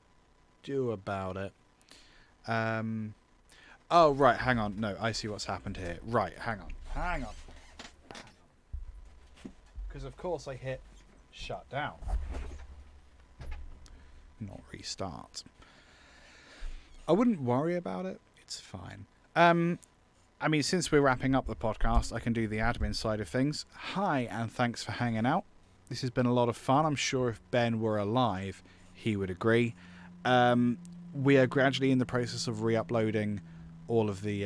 do about it. Oh, right, hang on. No, I see what's happened here. Right, hang on. Because, of course, I hit shut down. Not restart. I wouldn't worry about it. It's fine. I mean, since we're wrapping up the podcast, I can do the admin side of things. Hi, and thanks for hanging out. This has been a lot of fun. I'm sure if Ben were alive, he would agree. We are gradually in the process of re-uploading all of the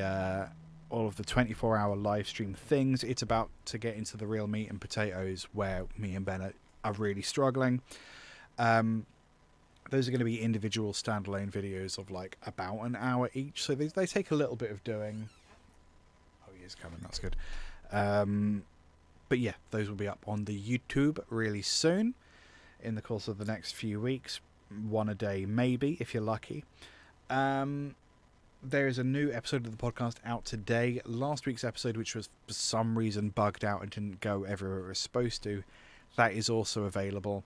24-hour live stream things. It's about to get into the real meat and potatoes where me and Ben are really struggling. Those are going to be individual standalone videos of like about an hour each, so they take a little bit of doing. Oh, he is coming, that's good. But yeah, those will be up on the YouTube really soon in the course of the next few weeks. One a day, maybe, if you're lucky. There is a new episode of the podcast out today. Last week's episode, which was for some reason bugged out and didn't go everywhere it was supposed to, that is also available.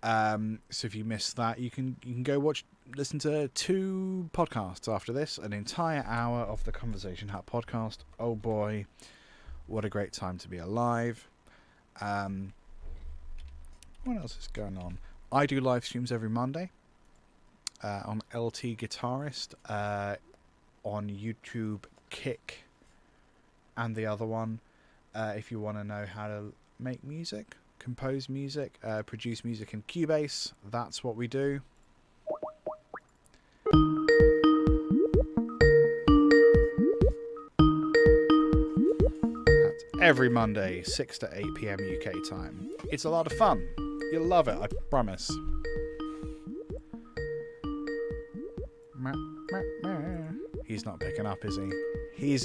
So if you missed that, you can go listen to 2 podcasts after this. An entire hour of the Conversation Hat podcast. Oh boy, what a great time to be alive. What else is going on? I do live streams every Monday on LT Guitarist, on YouTube Kick, and the other one, if you want to know how to make music, compose music, produce music in Cubase, that's what we do. That's every Monday, 6 to 8 PM UK time. It's a lot of fun. You'll love it, I promise. He's not picking up, is he?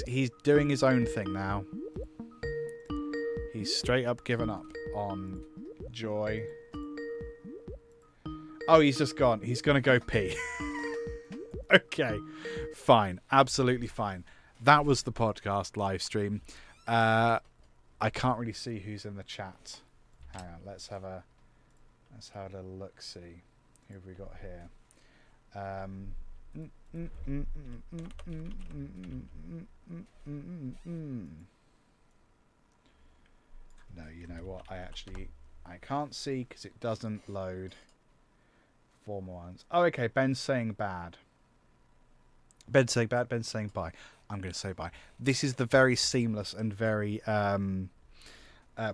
He's doing his own thing now. He's straight up given up on Joy. Oh, he's just gone. He's gonna go pee. Okay, fine, absolutely fine. That was the podcast live stream. I can't really see who's in the chat. Hang on, let's have a little look. See who have we got here. No, you know what? I can't see because it doesn't load. 4 more ones. Oh, okay. Ben's saying bad. Ben's saying bad. Ben's saying bye. I'm going to say bye. This is the very seamless and very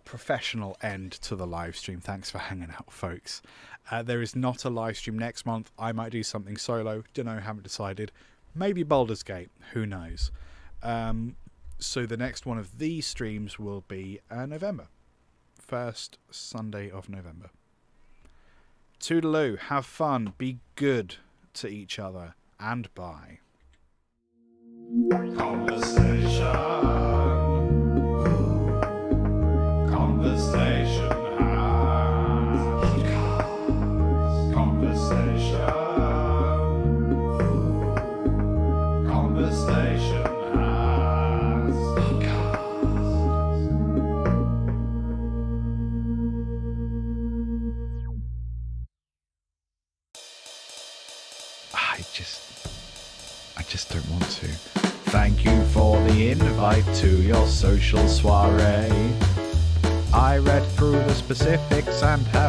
professional end to the live stream. Thanks for hanging out, folks. There is not a live stream next month. I might do something solo. Don't know, haven't decided. Maybe Baldur's Gate. Who knows? So the next one of these streams will be November. First Sunday of November. Toodaloo. Have fun. Be good to each other. And bye. Conversation. Conversation. Conversation. Conversation. I just don't want to. Thank you for the invite to your social soiree. I read through the specifics and have